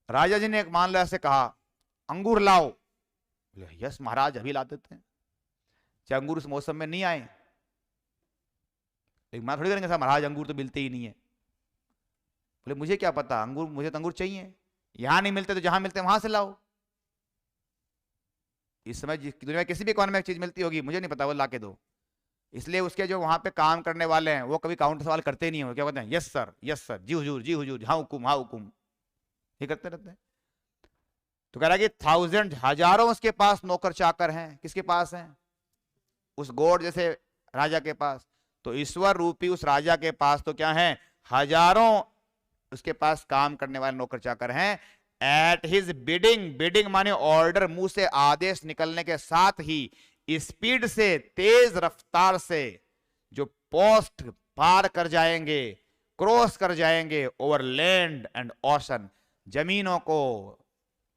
राजा जी ने एक मान लो ऐसे कहा अंगूर लाओ, यस महाराज अभी ला देते हैं, चाहे अंगूर उस मौसम में नहीं आए, एक मान थोड़ी करेंगे महाराज अंगूर तो मिलते ही नहीं है। बोले मुझे क्या पता, अंगूर मुझे तो अंगूर चाहिए, यहां नहीं मिलते तो जहां मिलते वहां से लाओ। इस समय दुनिया में किसी भी कोने में चीज मिलती होगी, मुझे नहीं पता, वो ला के दो। इसलिए उसके जो वहां पे काम करने वाले हैं वो कभी काउंटर सवाल करते नहीं हो, क्या कहते हैं यस सर, यस सर, जी हुजूर, जी हुजूर, हाँ हुकुम, हाँ हुकुम, ये करते रहते हैं। तो कह रहा कि थाउजेंड, हजारों उसके पास नौकर चाकर हैं, किसके पास हैं, उस गॉड जैसे राजा के पास। तो ईश्वर रूपी उस राजा के पास तो क्या है, हजारों उसके पास काम करने वाले नौकर चाकर हैं। एट हिज बिडिंग, बिडिंग माने ऑर्डर, मुंह से आदेश निकलने के साथ ही स्पीड से, तेज रफ्तार से जो पोस्ट पार कर जाएंगे, क्रॉस कर जाएंगे ओवर लैंड एंड ओशन, जमीनों को,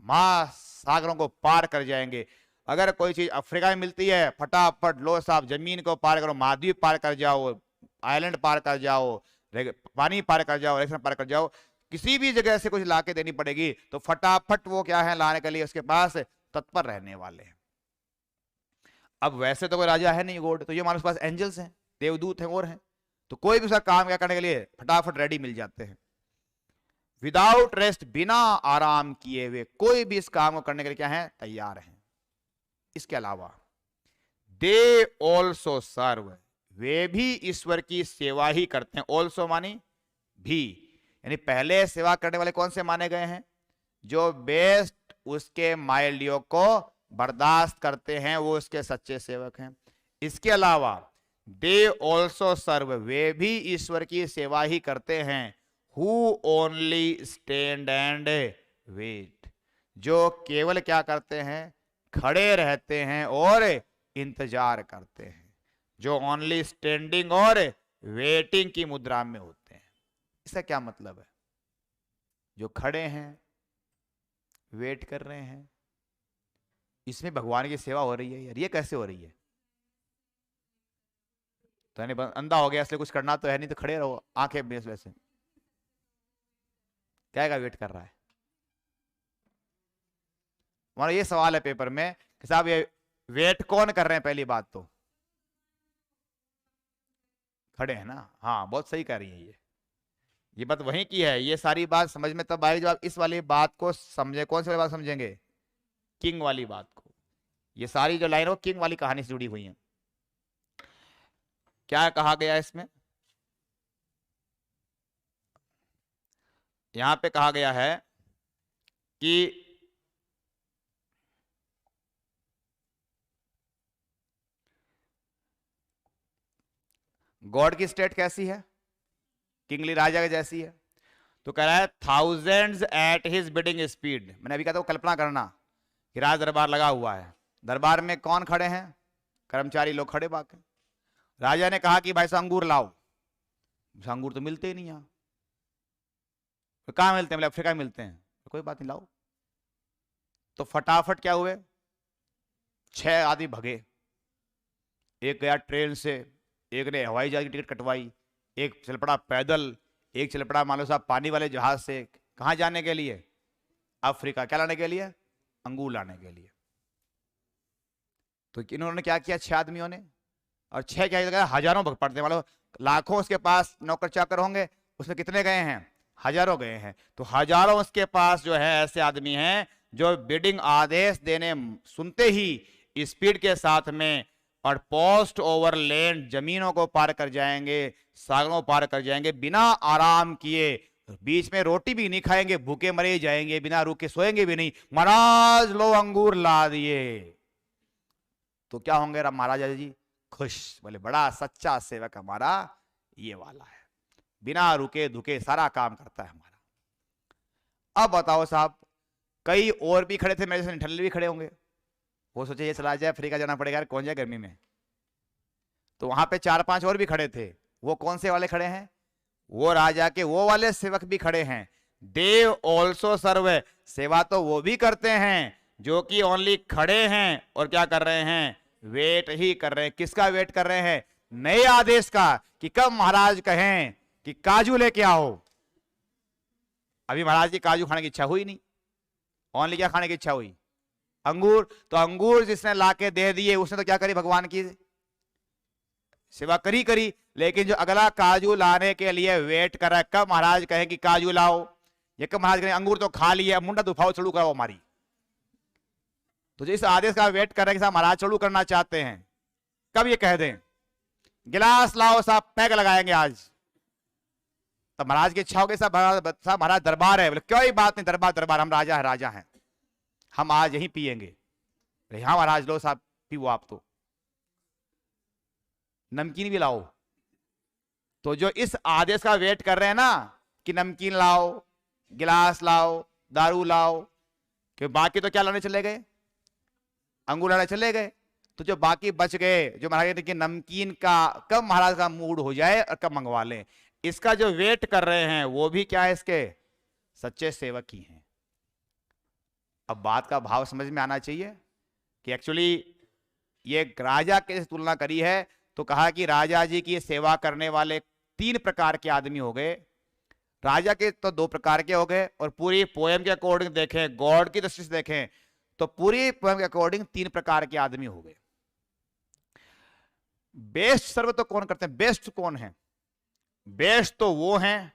महासागरों को पार कर जाएंगे। अगर कोई चीज अफ्रीका में मिलती है, फटाफट लो साहब जमीन को पार करो, महाद्वीप पार कर जाओ, आइलैंड पार कर जाओ, पानी पार कर जाओ, रेगिस्तान पार कर जाओ, किसी भी जगह से कुछ लाके देनी पड़ेगी तो फटाफट वो क्या है लाने के लिए उसके पास तत्पर रहने वाले हैं। अब वैसे तो कोई राजा है नहीं गॉड, तो ये हमारे पास एंजल्स हैं, देवदूत हैं और हैं, तो कोई भी उसका काम क्या करने के लिए फटाफट रेडी मिल जाते हैं। विदाउट रेस्ट, बिना आराम किए हुए कोई भी इस काम को करने के लिए क्या है, तैयार हैं। इसके अलावा दे ऑल्सो सर्व, वे भी ईश्वर की सेवा ही करते हैं। ऑल्सो मानी भी, यानी पहले सेवा करने वाले कौन से माने गए हैं, जो बेस्ट उसके माइल्ड योग को बर्दाश्त करते हैं, वो उसके सच्चे सेवक हैं। इसके अलावा दे ऑल्सो सर्व, वे भी ईश्वर की सेवा ही करते हैं। Who only stand and wait, जो केवल क्या करते हैं, खड़े रहते हैं और इंतजार करते हैं, जो ओनली स्टैंडिंग और वेटिंग की मुद्रा में होते हैं। इसका क्या मतलब है, जो खड़े हैं, वेट कर रहे हैं। इसमें भगवान की सेवा हो रही है यार, ये कैसे हो रही है? तो यानी अंधा हो गया इसलिए कुछ करना तो है नहीं, तो खड़े रहो आंखें बेस वैसे, क्या का वेट कर रहा है? हमारा ये सवाल है पेपर में कि साहब ये वेट कौन कर रहे हैं? पहली बात तो खड़े हैं ना, हाँ बहुत सही कह रही है ये बात वहीं की है। ये सारी बात समझ में तब आएगी जब आप इस वाली बात को समझे। कौन सी वाली बात समझेंगे? किंग वाली बात को। ये सारी जो लाइन है वो किंग वाली कहानी से जुड़ी हुई है। क्या कहा गया इसमें? यहां पे कहा गया है कि गॉड की स्टेट कैसी है? किंगली राजा के जैसी है। तो कह रहा है thousands at his bidding speed. मैंने अभी कहा था वो कल्पना करना कि राज दरबार लगा हुआ है, दरबार में कौन खड़े हैं? कर्मचारी लोग खड़े बाके। राजा ने कहा कि भाई साहब अंगूर लाओ। अंगूर तो मिलते ही नहीं यहाँ। तो कहाँ मिलते हैं? मतलब अफ्रीका में मिलते हैं। तो कोई बात नहीं, लाओ। तो फटाफट क्या हुए, 6 आदमी भगे। एक गया ट्रेन से, एक ने हवाई जहाज की टिकट कटवाई, एक चल पड़ा पैदल, एक चल पड़ा मान लो साहब पानी वाले जहाज से। कहाँ जाने के लिए? अफ्रीका। क्या लाने के लिए? अंगूर लाने के लिए। तो इन्होंने क्या किया 6 आदमियों ने? और 6 क्या, हजारों भग पड़ते, मान लो लाखों उसके पास नौकर चाकर होंगे, उसमें कितने गए हैं? हजारों गए हैं। तो हजारों उसके पास जो है ऐसे आदमी हैं जो बिडिंग आदेश देने सुनते ही स्पीड के साथ में और पोस्ट ओवर लैंड जमीनों को पार कर जाएंगे, सागरों पार कर जाएंगे बिना आराम किए। बीच में रोटी भी नहीं खाएंगे, भूखे मरे जाएंगे, बिना रुके सोएंगे भी नहीं। महाराज लो अंगूर ला दिए। तो क्या होंगे महाराजा जी? खुश। बोले बड़ा सच्चा सेवक हमारा ये वाला है, बिना रुके धुके सारा काम करता है हमारा। अब बताओ साहब, कई और भी खड़े थे मेरे से, निठल्ले भी खड़े होंगे। वो सोचे ये चला जाए, अफ्रीका जाना पड़ेगा यार, कौन जाए गर्मी में। तो वहां पे 4-5 और भी खड़े थे। वो कौन से वाले खड़े हैं? वो राजा के वो वाले सेवक भी खड़े हैं। देव ऑल्सो सर्व। सेवा तो वो भी करते हैं जो कि ओनली खड़े हैं और क्या कर रहे हैं? वेट ही कर रहे हैं। किसका वेट कर रहे हैं? नए आदेश का, कि कब महाराज कहें कि काजू लेके आओ। अभी महाराज की काजू खाने की इच्छा हुई नहीं, ओनली क्या खाने की इच्छा हुई? अंगूर। तो अंगूर जिसने लाके दे दिए उसने तो क्या करी? भगवान की सेवा करी। लेकिन जो अगला काजू लाने के लिए वेट कर रहा है, कब महाराज कहे कि काजू लाओ, ये कब महाराज कहें अंगूर तो खा लिया, मुंडा दुफाओ चढ़ू कराओ हमारी। तो जिस आदेश का वेट कर रहे हैं कि महाराज चढ़ू करना चाहते हैं, कब ये कह दें गिलास लाओ साहब, पैक लगाएंगे आज। तब महाराज की इच्छा होगी साहब महाराज दरबार है। बोले कोई बात नहीं, दरबार हम राजा हैं, हम आज यहीं पिएंगे। हाँ महाराज लो साहब पीओ आप, तो नमकीन भी लाओ। तो जो इस आदेश का वेट कर रहे हैं ना कि नमकीन लाओ, गिलास लाओ, दारू लाओ, कि बाकी तो क्या लाने चले गए? अंगूर लाने चले गए। तो जो बाकी बच गए, जो महाराज कि नमकीन का कब महाराज का मूड हो जाए और कब मंगवा लें, इसका जो वेट कर रहे हैं वो भी क्या है? इसके सच्चे सेवक ही हैं। अब बात का भाव समझ में आना चाहिए कि एक्चुअली ये राजा के तुलना करी है तो कहा कि राजा जी की सेवा करने वाले 3 प्रकार के आदमी हो गए। राजा के तो 2 प्रकार के हो गए, और पूरी पोएम के अकॉर्डिंग देखें, गॉड की दृष्टि से देखें तो पूरी पोएम के अकॉर्डिंग 3 प्रकार के आदमी हो गए। बेस्ट सर्व तो कौन करते हैं? बेस्ट कौन है? बेस्ट तो वो हैं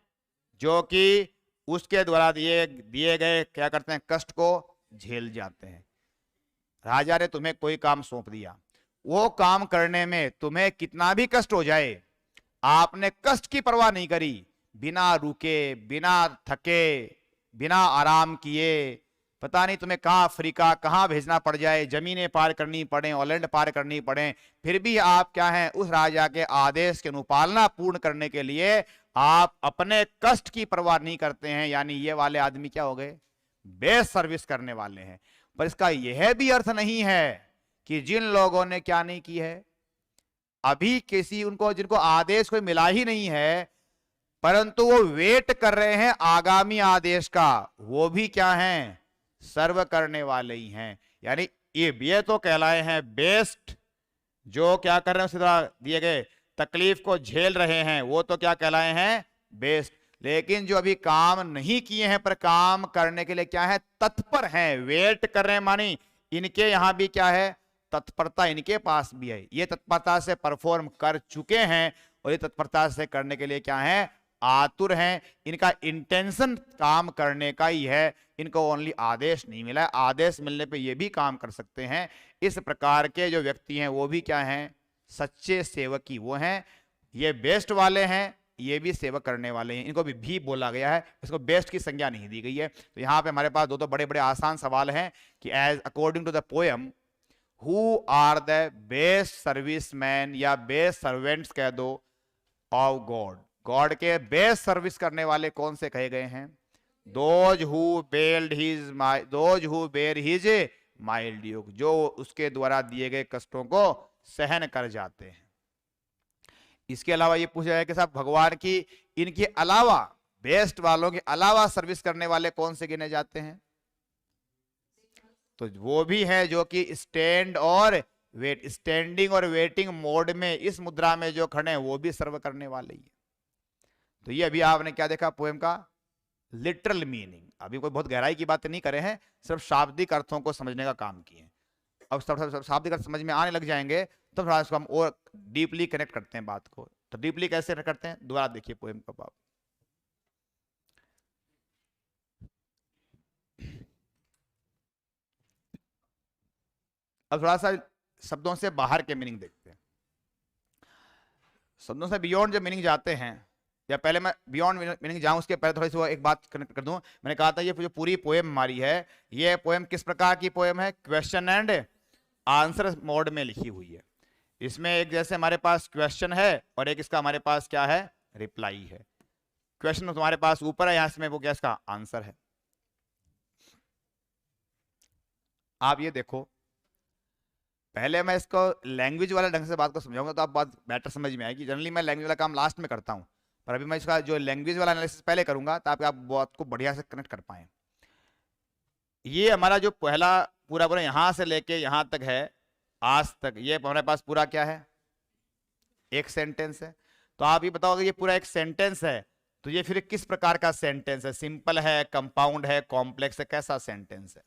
जो कि उसके द्वारा दिए गए क्या करते हैं? कष्ट को झेल जाते हैं। राजा ने तुम्हें कोई काम सौंप दिया, वो काम करने में तुम्हें कितना भी कष्ट हो जाए, आपने कष्ट की परवाह नहीं करी, बिना रुके, बिना थके, बिना आराम किए, पता नहीं तुम्हें कहां अफ्रीका कहां भेजना पड़ जाए, जमीनें पार करनी पड़े, ऑलैंड पार करनी पड़े, फिर भी आप क्या हैं? उस राजा के आदेश की अनुपालना पूर्ण करने के लिए आप अपने कष्ट की परवाह नहीं करते हैं। यानी ये वाले आदमी क्या हो गए? बेस्ट सर्विस करने वाले हैं। पर इसका यह भी अर्थ नहीं है कि जिन लोगों ने क्या नहीं की है, अभी किसी उनको जिनको आदेश कोई मिला ही नहीं है परंतु वो वेट कर रहे हैं आगामी आदेश का, वो भी क्या हैं? सर्व करने वाले ही हैं। यानी ये तो कहलाए हैं बेस्ट, जो क्या कर रहे हैं उसी तरह दिए गए तकलीफ को झेल रहे हैं, वो तो क्या कहलाए हैं बेस्ट। लेकिन जो अभी काम नहीं किए हैं पर काम करने के लिए क्या है तत्पर हैं, वेट कर रहे हैं, मानी इनके यहां भी क्या है तत्परता, इनके पास भी है, ये तत्परता से परफॉर्म कर चुके हैं और ये तत्परता से करने के लिए क्या है आतुर हैं। इनका इंटेंशन काम करने का ही है, इनको ओनली आदेश नहीं मिला है, आदेश मिलने पे ये भी काम कर सकते हैं। इस प्रकार के जो व्यक्ति हैं वो भी क्या हैं सच्चे सेवकी वो हैं। ये बेस्ट वाले हैं, ये भी सेवक करने वाले हैं, इनको भी बोला गया है, इसको बेस्ट की संज्ञा नहीं दी गई है। तो यहाँ पे हमारे पास दो बड़े बड़े आसान सवाल हैं कि as according to the poem who are the best serviceman या बेस्ट सर्वेंट्स कह दो ऑफ गॉड, गॉड के बेस्ट सर्विस करने वाले कौन से कहे गए हैं those who bear his mild yoke, जो उसके द्वारा दिए गए कष्टों को सहन कर जाते हैं। इसके अलावा ये पूछा जाए कि साहब भगवान की इनके अलावा बेस्ट वालों के अलावा सर्विस करने वाले कौन से गिने जाते हैं, तो वो भी है जो कि स्टैंड और वेट, स्टैंडिंग और वेटिंग मोड में इस मुद्रा में जो खड़े हैं वो भी सर्व करने वाले ही है। तो ये अभी आपने क्या देखा पोएम का लिटरल मीनिंग, अभी कोई बहुत गहराई की बातें नहीं करे हैं, सिर्फ शाब्दिक अर्थों को समझने का काम किए। अब शाब्दिक अर्थ समझ में आने लग जाएंगे तो थोड़ा इसको हम और डीपली कनेक्ट करते हैं बात को। तो डीपली कैसे कनेक्ट करते हैं, दोबारा देखिए पोएम का भाव। अब थोड़ा सा शब्दों से बाहर के मीनिंग देखते हैं, शब्दों से बियॉन्ड जो मीनिंग जाते हैं, या पहले मैं बियॉन्ड मीनिंग जाऊं उसके पहले थोड़ी सी एक बात कनेक्ट कर दूं। मैंने कहा था ये जो पूरी पोएम हमारी है, ये पोएम किस प्रकार की पोएम है, क्वेश्चन एंड आंसर मोड में लिखी हुई है। इसमें एक जैसे हमारे पास क्वेश्चन है और एक इसका हमारे पास क्या है रिप्लाई है। क्वेश्चन तुम्हारे पास ऊपर है, यहां से वो क्या इसका आंसर है। आप ये देखो, पहले मैं इसको लैंग्वेज वाले ढंग से बात को समझाऊंगा तो आप बात बेटर समझ में आएगी। जनरली मैं लैंग्वेज वाला काम लास्ट में करता हूं, पर अभी मैं इसका जो लैंग्वेज वाला एनालिसिस पहले करूंगा ताकि आप बात को बढ़िया से कनेक्ट कर पाए। ये हमारा जो पहला पूरा पूरा यहां से लेके यहां तक है आज तक, ये हमारे पास पूरा क्या है एक सेंटेंस है। तो आप ये बताओ ये पूरा एक सेंटेंस है तो ये फिर किस प्रकार का सेंटेंस है, सिंपल है, कंपाउंड है, कॉम्प्लेक्स है, कैसा सेंटेंस है।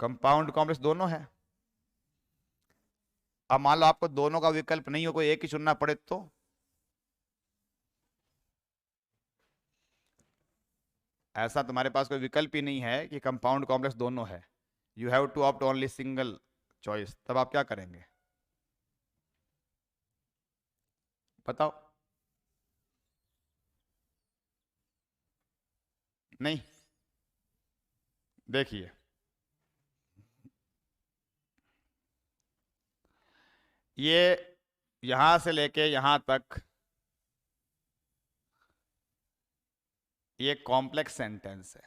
कंपाउंड कॉम्प्लेक्स दोनों है। अब मान लो आपको दोनों का विकल्प नहीं हो, कोई एक ही चुनना पड़े तो ऐसा तुम्हारे पास कोई विकल्प ही नहीं है कि कंपाउंड कॉम्प्लेक्स दोनों है, you have to opt only single choice, तब आप क्या करेंगे बताओ। नहीं, देखिए ये यहां से लेके यहां तक ये कॉम्प्लेक्स सेंटेंस है।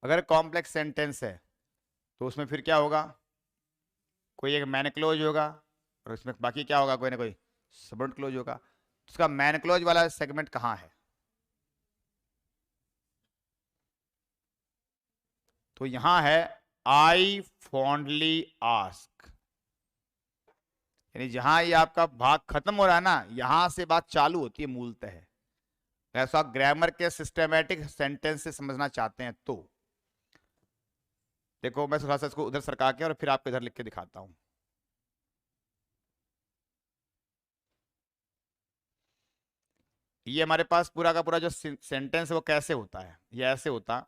अगर कॉम्प्लेक्स सेंटेंस है तो उसमें फिर क्या होगा, कोई एक मैन क्लोज होगा और उसमें बाकी क्या होगा कोई ना कोई सबऑर्डिनेट क्लोज होगा। तो उसका मैन क्लोज वाला सेगमेंट कहाँ है, तो यहां है आई फॉन्डली आस्क, यानी जहां ये आपका भाग खत्म हो रहा है ना यहां से बात चालू होती है मूलतः। ऐसा आप ग्रामर के सिस्टमैटिक सेंटेंस से समझना चाहते हैं तो देखो मैं थोड़ा सा इसको उधर सरका के और फिर आपको इधर लिख के दिखाता हूं। ये हमारे पास पूरा का पूरा जो सेंटेंस है वो कैसे होता है, ये ऐसे होता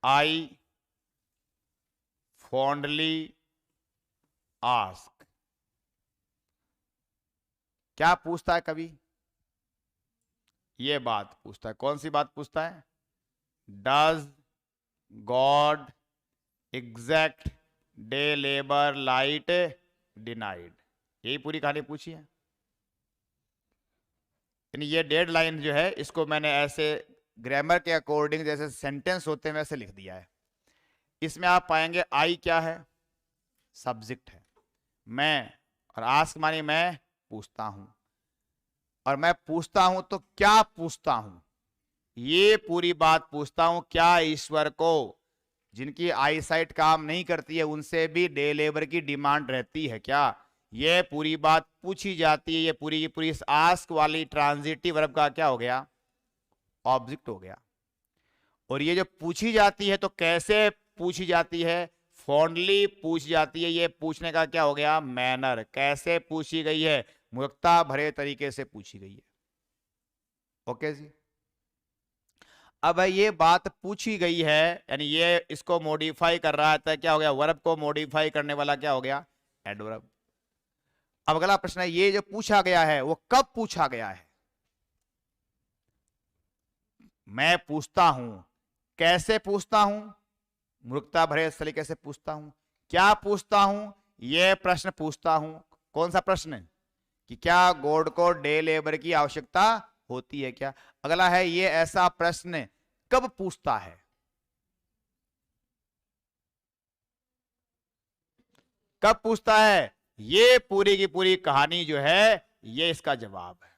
आई फॉन्डली आस्क। क्या पूछता है कवि, ये बात पूछता है, कौन सी बात पूछता है, does God exact day labour light denied, यही पूरी कहानी पूछी है। यानी ये डेड लाइन जो है इसको मैंने ऐसे ग्रामर के अकॉर्डिंग जैसे सेंटेंस होते हैं वैसे लिख दिया है। इसमें आप पाएंगे आई क्या है, सब्जेक्ट है, मैं और आस्क मानी मैं पूछता हूं, और मैं पूछता हूं तो क्या पूछता हूं, ये पूरी बात पूछता हूं। क्या ईश्वर को जिनकी आईसाइट काम नहीं करती है उनसे भी डे लेबर की डिमांड रहती है क्या? ये पूरी बात पूछी जाती है। ये पूरी की पूरी आस्क वाली ट्रांजिटिव वर्ब का क्या हो गया? ऑब्जेक्ट हो गया। और ये जो पूछी जाती है तो कैसे पूछी जाती है? फॉन्डली पूछी जाती है। ये पूछने का क्या हो गया? मैनर। कैसे पूछी गई है? मूर्खता भरे तरीके से पूछी गई है। ओके जी। अब ये बात पूछी गई है, यानी ये इसको मॉडिफाई कर रहा है, क्या हो गया? वर्ब को मॉडिफाई करने वाला क्या हो गया? एडवर्ब। अब अगला प्रश्न है, ये जो पूछा गया है वो कब पूछा गया है? मैं पूछता हूं। कैसे पूछता हूं? मूर्खता भरे तरीके से पूछता हूं। क्या पूछता हूं? यह प्रश्न पूछता हूं। कौन सा प्रश्न? कि क्या गॉड को डे लेबर की आवश्यकता होती है क्या? अगला है, ये ऐसा प्रश्न कब पूछता है? कब पूछता है? ये पूरी की पूरी कहानी जो है ये इसका जवाब है।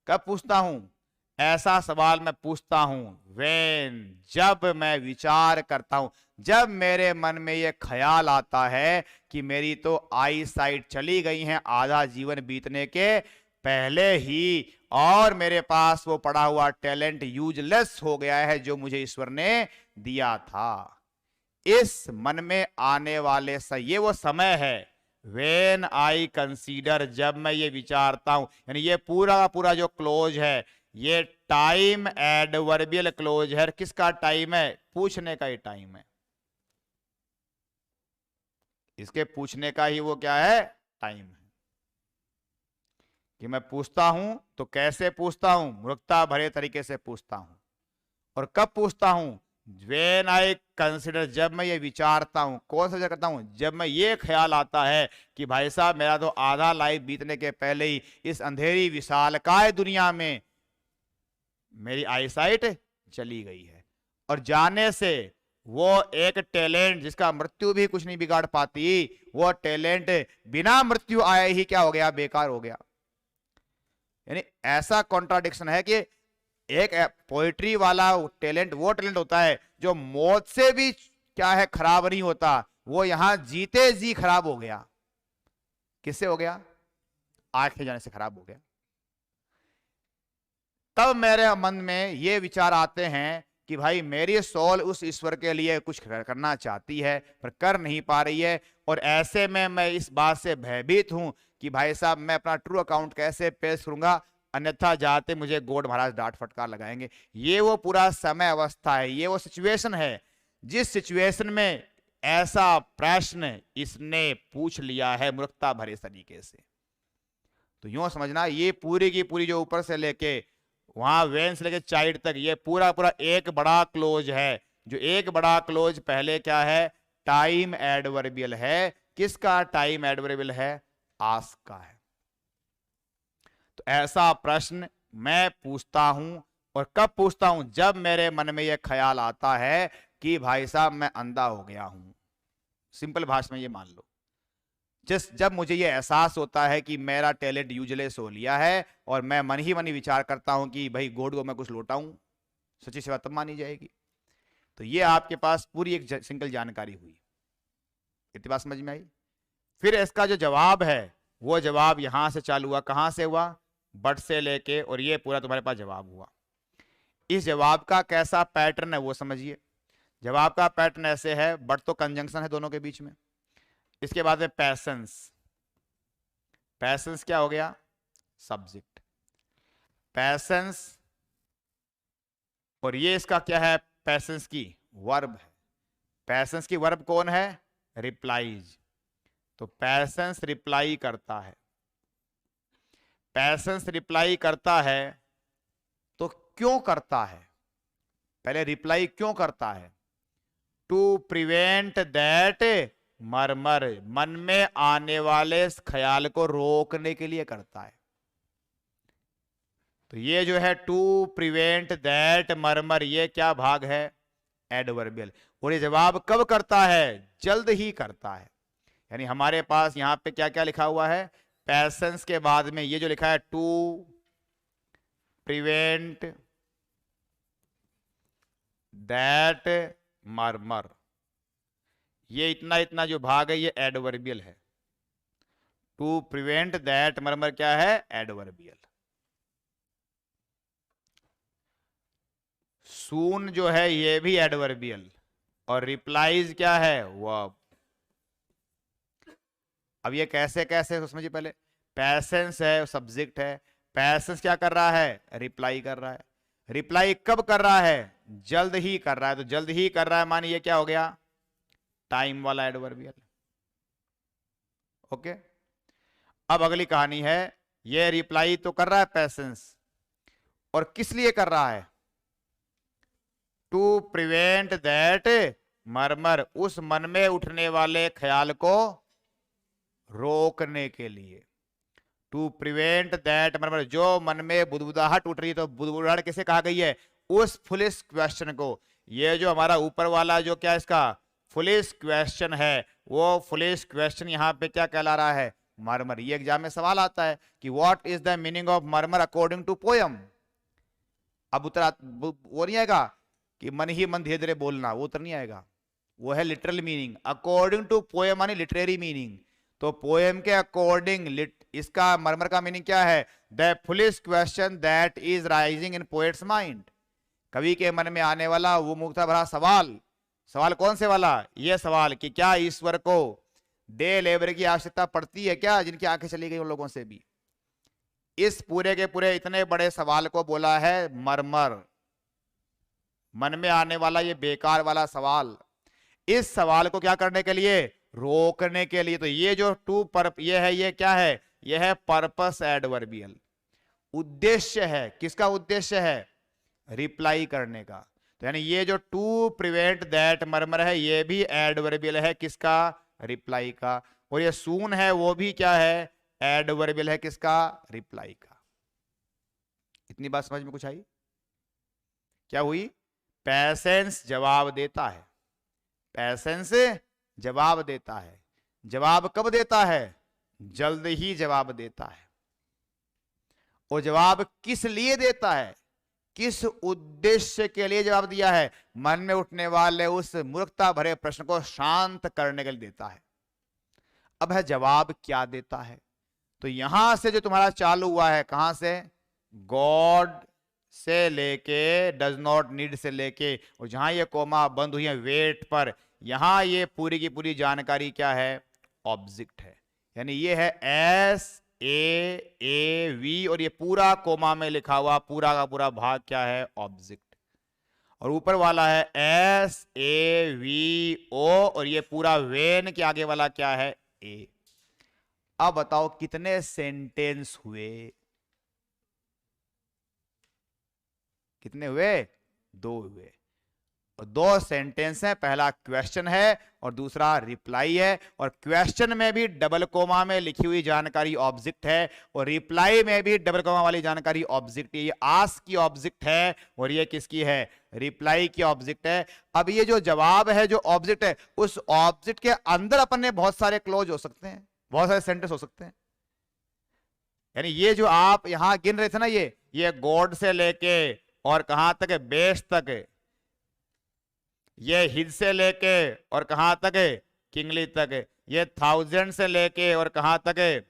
कब पूछता हूं? ऐसा सवाल मैं पूछता हूं व्हेन, जब मैं विचार करता हूं, जब मेरे मन में यह ख्याल आता है कि मेरी तो आई साइट चली गई है आधा जीवन बीतने के पहले ही, और मेरे पास वो पड़ा हुआ टैलेंट यूजलेस हो गया है जो मुझे ईश्वर ने दिया था। इस मन में आने वाले ये वो समय है व्हेन आई कंसीडर, जब मैं ये विचारता हूं। यानी ये पूरा का पूरा जो क्लोज है ये टाइम एडवर्बियल क्लोज है। किसका टाइम है? पूछने का ही टाइम है। इसके पूछने का ही वो क्या है? टाइम है। कि मैं पूछता हूं तो कैसे पूछता हूं? मूर्खता भरे तरीके से पूछता हूं। और कब पूछता हूं? When I consider, जब मैं ये विचारता हूं। कौन सा विचार करता हूं? जब मैं ये ख्याल आता है कि भाई साहब मेरा तो आधा लाइफ बीतने के पहले ही इस अंधेरी विशालकाय दुनिया में मेरी आईसाइट चली गई है, और जाने से वो एक टैलेंट जिसका मृत्यु भी कुछ नहीं बिगाड़ पाती, वो टैलेंट बिना मृत्यु आए ही क्या हो गया? बेकार हो गया। यानी ऐसा कॉन्ट्राडिक्शन है कि एक पोइट्री वाला टैलेंट वो टैलेंट होता है जो मौत से भी क्या है? खराब नहीं होता। वो यहां जीते जी खराब हो गया। किससे हो गया? आंखें जाने से खराब हो गया। तब मेरे मन में ये विचार आते हैं कि भाई मेरी सोल उस ईश्वर के लिए कुछ करना चाहती है पर कर नहीं पा रही है, और ऐसे में मैं इस बात से भयभीत हूं कि भाई साहब मैं अपना ट्रू अकाउंट कैसे पेश करूंगा, अन्यथा जाते मुझे गॉड महाराज डांट फटकार लगाएंगे। ये वो पूरा समय अवस्था है, ये वो सिचुएशन है जिस सिचुएशन में ऐसा प्रश्न इसने पूछ लिया है मूर्खता भरे तरीके से। तो यूं समझना, ये पूरी की पूरी जो ऊपर से लेके वहां वेन से लेके चाइल्ड तक ये पूरा पूरा एक बड़ा क्लोज है। जो एक बड़ा क्लोज पहले क्या है? टाइम एडवर्बियल है। किसका टाइम एडवर्बियल है? आस्क का है। तो ऐसा प्रश्न मैं पूछता हूं, और कब पूछता हूं? जब मेरे मन में यह ख्याल आता है कि भाई साहब मैं अंधा हो गया हूं। सिंपल भाषा में ये मान लो, जब मुझे ये एहसास होता है कि मेरा टैलेंट यूजलेस हो लिया है, और मैं मन ही विचार करता हूं कि भाई गॉड को मैं कुछ लौटाऊं, सच्ची सेवा तब मानी जाएगी। तो ये आपके पास पूरी एक सिंगल जानकारी हुई। इतनी बात समझ में आई? फिर इसका जो जवाब है वो जवाब यहां से चालू हुआ। कहां से हुआ? बट से लेके, और ये पूरा तुम्हारे पास जवाब हुआ। इस जवाब का कैसा पैटर्न है वो समझिए। जवाब का पैटर्न ऐसे है, बट तो कंजंक्शन है दोनों के बीच में। इसके बाद में पैशंस। पैशंस क्या हो गया? सब्जेक्ट। पैशंस, और ये इसका क्या है? पैशंस की वर्ब है। पैशंस की वर्ब कौन है? रिप्लाईज। तो पैशंस रिप्लाई करता है। पैशंस रिप्लाई करता है तो क्यों करता है? पहले रिप्लाई क्यों करता है? टू प्रिवेंट दैट मरमर, मन में आने वाले ख्याल को रोकने के लिए करता है। तो ये जो है टू प्रिवेंट दैट मरमर, ये क्या भाग है? एडवर्बियल। और ये जवाब कब करता है? जल्द ही करता है। यानी हमारे पास यहां पे क्या क्या लिखा हुआ है, पैसेंस के बाद में ये जो लिखा है टू प्रिवेंट दैट मर्मर, ये इतना इतना जो भाग है ये एडवर्बियल है। टू प्रिवेंट दैट मर्मर क्या है, एडवर्बियल। सून जो है ये भी एडवर्बियल, और रिप्लाइज क्या है, वर्ब। अब ये कैसे कैसे तो समझिए पहले, पैसेंस है सब्जेक्ट है, पैसेंस क्या कर रहा है, रिप्लाई कर रहा है। रिप्लाई कब कर रहा है, जल्द ही कर रहा है, तो जल्द ही कर रहा है मानिए ये क्या हो गया, टाइम वाला एडवर्बियल। ओके, अब अगली कहानी है, ये रिप्लाई तो कर रहा है पैसेंस, और किस लिए कर रहा है, टू प्रिवेंट दैट मर्मर, उस मन में उठने वाले ख्याल को रोकने के लिए। टू प्रिवेंट दैट मर्मर, जो मन में बुदबुदाहट उठ रही है, तो बुदबुदाहट किसे कहा गई है, उस फुलिश क्वेश्चन को। ये जो हमारा ऊपर वाला जो क्या इसका फुलिश क्वेश्चन है, वो फुलिश क्वेश्चन यहां पे क्या कहला रहा है, मर्मर। ये एग्जाम में सवाल आता है कि what is the meaning of murmur according to poem. अब उतर वो नहीं आएगा कि मन ही मन धीरे धीरे बोलना, वो उतर नहीं आएगा, वो है literal meaning. According to poem मानी लिटरेरी मीनिंग, तो पोएम के अकॉर्डिंग इसका मर्मर का मीनिंग क्या है, the foolish question that is rising in poet's mind, कवि के मन में आने वाला वो मुक्ता भरा सवाल। सवाल कौन से वाला, ये सवाल कि क्या ईश्वर को डे लेबर की आवश्यकता पड़ती है क्या, जिनकी आंखें चली गई उन लोगों से भी। इस पूरे के पूरे इतने बड़े सवाल को बोला है मर्मर, मन में आने वाला ये बेकार वाला सवाल। इस सवाल को क्या करने के लिए, रोकने के लिए। तो ये जो टू पर ये है, ये क्या है, ये है पर्पस एडवर्बियल, उद्देश्य है। किसका उद्देश्य है, रिप्लाई करने का। तो यानी ये जो टू प्रिवेंट दैट मर्मर है, ये भी एडवर्बियल है, किसका, रिप्लाई का। और ये सून है वो भी क्या है, एडवर्बियल है, किसका, रिप्लाई का। इतनी बात समझ में कुछ आई, क्या हुई, पैसेंस जवाब देता है, पैसेंस जवाब देता है। जवाब कब देता है, जल्द ही जवाब देता है। और जवाब किस लिए देता है, किस उद्देश्य के लिए जवाब दिया है, मन में उठने वाले उस मूर्खता भरे प्रश्न को शांत करने के लिए देता है। अब है जवाब क्या देता है, तो यहां से जो तुम्हारा चालू हुआ है, कहां से, गॉड से लेके डज नॉट नीड से लेके, और जहां ये कोमा बंद हुई है वेट पर, यहां ये पूरी की पूरी जानकारी क्या है, ऑब्जेक्ट है। यानी ये है SAAV, और ये पूरा कोमा में लिखा हुआ पूरा का पूरा भाग क्या है, ऑब्जेक्ट। और ऊपर वाला है SAVO, और ये पूरा वेन के आगे वाला क्या है, A। अब बताओ कितने सेंटेंस हुए, कितने हुए, 2 हुए। और 2 सेंटेंस है, पहला क्वेश्चन है और दूसरा रिप्लाई है। और क्वेश्चन में भी डबल कोमा में लिखी हुई जानकारी ऑब्जेक्ट है, और रिप्लाई में भी डबल कोमा वाली जानकारी ऑब्जेक्ट है। ये आस्क की ऑब्जेक्ट है और ये किसकी है, रिप्लाई की ऑब्जेक्ट है। अब ये जो जवाब है, जो ऑब्जेक्ट है, उस ऑब्जेक्ट के अंदर अपने बहुत सारे क्लोज हो सकते हैं, बहुत सारे सेंटेंस हो सकते हैं। यानी ये जो आप यहां गिन रहे थे ना, ये गॉड से लेके और कहां तक है, बेस तक है, ये हिज से लेके और कहां तक है, किंगली तक है, ये 1000 से लेके और कहां तक है,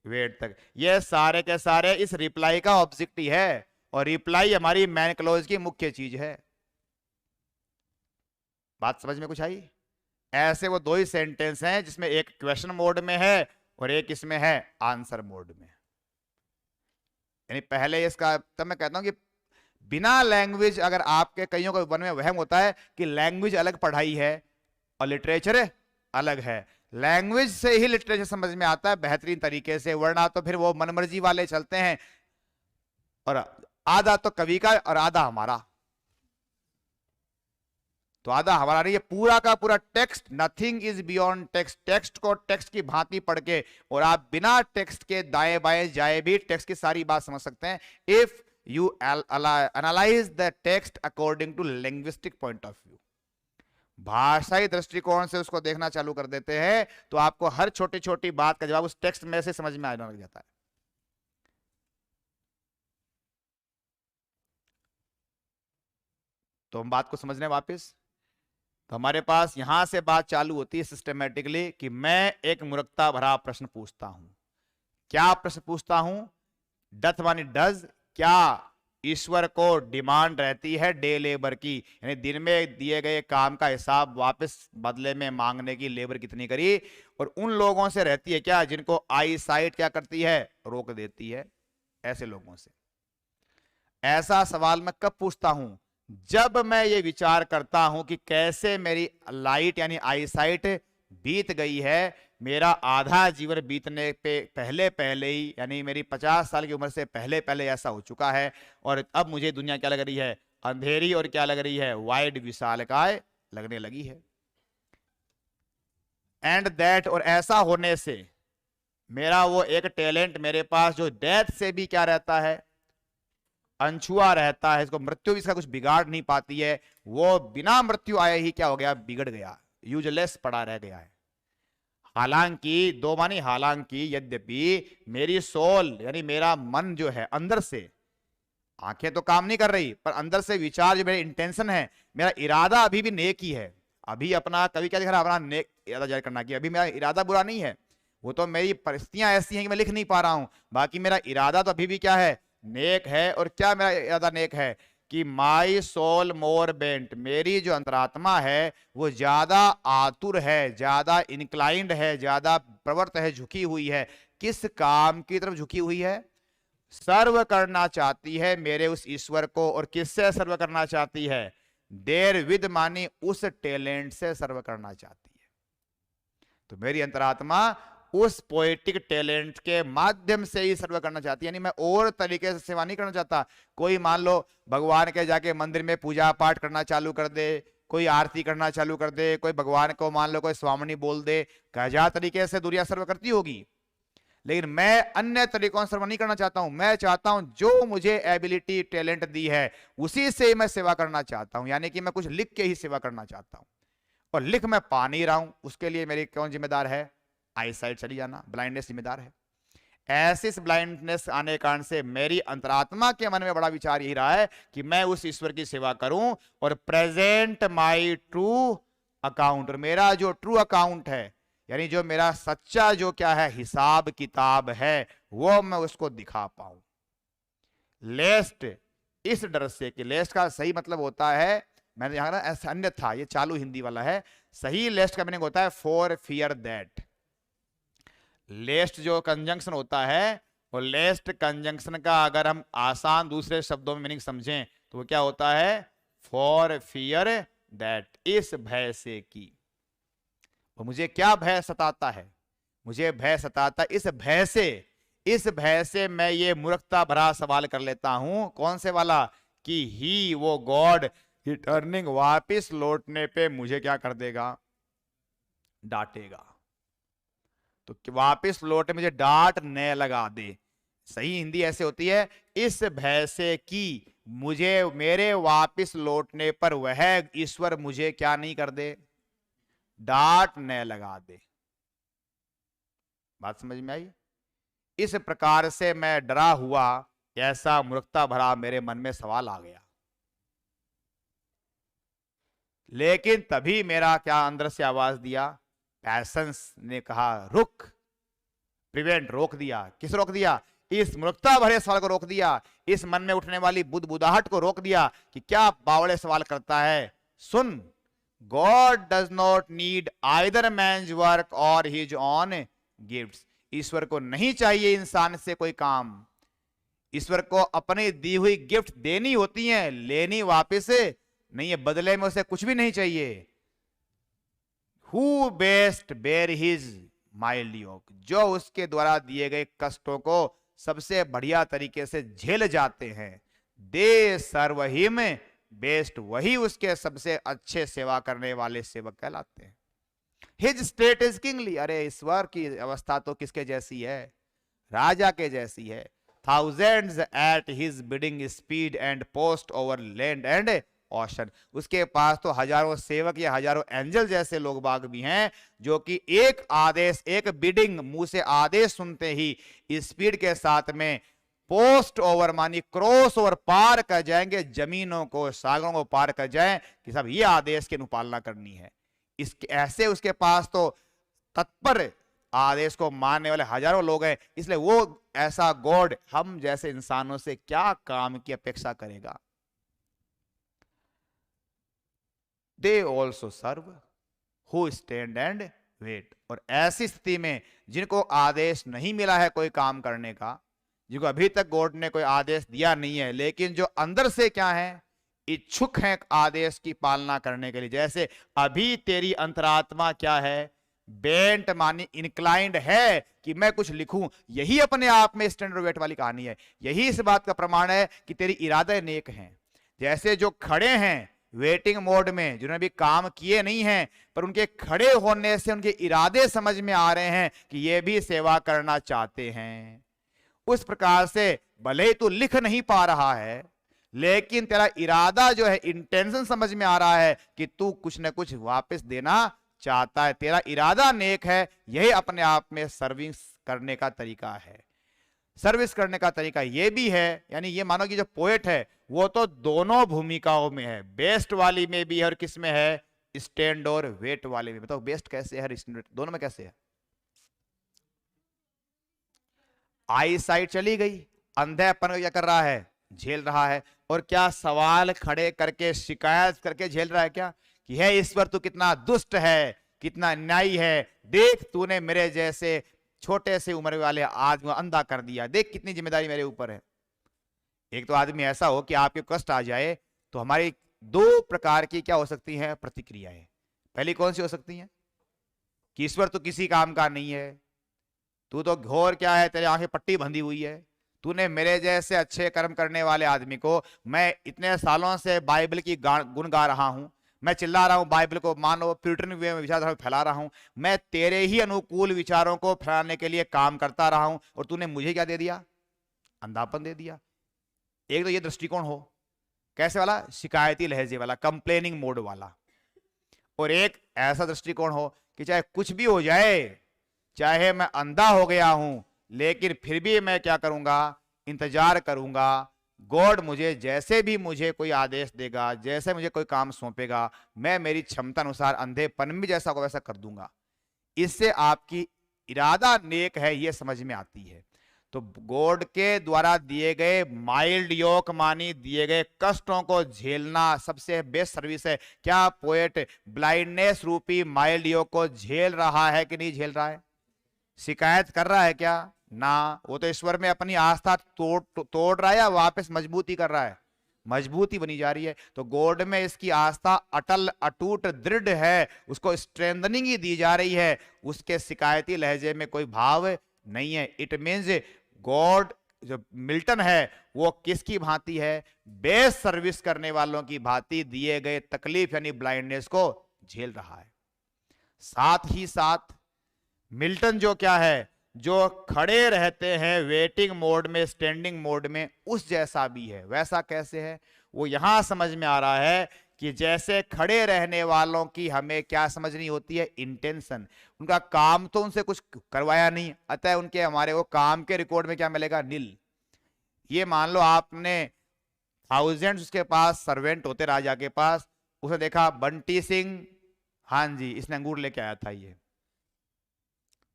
वेट तक। ये सारे के सारे इस रिप्लाई का ऑब्जेक्ट ही है, और रिप्लाई हमारी मैन क्लोज की मुख्य चीज है। बात समझ में कुछ आई। ऐसे वो 2 ही सेंटेंस हैं जिसमें एक क्वेश्चन मोड में है और एक इसमें है आंसर मोड में। यानी पहले इसका, तब मैं कहता हूं कि बिना लैंग्वेज, अगर आपके कईयों को मन में वहम होता है कि लैंग्वेज अलग पढ़ाई है और लिटरेचर अलग है, लैंग्वेज से ही लिटरेचर समझ में आता है बेहतरीन तरीके से, वरना तो फिर वो मनमर्जी वाले चलते हैं, और आधा तो कवि का और आधा हमारा। तो आधा हमारा नहीं, ये पूरा का पूरा text, nothing is beyond text. Text को टेक्स्ट की भांति पढ़ के, और आप बिना टेक्स्ट के दाएं बाएं जाए भी टेक्स्ट की सारी बात समझ सकते हैं, if you analyze the text according to linguistic point of view। भाषाई दृष्टिकोण से उसको देखना चालू कर देते हैं तो आपको हर छोटी छोटी बात का जवाब उस टेक्स्ट में से समझ में आने लग जाता है। तो हम बात को समझने वापस, तो हमारे पास यहां से बात चालू होती है सिस्टमेटिकली कि मैं एक मूर्खता भरा प्रश्न पूछता हूं। क्या प्रश्न पूछता हूं? डथ मानी डज, क्या ईश्वर को डिमांड रहती है डे लेबर की, यानी दिन में दिए गए काम का हिसाब वापस बदले में मांगने की, लेबर कितनी करी, और उन लोगों से रहती है क्या जिनको आई साइट क्या करती है, रोक देती है, ऐसे लोगों से। ऐसा सवाल मैं कब पूछता हूं? जब मैं ये विचार करता हूं कि कैसे मेरी लाइट यानी आई साइट बीत गई है, मेरा आधा जीवन बीतने पे पहले पहले ही, यानी मेरी 50 साल की उम्र से पहले पहले ऐसा हो चुका है, और अब मुझे दुनिया क्या लग रही है, अंधेरी, और क्या लग रही है, वाइड, विशालकाय लगने लगी है। एंड दैट, और ऐसा होने से मेरा वो एक टैलेंट मेरे पास जो डेथ से भी क्या रहता है, अनछुआ रहता है, इसको मृत्यु भी इसका कुछ बिगाड़ नहीं पाती है, वो बिना मृत्यु आए ही क्या हो गया, बिगड़ गया, यूजलेस पड़ा रह गया है। हालांकि, दो मानी हालांकि, यद्यपि मेरी सोल यानी मेरा मन जो है अंदर से, आंखें तो काम नहीं कर रही, पर अंदर से विचार जो मेरे इंटेंशन है, मेरा इरादा अभी भी नेक ही है। अभी अपना कभी क्या दिख रहा है, अपना नेक इरादा जाहिर करना कि अभी मेरा इरादा बुरा नहीं है, वो तो मेरी परिस्थितियां ऐसी हैं कि मैं लिख नहीं पा रहा हूं, बाकी मेरा इरादा तो अभी भी क्या है, नेक है। और क्या मेरा इरादा नेक है कि माई सोल मोर बेंट, मेरी जो अंतरात्मा है वो ज्यादा आतुर है, ज्यादा इंक्लाइंड है, ज्यादा प्रवृत्त है, झुकी हुई है, किस काम की तरफ झुकी हुई है, सर्व करना चाहती है मेरे उस ईश्वर को। और किससे सर्व करना चाहती है, देर विद मानी उस टैलेंट से सर्व करना चाहती है। तो मेरी अंतरात्मा उस पोएटिक टैलेंट के माध्यम से ही सर्व करना चाहती है, यानी मैं और तरीके से सेवा नहीं करना चाहता। कोई मान लो भगवान के जाके मंदिर में पूजा पाठ करना चालू कर दे, कोई आरती करना चालू कर दे, कोई भगवान को मान लो कोई स्वामिनी बोल दे, क्या हजार तरीके से दुनिया सर्व करती होगी, लेकिन मैं अन्य तरीकों से सर्व नहीं करना चाहता हूं। मैं चाहता हूं जो मुझे एबिलिटी टैलेंट दी है उसी से मैं सेवा करना चाहता हूं, यानी कि मैं कुछ लिख के ही सेवा करना चाहता हूं, और लिख मैं पा नहीं रहा हूं, उसके लिए मेरी कौन जिम्मेदार है, आई साइट चली जाना, ब्लाइंडनेस जिम्मेदार है। ऐसी ब्लाइंडनेस आने के कारण से मेरी अंतरात्मा के मन में बड़ा विचार यही रहा है कि मैं उस ईश्वर की सेवा करूं और प्रेजेंट माई ट्रू अकाउंट, और मेरा जो ट्रू अकाउंट है यानी जो मेरा सच्चा जो क्या है हिसाब किताब है, वो मैं उसको दिखा पाऊं। लेस्ट, इस डर से कि लेस्ट का सही मतलब होता है, मैंने यहां ऐसा अन्य था, ये चालू हिंदी वाला है, सही लेस्ट का मीनिंग होता है फॉर फियर दैट। लेस्ट जो कंजंक्शन होता है, और लेस्ट कंजंक्शन का अगर हम आसान दूसरे शब्दों में मीनिंग समझें तो वो क्या होता है, फॉर फियर दैट, इस भय से की। और मुझे क्या भय सताता है, मुझे भय सताता इस भय से, इस भय से मैं ये मूर्खता भरा सवाल कर लेता हूं, कौन से वाला, कि ही वो गॉड रिटर्निंग, वापिस लौटने पे मुझे क्या कर देगा, डांटेगा। तो वापिस लौटे मुझे डांट न लगा दे, सही हिंदी ऐसे होती है, इस भय से कि मुझे मेरे वापिस लौटने पर वह ईश्वर मुझे क्या नहीं कर दे, डांट न लगा दे। बात समझ में आई? इस प्रकार से मैं डरा हुआ, ऐसा मूर्खता भरा मेरे मन में सवाल आ गया। लेकिन तभी मेरा क्या अंदर से आवाज दिया, पैशंस ने कहा रुक, प्रिवेंट, रोक दिया। किस रोक दिया? इस मूर्खता भरे सवाल को रोक दिया, इस मन में उठने वाली बुदबुदाहट को रोक दिया कि क्या बावड़े सवाल करता है। सुन, God does not need either man's work or his own gifts. ईश्वर को नहीं चाहिए इंसान से कोई काम, ईश्वर को अपनी दी हुई गिफ्ट देनी होती है, लेनी वापस नहीं है, बदले में उसे कुछ भी नहीं चाहिए। Who best bear his mild yoke, जो उसके द्वारा दिए गए कष्टों को सबसे बढ़िया तरीके से झेल जाते हैं, दे सर्व हिम बेस्ट, वही उसके सबसे अच्छे सेवा करने वाले सेवक कहलाते हैं। हिज स्टेट इज किंगली, अरे ईश्वर की अवस्था तो किसके जैसी है, राजा के जैसी है। Thousands at his bidding speed and post over land and ocean. उसके पास तो हजारों सेवक या हजारों एंजल जैसे लोग बाग भी हैं जो कि एक आदेश, एक बिडिंग, मुंह से आदेश सुनते ही स्पीड के साथ में पोस्ट ओवर मानी क्रॉस ओवर पार कर जाएंगे, जमीनों को सागरों को पार कर जाएं कि सब ये आदेश की अनुपालना करनी है। इसके ऐसे उसके पास तो तत्पर आदेश को मानने वाले हजारों लोग हैं, इसलिए वो ऐसा गॉड हम जैसे इंसानों से क्या काम की अपेक्षा करेगा। They also serve who stand and wait. और ऐसी स्थिति में जिनको आदेश नहीं मिला है कोई काम करने का, जिनको अभी तक गॉड ने कोई आदेश दिया नहीं है, लेकिन जो अंदर से क्या है, इच्छुक हैं आदेश की पालना करने के लिए। जैसे अभी तेरी अंतरात्मा क्या है, बेंट मानी इंक्लाइंड है कि मैं कुछ लिखूं, यही अपने आप में स्टैंडर्ड वेट वाली कहानी है। यही इस बात का प्रमाण है कि तेरी इरादे नेक हैं। जैसे जो खड़े हैं वेटिंग मोड में, जिन्होंने भी काम किए नहीं हैं, पर उनके खड़े होने से उनके इरादे समझ में आ रहे हैं कि ये भी सेवा करना चाहते हैं, उस प्रकार से भले ही तू लिख नहीं पा रहा है, लेकिन तेरा इरादा जो है, इंटेंशन समझ में आ रहा है कि तू कुछ ना कुछ वापस देना चाहता है, तेरा इरादा नेक है। यही अपने आप में सर्विस करने का तरीका है। सर्विस करने का तरीका ये भी है, यानी ये मानो कि जो पोएट है वो तो दोनों भूमिकाओं में है, बेस्ट वाली में भी है और किस में है, स्टैंड और वेट वाले में। बताओ बेस्ट कैसे है, स्टैंड दोनों में कैसे है। आई साइट चली गई, अंधेपन क्या कर रहा है, झेल रहा है। और क्या सवाल खड़े करके शिकायत करके झेल रहा है क्या, कि है ईश्वर तू कितना दुष्ट है, कितना अन्यायी है, देख तूने मेरे जैसे छोटे से उम्र वाले आदमी को अंधा कर दिया, देख कितनी जिम्मेदारी मेरे ऊपर है। एक तो आदमी ऐसा हो कि आपके कष्ट आ जाए, तो हमारी दो प्रकार की क्या हो सकती हैं प्रतिक्रियाएं। पहली कौन सी हो सकती है कि ईश्वर तो किसी काम का नहीं है, तू तो घोर क्या है, तेरे आंखें पट्टी बंधी हुई है, तूने मेरे जैसे अच्छे कर्म करने वाले आदमी को, मैं इतने सालों से बाइबल की गुण गा रहा हूं, मैं चिल्ला रहा हूं बाइबल को मानो, प्यूरिटन वे में विचारधारा फैला रहा हूं, मैं तेरे ही अनुकूल विचारों को फैलाने के लिए काम करता रहा हूं, और तूने मुझे क्या दे दिया, अंधापन दे दिया। एक तो ये दृष्टिकोण हो, कैसे वाला, शिकायती लहजे वाला, कंप्लेनिंग मोड वाला। और एक ऐसा दृष्टिकोण हो कि चाहे कुछ भी हो जाए, चाहे मैं अंधा हो गया हूं, लेकिन फिर भी मैं क्या करूंगा, इंतजार करूंगा, गॉड मुझे जैसे भी मुझे कोई आदेश देगा, जैसे मुझे कोई काम सौंपेगा, मैं मेरी क्षमता अनुसार अंधेपन में जैसा होगा वैसा कर दूंगा। इससे आपकी इरादा नेक है ये समझ में आती है। तो गॉड के द्वारा दिए गए माइल्ड योक मानी दिए गए कष्टों को झेलना सबसे बेस्ट सर्विस है। क्या पोएट ब्लाइंडनेस रूपी माइल्ड योक को झेल रहा है कि नहीं झेल रहा है, शिकायत कर रहा है क्या ना, वो तो ईश्वर में अपनी आस्था तोड़ रहा है या वापस मजबूती कर रहा है, मजबूती बनी जा रही है। तो गॉड में इसकी आस्था अटल अटूट दृढ़ है, उसको स्ट्रेंथनिंग ही दी जा रही है, उसके शिकायती लहजे में कोई भाव नहीं है। इट मीन्स गॉड जो मिल्टन है वो किसकी भांति है, बेस्ट सर्विस करने वालों की भांति दिए गए तकलीफ यानी ब्लाइंडनेस को झेल रहा है। साथ ही साथ मिल्टन जो क्या है, जो खड़े रहते हैं वेटिंग मोड में, स्टैंडिंग मोड में, उस जैसा भी है। वैसा कैसे है, वो यहां समझ में आ रहा है कि जैसे खड़े रहने वालों की हमें क्या समझनी होती है, इंटेंशन। उनका काम तो उनसे कुछ करवाया नहीं, अतः उनके हमारे वो काम के रिकॉर्ड में क्या मिलेगा, नील। ये मान लो आपने थाउजेंड्स उसके पास सर्वेंट होते राजा के पास, उसने देखा बंटी सिंह, हाँ जी इसने अंगूर लेके आया था, ये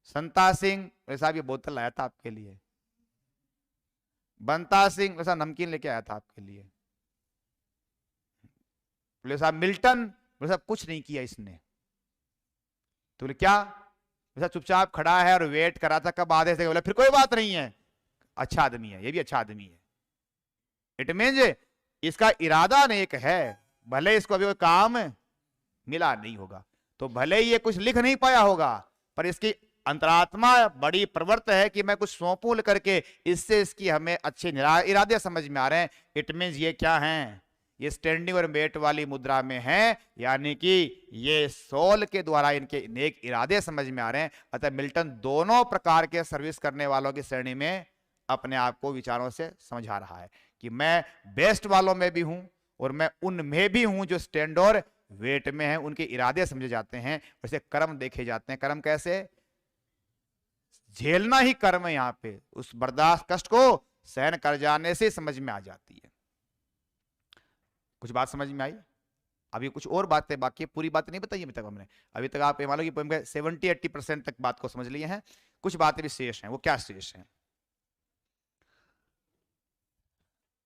संता सिंह साहब ये बोतल लाया था आपके लिए, बंता सिंह वैसा नमकीन लेके आया था आपके लिए, बोले साहब मिल्टन, बोले साहब कुछ नहीं किया इसने। तो बोले क्या, वैसा चुपचाप खड़ा है और वेट करा था कब आधे से, बोले फिर कोई बात नहीं है, अच्छा आदमी है, ये भी अच्छा आदमी है। इट मीन्स इसका इरादा नेक है, भले इसको अभी कोई काम मिला नहीं होगा, तो भले ही ये कुछ लिख नहीं पाया होगा, पर इसकी अंतरात्मा बड़ी प्रवृत्त है कि मैं कुछ सौंपूं करके, इससे इसकी हमें अच्छे इरादे समझ में आ रहे हैं। इट मीन्स ये क्या हैं, ये स्टैंडिंग और वेट वाली मुद्रा में है, यानी कि ये सोल के द्वारा इनके नेक इरादे समझ में आ रहे हैं। अतः मिल्टन दोनों प्रकार के सर्विस करने वालों की श्रेणी में अपने आप को विचारों से समझा रहा है कि मैं बेस्ट वालों में भी हूं और मैं उनमें भी हूं जो स्टैंड और वेट में है। उनके इरादे समझे जाते हैं, वैसे कर्म देखे जाते हैं। कर्म कैसे? झेलना ही कर्म है। यहां पे उस बर्दाश्त कष्ट को सहन कर जाने से समझ में आ जाती है। कुछ बात समझ में आई? अभी कुछ और बातें बाकी है, पूरी बात नहीं बताई अभी तक हमने। अभी तक आप मान लो कि पोएम के 70-80% तक बात को समझ लिए हैं। कुछ बातें भी शेष हैं। वो क्या शेष हैं?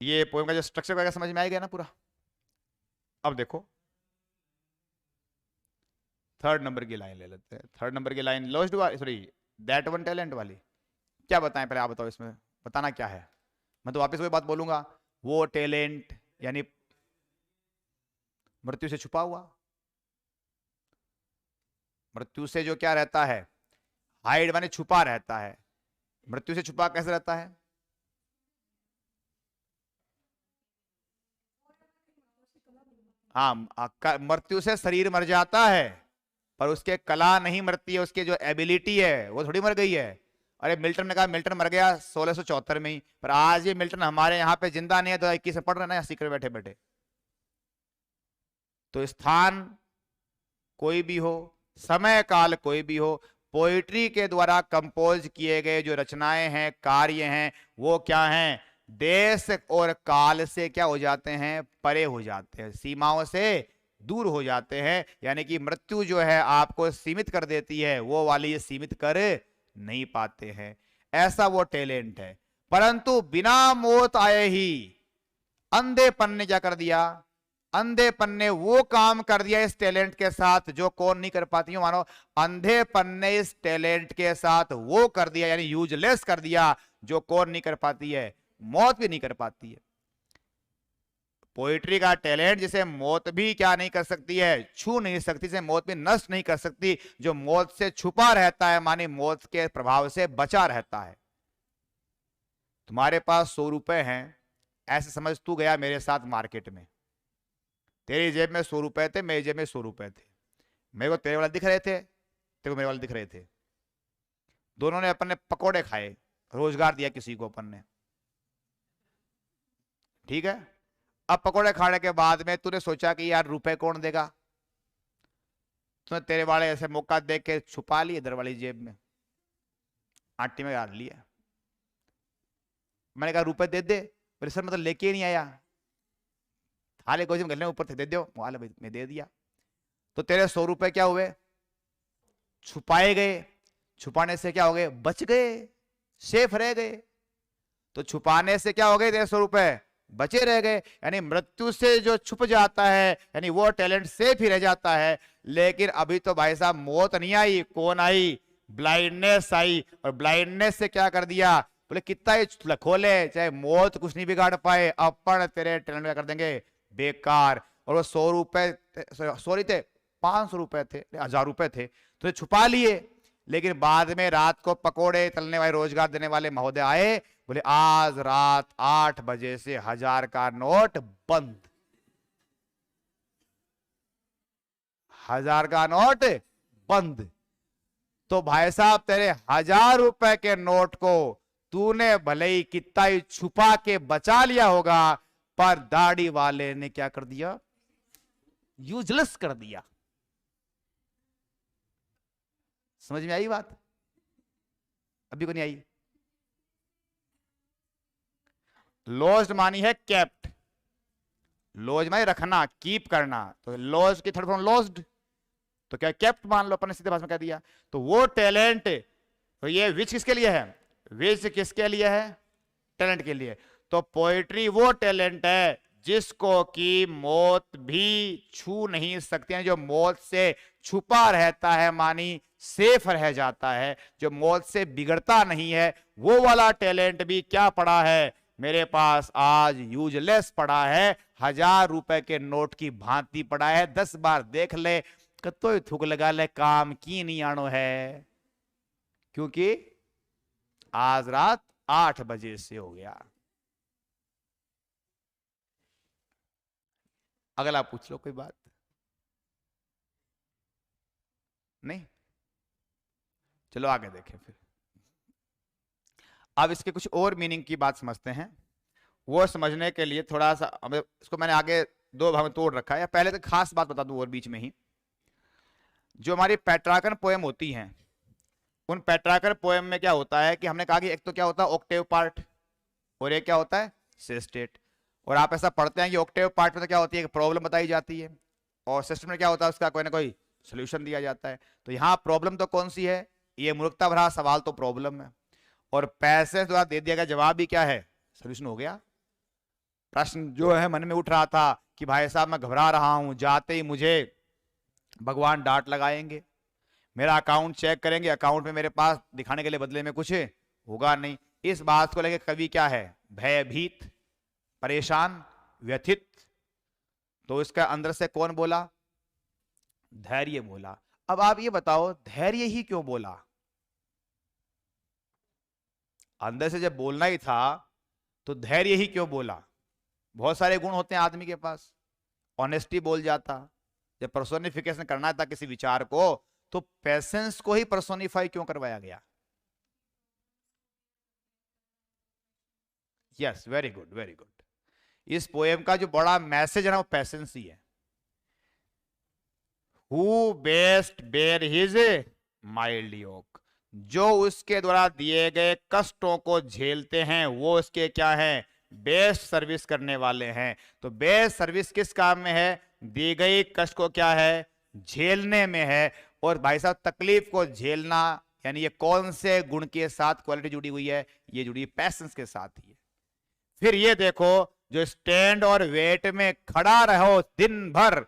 ये पोएम का जो स्ट्रक्चर वगैरह समझ में आ गया ना पूरा? अब देखो थर्ड नंबर की लाइन ले लेते हैं। थर्ड नंबर की लाइन लॉस्ट वाली, सॉरी दैट वन टैलेंट वाली। क्या बताएं पहले आप बताओ, इसमें बताना क्या है? मैं तो वापस वही बात बोलूंगा, वो टैलेंट यानी मृत्यु से छुपा हुआ। मृत्यु से जो क्या रहता है, हाइड माने छुपा रहता है। मृत्यु से छुपा कैसे रहता है? हाँ, मृत्यु से शरीर मर जाता है पर उसके कला नहीं मरती है, उसके जो एबिलिटी है वो थोड़ी मर गई है। अरे मिल्टन ने कहा मिल्टन मर गया 1674 में ही, पर आज ये मिल्टन हमारे यहाँ पे जिंदा नहीं है, 2021 में पढ़ रहे ना सीकर बैठे बैठे। तो स्थान कोई भी हो, समय काल कोई भी हो, पोइट्री के द्वारा कंपोज किए गए जो रचनाएं हैं, कार्य हैं, वो क्या हैं? देश और काल से क्या हो जाते हैं? परे हो जाते हैं, सीमाओं से दूर हो जाते हैं। यानी कि मृत्यु जो है आपको सीमित कर देती है, वो वाली ये सीमित कर नहीं पाते हैं। ऐसा वो टैलेंट है। परंतु बिना मौत आए ही अंधेपन ने क्या कर दिया? अंधेपन ने वो काम कर दिया इस टैलेंट के साथ जो कौन नहीं कर पाती हो। मानो अंधेपन ने इस टैलेंट के साथ वो कर दिया, यानी यूजलेस कर दिया, जो कौन नहीं कर पाती है, मौत भी नहीं कर पाती है। पोइट्री का टैलेंट जिसे मौत भी क्या नहीं कर सकती है, छू नहीं सकती, जिसे मौत भी नष्ट नहीं कर सकती, जो मौत से छुपा रहता है, मानी मौत के प्रभाव से बचा रहता है। तुम्हारे पास 100 रुपए हैं, ऐसे समझ तू गया मेरे साथ मार्केट में, तेरी जेब में 100 रुपए थे, मेरी जेब में 100 रुपए थे। मेरे को तेरे वाले दिख रहे थे, तेरे को मेरे वाले दिख रहे थे। दोनों ने अपन ने पकोड़े खाए, रोजगार दिया किसी को अपन ने, ठीक है। अब पकोड़े खाने के बाद में तूने सोचा कि यार रुपए कौन देगा, तूने तेरे वाले ऐसे मौका देख के छुपा लिए इधर वाली जेब में, आटी में डाल लिया। मैंने कहा रुपए दे दे, मेरे सर मतलब लेके ही नहीं आया, थाले गोजी में गले ऊपर थे, दे दो वाले भाई, मैं दे दिया। तो तेरे 100 रुपए क्या हुए? छुपाए गए। छुपाने से क्या हो गए? बच गए, सेफ रह गए। तो छुपाने से क्या हो गए? 150 रुपए बचे रह गए। यानी मृत्यु से जो छुप जाता है, यानी वो टैलेंट सेफ ही रह जाता है। लेकिन अभी तो भाई साहब मौत नहीं आई, कौन आई? ब्लाइंडनेस आई। और ब्लाइंडनेस से क्या कर दिया? बोले कितना ही खोले, चाहे मौत कुछ नहीं बिगाड़ पाए, अपन तेरे टैलेंट क्या कर देंगे? बेकार। और वो 100 रुपए, सॉरी थे 500 रुपए थे, 1000 रुपए थे, तो छुपा लिए। लेकिन बाद में रात को पकोड़े तलने वाले, रोजगार देने वाले महोदय आए, बोले आज रात 8 बजे से 1000 का नोट बंद, 1000 का नोट बंद। तो भाई साहब तेरे 1000 रुपए के नोट को तूने भले ही कितना ही छुपा के बचा लिया होगा, पर दाढ़ी वाले ने क्या कर दिया? यूजलेस कर दिया। समझ में आई बात? अभी को नहीं आई? लॉस्ट मानी है केप्ट, लॉज मानी रखना, कीप करना, तो लॉज की थर्ड फॉर्म लॉस्ड, तो क्या केप्ट मान लो, अपन ने सीधे भाषा में कह दिया। तो वो टैलेंट, तो ये विच किसके लिए है? विच किसके लिए है? टैलेंट के लिए। तो पोएट्री वो टैलेंट है जिसको कि मौत भी छू नहीं सकती है, जो मौत से छुपा रहता है, मानी सेफ रह जाता है, जो मौत से बिगड़ता नहीं है। वो वाला टैलेंट भी क्या पड़ा है मेरे पास आज? यूजलेस पड़ा है, 1000 रुपए के नोट की भांति पड़ा है। 10 बार देख ले, कतो थूक लगा ले, काम की नहीं आनो है, क्योंकि आज रात 8 बजे से हो गया। अगला पूछ लो कोई बात नहीं? चलो आगे देखें फिर। अब इसके कुछ और मीनिंग की बात समझते हैं। वो समझने के लिए थोड़ा सा, इसको मैंने आगे दो भाग में तोड़ रखा है। या पहले तो खास बात बता दूं और बीच में ही, जो हमारी पेट्रार्कन पोएम होती हैं, उन पेट्रार्कन पोएम में क्या होता है कि हमने कहा कि एक तो क्या होता है ऑक्टेव पार्ट, और एक क्या होता है सिस्टेट। और आप ऐसा पढ़ते हैं कि ऑक्टेव पार्ट में तो क्या होती है, एक प्रॉब्लम बताई जाती है, और सिस्टम में क्या होता है उसका कोई ना कोई सोल्यूशन दिया जाता है। तो यहाँ प्रॉब्लम तो कौन सी है, ये मूर्खता भरा सवाल तो प्रॉब्लम है, और पैसे द्वारा दे दिया गया जवाब भी क्या है, सोल्यूशन हो गया। प्रश्न जो है मन में उठ रहा था कि भाई साहब मैं घबरा रहा हूं, जाते ही मुझे भगवान डांट लगाएंगे, मेरा अकाउंट चेक करेंगे, अकाउंट में मेरे पास दिखाने के लिए बदले में कुछ होगा नहीं, इस बात को लेकर कवि क्या है, भयभीत, परेशान, व्यथित। तो इसका अंदर से कौन बोला, धैर्य बोला। अब आप ये बताओ धैर्य ही क्यों बोला, अंदर से जब बोलना ही था तो धैर्य ही क्यों बोला। बहुत सारे गुण होते हैं आदमी के पास, ऑनेस्टी बोल जाता, जब पर्सोनिफिकेशन करना था किसी विचार को तो पेशेंस को ही पर्सोनिफाई क्यों करवाया गया। Yes, very good very good. इस पोएम का जो बड़ा मैसेज है ना वो पेशेंस ही है। Who best bear his mild yoke, जो उसके द्वारा दिए गए कष्टों को झेलते हैं वो उसके क्या है, बेस्ट सर्विस करने वाले हैं। तो बेस्ट सर्विस किस काम में है, दी गई कष्ट को क्या है, झेलने में है। और भाई साहब तकलीफ को झेलना यानी ये कौन से गुण के साथ क्वालिटी जुड़ी हुई है, ये जुड़ी पैशंस के साथ ही है। फिर ये देखो जो स्टैंड और वेट में खड़ा रहो दिन भर,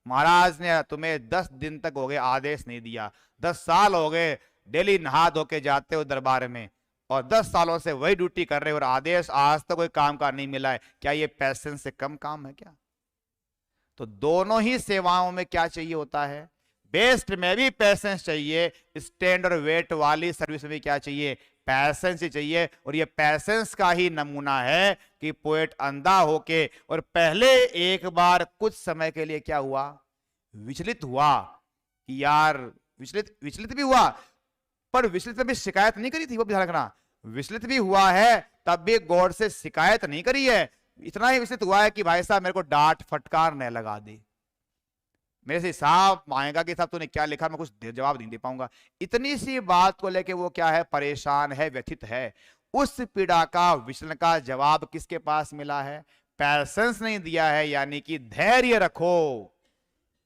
महाराज ने तुम्हें 10 दिन तक हो गए आदेश नहीं दिया, 10 साल हो गए डेली नहा धो के जाते हो दरबार में, और 10 सालों से वही ड्यूटी कर रहे हो और आदेश आज तक कोई काम का नहीं मिला है, क्या ये पैशंस से कम काम है क्या। तो दोनों ही सेवाओं में क्या चाहिए होता है, बेस्ट में भी पैशंस चाहिए, स्टैंड और वेट वाली सर्विस में भी क्या चाहिए, पैशंस ही चाहिए। और ये पैशंस का ही नमूना है कि पोएट अंधा होके और पहले एक बार कुछ समय के लिए क्या हुआ, विचलित हुआ कि यार विचलित भी हुआ, पर विचलित में भी शिकायत नहीं करी थी, वो भी ध्यान रखना। विचलित भी हुआ है तब भी गॉड से शिकायत नहीं करी है, इतना ही विचलित हुआ है कि भाई साहब मेरे को डांट फटकार न लगा दी, मेरे से हिसाब मांगेगा कि साहब तूने क्या लिखा, मैं कुछ जवाब नहीं दे पाऊंगा। इतनी सी बात को लेके वो क्या है, परेशान है, व्यथित है। उस पीड़ा का विचलन का जवाब किसके पास मिला है, पैशंस नहीं दिया है, यानी कि धैर्य रखो,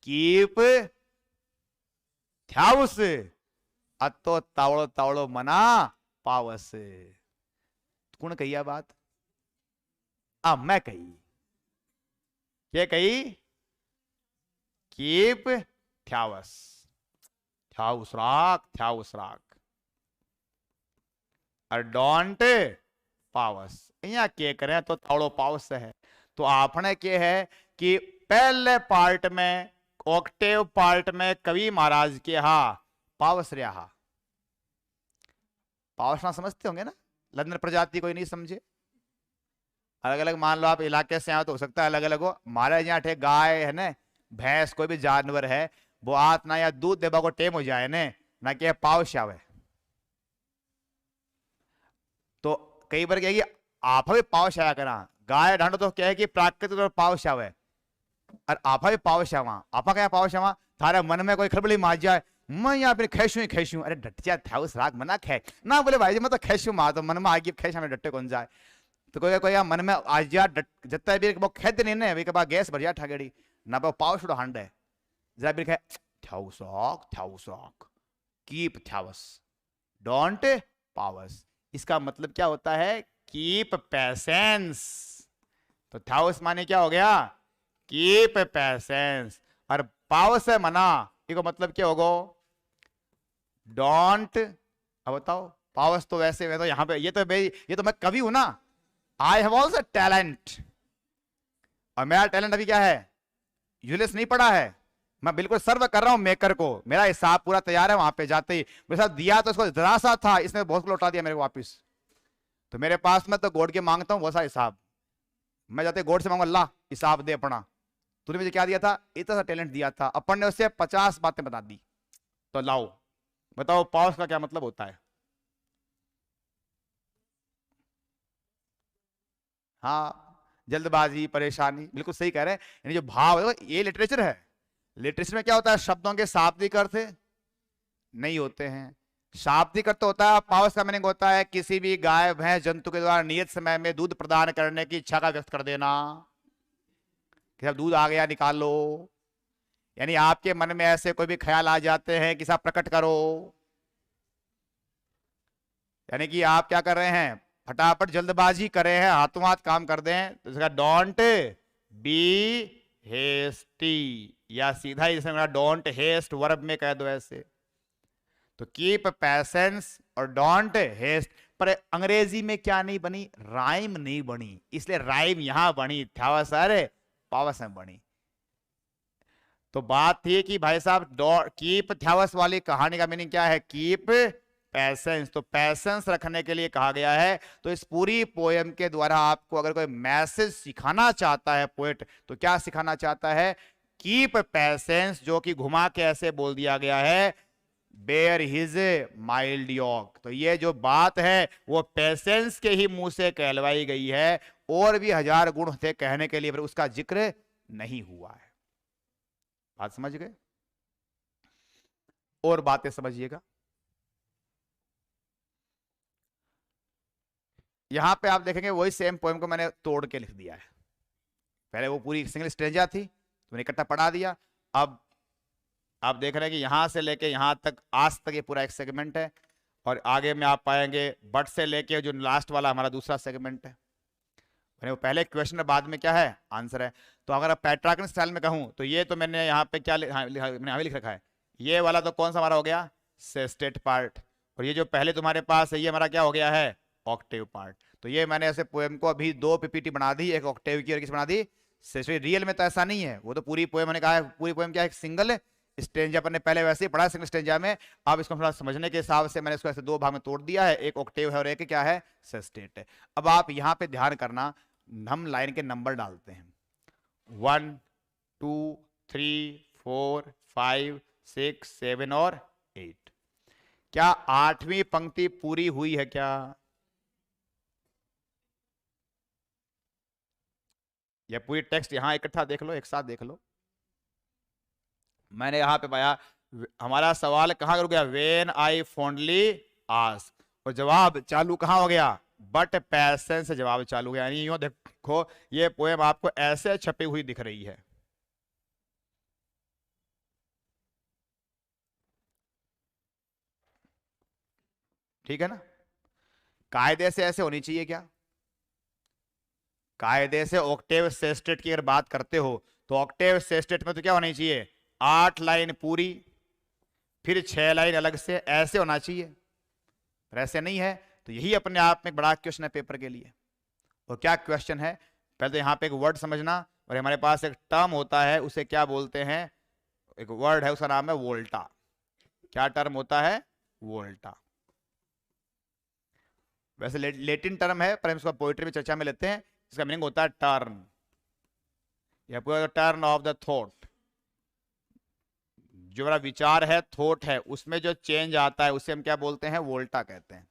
कीप थ्याउस, अतो तावड़ो तावड़ो मना पावस। कौन कही है बात, मैं कही, क्या कही, कीप थ्यावस, थ्याउस राख और डोंट पावस। यहाँ के करें तो तावड़ो पावस है। तो आपने के है कि पहले पार्ट में ऑक्टेव पार्ट में कवि महाराज के हा पावस रहा, पावस ना समझते होंगे ना, लंदन प्रजाति कोई नहीं समझे, अलग अलग मान लो आप इलाके से आओ तो हो सकता है अलग अलग हो। हमारे यहाँ ठे गाय है ना, भैंस कोई भी जानवर है, वो आत ना या दूध देबा को टेम हो जाए ने ना कि पावस आवे, तो कई बार कहेगी आप भी पावस आया करा, गाय ढांडो तो क्या है कि प्राकृतिक और पावस आवे, और आप भी पावस आवा, आपा क्या पावस आवा, थारे मन में कोई खड़बड़ी मार जाए, मैं यहाँ पे खेशू, अरे डट जा थ्याउस राग मना खे ना, बोले भाई जी मैं तो खेशू मार, तो मन में आगे खेश में डटे कौन जाए। तो कोई मन में आज जा जत्ता भी वो खेद नहीं ने वे के बाद गैस भर जा ठगड़ी ना, पाव छुड़ो हांड है जरा भी खे थ्याउस कीप थ्यावस डोंट पावस। इसका मतलब क्या होता है, कीप पैशंस। तो थ्याउस माने क्या हो गया, कीप पैशंस, और पावस है मना, इसका मतलब क्या होगा, डोंट। अब बताओ पावस तो वैसे मैं तो यहाँ पे ये तो मैं कवि हूं ना, आई हैव ऑल्सो टैलेंट, और मेरा टैलेंट अभी क्या है, यूजलेस नहीं पड़ा है, मैं बिल्कुल सर्व कर रहा हूं मेकर को, मेरा हिसाब पूरा तैयार है। वहां पे जाते ही मेरे साथ दिया तो इसको जरा सा था, इसने बहुत लौटा दिया मेरे को वापिस, तो मेरे पास में तो गॉड के मांगता हूं बहुत सारा हिसाब, मैं जाते गॉड से मांगू अल्लाह हिसाब दे अपना, तूने मुझे क्या दिया था, इतना सा टैलेंट दिया था, अपन ने उससे 50 बातें बता दी, तो लाओ बताओ पावस का क्या मतलब होता है। हाँ जल्दबाजी, परेशानी, बिल्कुल सही कह रहे हैं। यानी जो भाव है ये लिटरेचर है। लिटरेचर में क्या होता है, शब्दों के शाब्दिक अर्थ नहीं होते हैं। शाब्दिक अर्थ होता है, पावस का मीनिंग होता है किसी भी गाय भैंस जंतु के द्वारा नियत समय में दूध प्रदान करने की इच्छा का व्यक्त कर देना, कि अब दूध आ गया निकाल लो। यानी आपके मन में ऐसे कोई भी ख्याल आ जाते हैं कि साहब प्रकट करो, यानी कि आप क्या कर रहे हैं, फटाफट जल्दबाजी कर रहे हैं, हाथों हाथ काम कर दें, तो इसका डोंट बी हेस्टी, या सीधा ही जैसे डोंट हेस्ट वर्ब में कह दो ऐसे। तो कीप पैसेंस और डोंट हेस्ट, पर अंग्रेजी में क्या नहीं बनी, राइम नहीं बनी, इसलिए राइम यहां बनी, थ्यावस अरे पावस में बनी। तो बात थी कि भाई साहब कीप थ्यावस वाली कहानी का मीनिंग क्या है, कीप पैसेंस। तो पैसेंस रखने के लिए कहा गया है। तो इस पूरी पोएम के द्वारा आपको अगर कोई मैसेज सिखाना चाहता है पोएट, तो क्या सिखाना चाहता है, कीप पैसेंस, जो कि घुमा के ऐसे बोल दिया गया है, बेयर हिज माइल्ड यॉक। तो ये जो बात है वो पेशेंस के ही मुंह से कहलवाई गई है, और भी हजार गुण थे कहने के लिए, पर उसका जिक्र नहीं हुआ है। बात समझ गए? और बातें समझिएगा। यहां पे आप देखेंगे वही सेम पोएम को मैंने तोड़ के लिख दिया है। पहले वो पूरी सिंगल स्ट्रेंजा थी तो मैंने इकट्ठा पढ़ा दिया। अब आप देख रहे हैं कि यहां से लेके यहां तक, आज तक ये पूरा एक सेगमेंट है, और आगे में आप पाएंगे बट से लेके जो लास्ट वाला हमारा दूसरा सेगमेंट है। वो पहले क्वेश्चन और बाद में क्या है, आंसर है। तो अगर आप पेट्रार्कन स्टाइल में कहूं तो ये तो मैंने यहाँ पे क्या मैंने अभी लिख रखा है, ये वाला तो कौन सा हमारा हो गया, सेस्टेट पार्ट, और ये जो पहले तुम्हारे पास है ये हमारा क्या हो गया है, ऑक्टेव पार्ट। तो ये मैंने ऐसे पोएम को अभी दो पीपीटी बना दी, एक ऑक्टेव की और किस बना दी, रियल में तो ऐसा नहीं है, वो तो पूरी पोएम मैंने कहा है, पूरी पोएम क्या है, सिंगल स्टेंजा पर पहले वैसे ही पढ़ा सिंगल स्टेंजा में। अब इसको थोड़ा समझने के हिसाब से मैंने इसको ऐसे दो भाग में तोड़ दिया है, एक ऑक्टेव है और एक क्या है, सेस्टेट है। अब आप यहाँ पे ध्यान करना, हम लाइन के नंबर डालते हैं, 1 2 3 4 5 6 7 और 8। क्या 8वीं पंक्ति पूरी हुई है क्या, या पूरी टेक्स्ट यहां इकट्ठा देख लो, एक साथ देख लो। मैंने यहां पे पाया हमारा सवाल कहां रुक गया, वेन आई फॉन्डली आस्क, और जवाब चालू कहां हो गया, बट पैसेंस से जवाब चालू हो गया। यानी यूं देखो ये पोएम आपको ऐसे छपी हुई दिख रही है। ठीक है ना, कायदे से ऐसे होनी चाहिए क्या, कायदे से ऑक्टेव सेस्टेट की अगर बात करते हो तो ऑक्टेव सेस्टेट में तो क्या होनी चाहिए, 8 लाइन पूरी, फिर 6 लाइन अलग से, ऐसे होना चाहिए, पर ऐसे नहीं है। तो यही अपने आप में एक बड़ा क्वेश्चन है पेपर के लिए। और क्या क्वेश्चन है, पहले तो यहाँ पे एक वर्ड समझना, और हमारे पास एक टर्म होता है, उसे क्या बोलते हैं, एक वर्ड है उसका नाम है वोल्टा। क्या टर्म होता है, वोल्टा। वैसे लेटिन टर्म है, पर हम इसको पोइट्री में चर्चा में लेते हैं। इसका मीनिंग होता है टर्न, या पूरा टर्न ऑफ द थॉट, जो मेरा विचार है, थॉट है, उसमें जो चेंज आता है उसे हम क्या बोलते हैं, वोल्टा कहते हैं।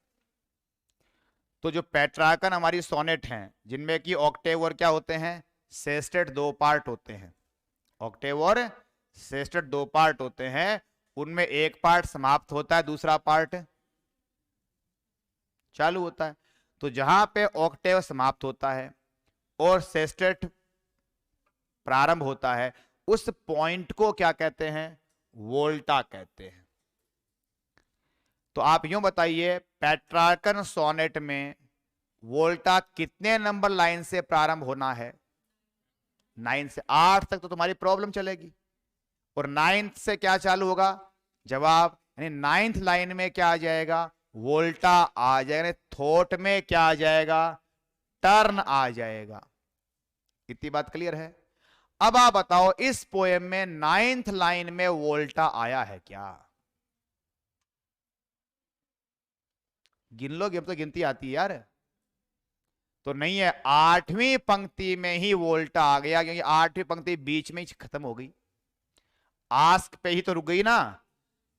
तो जो पेट्रार्कन हमारी सोनेट हैं, जिनमें कि ऑक्टेव और क्या होते हैं, सेस्टेट, 2 पार्ट होते हैं, ऑक्टेव और सेस्टेट 2 पार्ट होते हैं, उनमें एक पार्ट समाप्त होता है, दूसरा पार्ट चालू होता है। तो जहां पे ऑक्टेव समाप्त होता है और सेस्टेट प्रारंभ होता है, उस पॉइंट को क्या कहते हैं, वोल्टा कहते हैं। तो आप यूं बताइए, पेट्रार्कन सोनेट में वोल्टा कितने नंबर लाइन से प्रारंभ होना है, 9 से 8 तक तो तुम्हारी प्रॉब्लम चलेगी, और 9th से क्या चालू होगा, जवाब, यानी 9th लाइन में क्या आ जाएगा, वोल्टा आ जाएगा, थॉट में क्या आ जाएगा, टर्न आ जाएगा। इतनी बात क्लियर है। अब आप बताओ इस पोएम में 9th लाइन में वोल्टा आया है क्या, गिन लो, अब तो गिनती आती है यार। तो नहीं है, 8वीं पंक्ति में ही वोल्टा आ गया, क्योंकि 8वीं पंक्ति बीच में ही खत्म हो गई, आस्क पे ही तो रुक गई ना।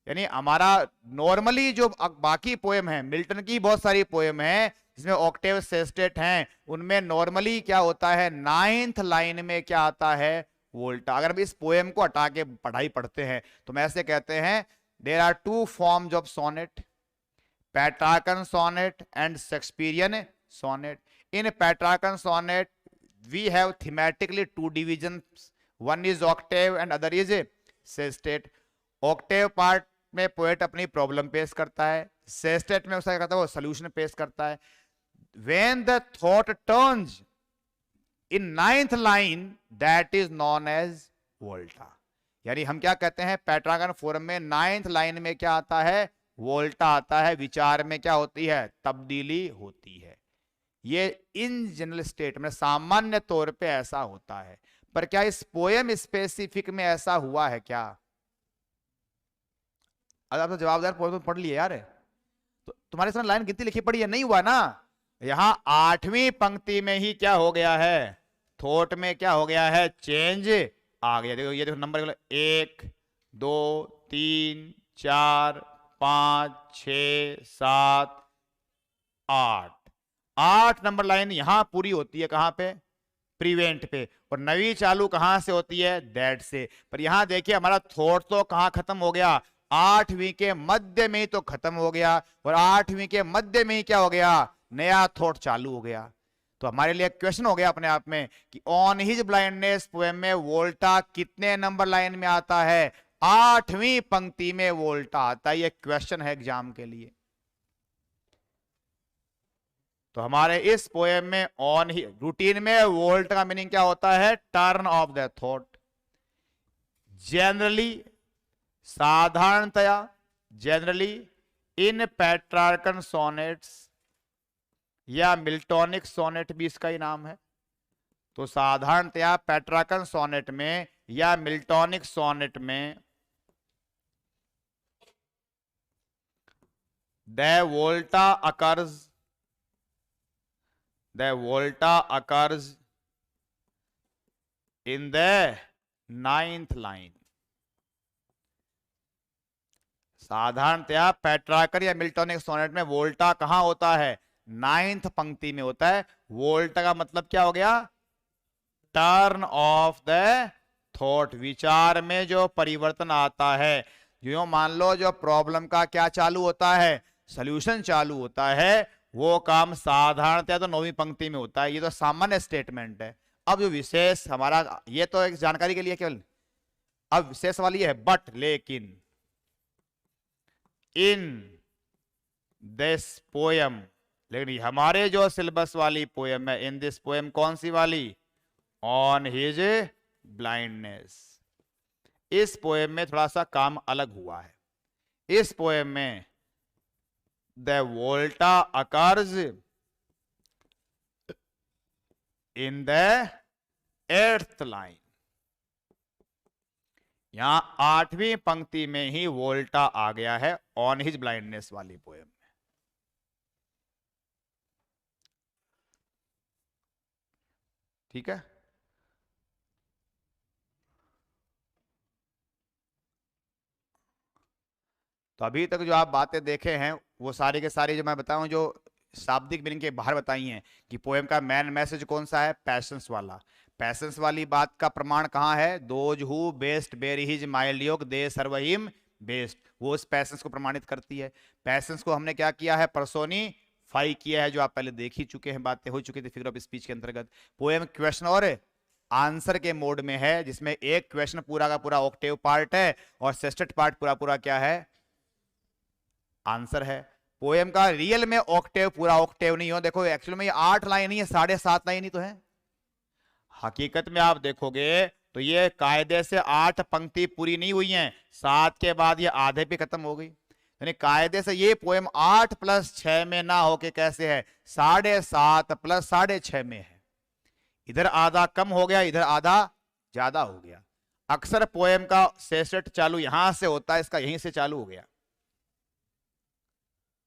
यानी हमारा नॉर्मली जो बाकी पोएम है, मिल्टन की बहुत सारी पोएम है, जिसमें ऑक्टेव सेस्टेट हैं उनमें नॉर्मली क्या होता है, 9th लाइन में क्या आता है, वोल्टा। अगर हम इस पोएम को हटा के पढ़ाई पढ़ते हैं तो हम ऐसे कहते हैं, there are two forms of sonnet, Petrarchan sonnet and Shakespearean sonnet. In Petrarchan sonnet we have thematically two divisions, one is octave and other is sestet। octave part में पोएट अपनी प्रॉब्लम पेश करता है, sestet में उसका कहता है वो सोल्यूशन पेश करता है। when the thought turns in 9th line that is known as volta। यानी हम क्या कहते हैं, पेट्रार्कन फॉर्म में 9th लाइन में क्या आता है, वोल्टा आता है, विचार में क्या होती है, तब्दीली होती है। ये इन जनरल स्टेट में सामान्य तौर पे ऐसा होता है, पर क्या इस पोएम स्पेसिफिक में ऐसा हुआ है क्या? अगर आप तो जवाबदार पोएम तो पढ़ लिए यार, तो तुम्हारे सामने लाइन गिनती लिखी पड़ी है, नहीं हुआ ना। यहां 8वीं पंक्ति में ही क्या हो गया है, थॉट में क्या हो गया है, चेंज आ गया। देखो ये देखो नंबर 1 2 3 4 5 6 7 8 नंबर लाइन यहां पूरी होती है, कहां पे, प्रिवेंट पे, और 9वीं चालू कहां से होती है, दैट से। पर यहां देखिए हमारा थॉट तो कहां खत्म हो गया, 8वीं के मध्य में ही तो खत्म हो गया, और 8वीं के मध्य में ही क्या हो गया, नया थॉट चालू हो गया। तो हमारे लिए क्वेश्चन हो गया अपने आप में कि ऑन हिज ब्लाइंडनेस पोएम में वोल्टा कितने नंबर लाइन में आता है, 8वीं पंक्ति में वोल्टा आता है। ये क्वेश्चन है एग्जाम के लिए। तो हमारे इस पोएम में ऑन ही रूटीन में वोल्ट का मीनिंग क्या होता है, turn off the thought. Generally, साधारणतया, जनरली इन पेट्रार्कन सोनेट्स या मिल्टोनिक सोनेट भी इसका ही नाम है, तो साधारणतया पेट्रार्कन सोनेट में या मिल्टोनिक सोनेट में the volta occurs, the volta occurs in the 9th line। साधारणतया पेट्रार्कन या मिल्टोनिक सोनेट में वोल्टा कहां होता है, 9th पंक्ति में होता है। वोल्टा का मतलब क्या हो गया, टर्न ऑफ द थॉट, विचार में जो परिवर्तन आता है। जो मान लो जो प्रॉब्लम का क्या चालू होता है, सॉल्यूशन चालू होता है, वो काम साधारणतया तो 9वीं पंक्ति में होता है। ये तो सामान्य स्टेटमेंट है। अब जो विशेष हमारा, ये तो एक जानकारी के लिए केवल, अब विशेष वाली है बट, लेकिन इन दिस पोएम, लेकिन हमारे जो सिलेबस वाली पोएम है, इन दिस पोएम कौन सी वाली, ऑन हिज ब्लाइंडनेस, इस पोएम में थोड़ा सा काम अलग हुआ है। इस पोएम में the volta occurs in the 8th line। यहां 8वीं पंक्ति में ही वोल्टा आ गया है ऑन हिज ब्लाइंडनेस वाली पोएम में। ठीक है, तो अभी तक जो आप बातें देखे हैं वो सारी के सारी जो मैं बताऊं, जो शाब्दिक मीनिंग के बाहर बताई हैं, कि पोएम का मेन मैसेज कौन सा है, पैशंस वाला। पैशंस वाली बात का प्रमाण कहां है, दोज हु बेस्ट बेर हिज माइल्ड योग दे सर्व हिम बेस्ट, वो उस पैशंस को प्रमाणित करती है। पैशंस को हमने क्या किया है, पर्सोनिफाई किया है, जो आप पहले देख ही चुके हैं, बातें हो चुकी थी फिगर ऑफ स्पीच के अंतर्गत। पोएम क्वेश्चन और आंसर के मोड में है, जिसमें एक क्वेश्चन पूरा का पूरा ऑक्टेव पार्ट है और सेस्टेट पार्ट पूरा पूरा क्या है, आंसर है। पोएम का रियल में ऑक्टेव पूरा ऑक्टेव नहीं हो, देखो एक्चुअली में ये 8 लाइन ही है, 7.5 लाइन ही तो है। हकीकत में आप देखोगे तो ये कायदे से 8 पंक्ति पूरी नहीं हुई हैं, 7 के बाद ये आधे पे खत्म हो गई। यानी कायदे से ये पोएम 8 + 6 में ना होके कैसे है, 7.5 + 6.5 में है। इधर आधा कम हो गया, इधर आधा ज्यादा हो गया। अक्सर पोएम का सेसेट चालू यहां से होता है, इसका यहीं से चालू हो गया।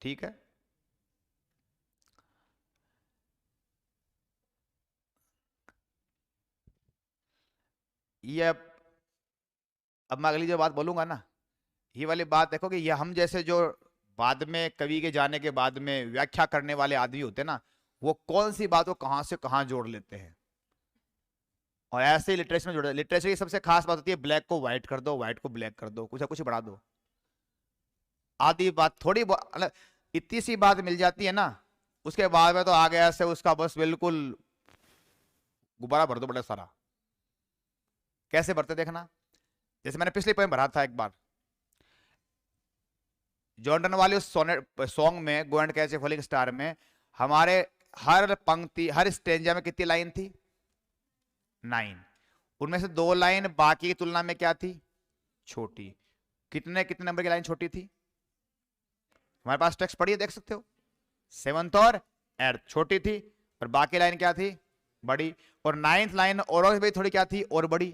ठीक है, ये अब मैं अगली जो बात बोलूंगा ना, ये वाली बात देखो कि ये हम जैसे जो बाद में कवि के जाने के बाद में व्याख्या करने वाले आदमी होते हैं ना, वो कौन सी बात को कहां से कहां जोड़ लेते हैं, और ऐसे ही लिटरेचर में जोड़। लिटरेचर की सबसे खास बात होती है ब्लैक को व्हाइट कर दो, व्हाइट को ब्लैक कर दो, कुछ ना कुछ बढ़ा दो। आधी बात थोड़ी मतलब इतनी सी बात मिल जाती है ना, उसके बाद में तो आ गया से उसका बस बिल्कुल गुब्बारा भर दो बड़ा सारा। कैसे भरते देखना, जैसे मैंने पिछले पोएम भरा था एक बार, जॉन डन वाले उस सोनेट सॉन्ग में go and catch a falling star में हमारे हर पंक्ति हर स्टेंजा में कितनी लाइन थी, 9। उनमें से 2 लाइन बाकी की तुलना में क्या थी, छोटी। कितने कितने नंबर की लाइन छोटी थी, हमारे पास टेक्स्ट पढ़िए देख सकते हो, 7th और 8th छोटी थी, और बाकी लाइन क्या थी, बड़ी। और 9th लाइन और भी थोड़ी क्या थी, और बड़ी।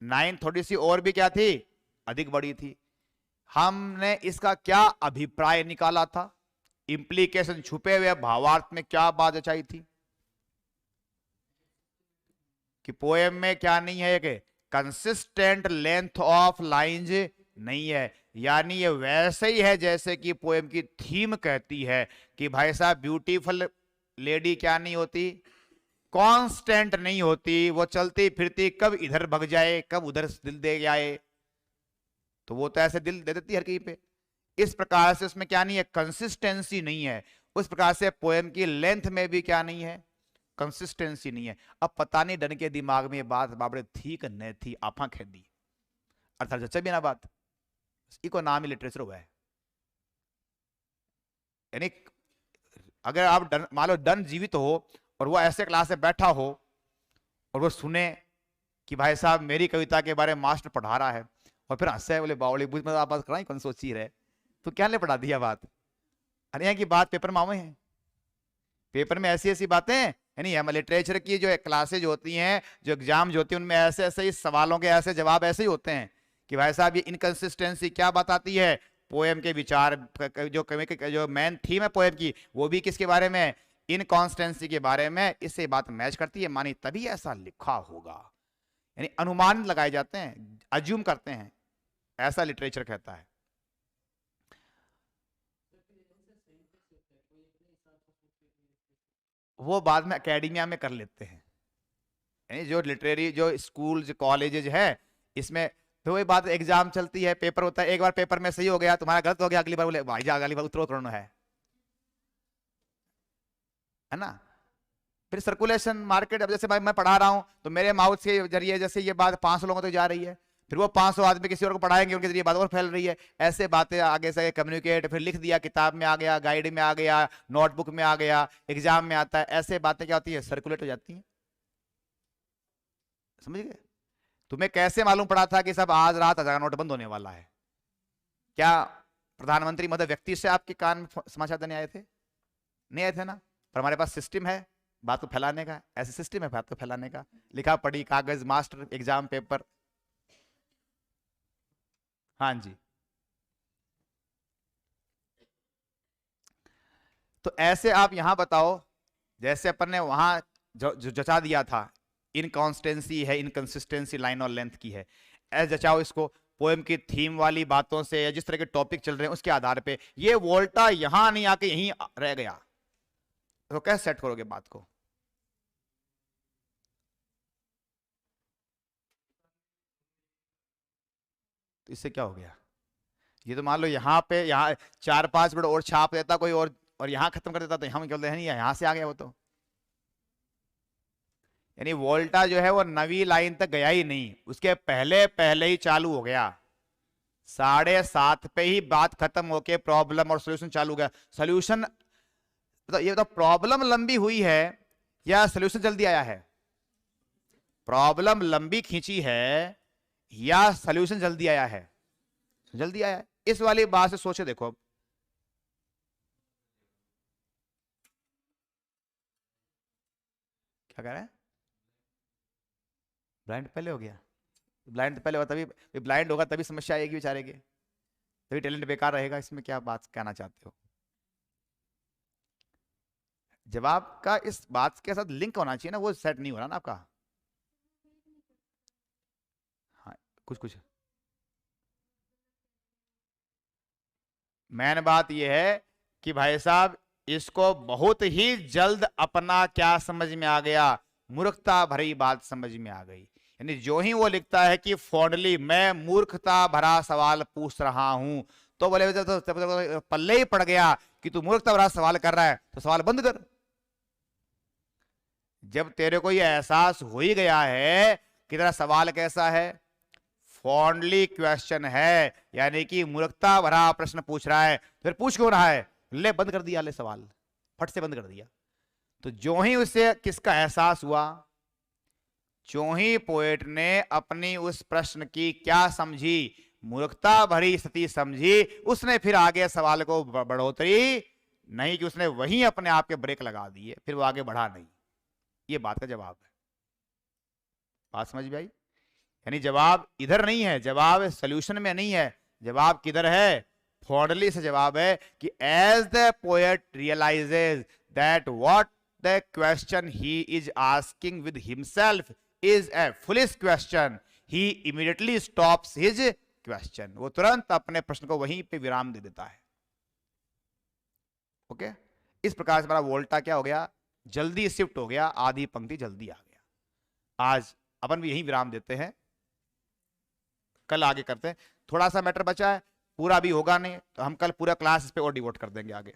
9th थोड़ी सी और भी क्या थी, अधिक बड़ी थी। हमने इसका क्या अभिप्राय निकाला था, इंप्लीकेशन छुपे हुए भावार्थ में क्या बात जचाई थी, कि पोएम में क्या नहीं है कि कंसिस्टेंट लेंथ ऑफ लाइंस नहीं है, यानी ये वैसे ही है जैसे कि पोएम की थीम कहती है कि भाई साहब ब्यूटीफुल लेडी क्या नहीं होती, कांस्टेंट नहीं होती, वो चलती फिरती कब इधर भग जाए कब उधर दिल दे जाए, तो वो तो ऐसे दिल दे देती हर कहीं पे। इस प्रकार से उसमें क्या नहीं है, कंसिस्टेंसी नहीं है। उस प्रकार से पोएम की लेंथ में भी क्या नहीं है, कंसिस्टेंसी नहीं है। अब पता नहीं डन के दिमाग में ये बात बाबड़े थी कि नहीं थी, आपा खेदी अर्थात जच्चा भी ना बात, इसको नाम ही लिटरेचर हुआ है। यानी अगर आप डन मान लो डन जीवित हो और वो ऐसे क्लास में बैठा हो और वो सुने कि भाई साहब मेरी कविता के बारे में मास्टर पढ़ा रहा है, और फिर हंसे बोले बावली बुझ में आप बात कराई कौन सोची रहे, तो क्या ले पढ़ा दिया बात। अरे यहाँ की बात पेपर में आवे हैं, पेपर में ऐसी ऐसी बातें, यानी हम लिटरेचर की जो क्लासेज होती हैं, जो एग्जाम होती हैं, उनमें ऐसे ऐसे ही सवालों के ऐसे जवाब ऐसे ही होते हैं कि भाई साहब ये इनकंसिस्टेंसी क्या बताती है, पोएम के विचार जो मेन थीम है पोएम की वो भी किसके बारे में, इनकॉन्स्टेंसी के बारे में, इससे बात मैच करती है, मानी तभी ऐसा लिखा होगा। यानी अनुमान लगाए जाते हैं, अज्यूम करते हैं, ऐसा लिटरेचर कहता है। वो बाद में एकेडमिया में कर लेते हैं, यानी जो लिटरेरी जो स्कूल कॉलेजेज है इसमें तो वही बात, एग्जाम चलती है, पेपर होता है, एक बार पेपर में सही हो गया, तुम्हारा गलत हो गया, अगली बार बोले भाई जा अगली बार उतरो उतरना है ना। फिर सर्कुलेशन मार्केट, अब जैसे भाई मैं पढ़ा रहा हूं तो मेरे माउथ के जरिए जैसे ये बात 500 लोगों तक जा रही है, फिर वो 500 आदमी किसी और को पढ़ाएंगे, उनके जरिए बात और फैल रही है, ऐसे बातें आगे से कम्युनिकेट, फिर लिख दिया, किताब में आ गया, गाइड में आ गया, नोटबुक में आ गया, एग्जाम में आता है, ऐसे बातें क्या होती है, सर्कुलेट हो जाती हैं। समझ गए। तुम्हें कैसे मालूम पड़ा था कि सब आज रात 1000 नोट बंद होने वाला है, क्या प्रधानमंत्री महोदय व्यक्ति से आपके कान में समाचार देने आए थे, नहीं आए थे ना, पर हमारे पास सिस्टम है बात को फैलाने का, ऐसे सिस्टम है बात को फैलाने का, लिखा पढ़ी कागज मास्टर एग्जाम पेपर। हाँ जी, तो ऐसे आप यहां बताओ, जैसे अपन ने वहां जो जचा दिया था, इनकॉन्स्टेंसी है, इनकंसिस्टेंसी लाइन और लेंथ की है, ऐसे जचाओ इसको पोएम की थीम वाली बातों से, या जिस तरह के टॉपिक चल रहे हैं उसके आधार पे। ये वोल्टा यहां नहीं आके यहीं रह गया, तो कैसे सेट करोगे बात को। तो इससे क्या हो गया, ये तो मान लो यहाँ पे यहाँ 4-5 मिनट और छाप देता कोई और यहाँ खत्म कर देता, तो हम बोलते हैं नहीं यहाँ से आ गया वो तो। यानी वोल्टा जो है वो नवी लाइन तक गया ही नहीं, उसके पहले पहले ही चालू हो गया, 7:30 पे ही बात खत्म होके प्रॉब्लम और सॉल्यूशन चालू हो गया। सॉल्यूशन तो ये तो प्रॉब्लम लंबी हुई है या सॉल्यूशन जल्दी आया है, प्रॉब्लम लंबी खींची है या सॉल्यूशन जल्दी आया है, जल्दी आया है। इस वाली बात से सोचे देखो अब, क्या कह रहे हैं, ब्लाइंड पहले हो गया, ब्लाइंड तो पहले होगा तभी, ब्लाइंड होगा तभी समस्या आएगी बेचारे के, तभी टैलेंट बेकार रहेगा, इसमें क्या बात कहना चाहते हो। जवाब का इस बात के साथ लिंक होना चाहिए ना, वो सेट नहीं हो रहा ना आपका। हाँ कुछ कुछ मेन बात यह है कि भाई साहब इसको बहुत ही जल्द अपना क्या समझ में आ गया, मूर्खता भरी बात समझ में आ गई। यानी जो ही वो लिखता है कि फॉन्डली मैं मूर्खता भरा सवाल पूछ रहा हूं, तो बोले तो पल्ले ही पड़ गया कि तू मूर्खता भरा सवाल कर रहा है तो सवाल बंद कर। जब तेरे को यह एहसास हो ही गया है कि तेरा सवाल कैसा है, फॉन्डली क्वेश्चन है, यानी कि मूर्खता भरा प्रश्न पूछ रहा है, फिर पूछ क्यों रहा है, ले बंद कर दिया, ले सवाल फट से बंद कर दिया। तो जो ही उसे किसका एहसास हुआ, जो ही पोएट ने अपनी उस प्रश्न की क्या समझी, मूर्खता भरी स्थिति समझी, उसने फिर आगे सवाल को बढ़ोतरी नहीं कि उसने वहीं अपने आप के ब्रेक लगा दिए, फिर वो आगे बढ़ा नहीं। ये बात का जवाब है। बात समझ में आई? यानी जवाब इधर नहीं है, जवाब सॉल्यूशन में नहीं है, जवाब किधर है, फॉर्डली से जवाब है कि as the poet realises that what the question he is asking with himself is a foolish question, he immediately stops his question. वो तुरंत अपने प्रश्न को वहीं पे विराम दे देता है। ओके, इस प्रकार से हमारा वोल्टा क्या हो गया, जल्दी शिफ्ट हो गया, आधी पंक्ति जल्दी आ गया। आज अपन भी यहीं विराम देते हैं, कल आगे करते हैं। थोड़ा सा मैटर बचा है, पूरा भी होगा नहीं, तो हम कल पूरा क्लास इस पे और डिवोट कर देंगे आगे।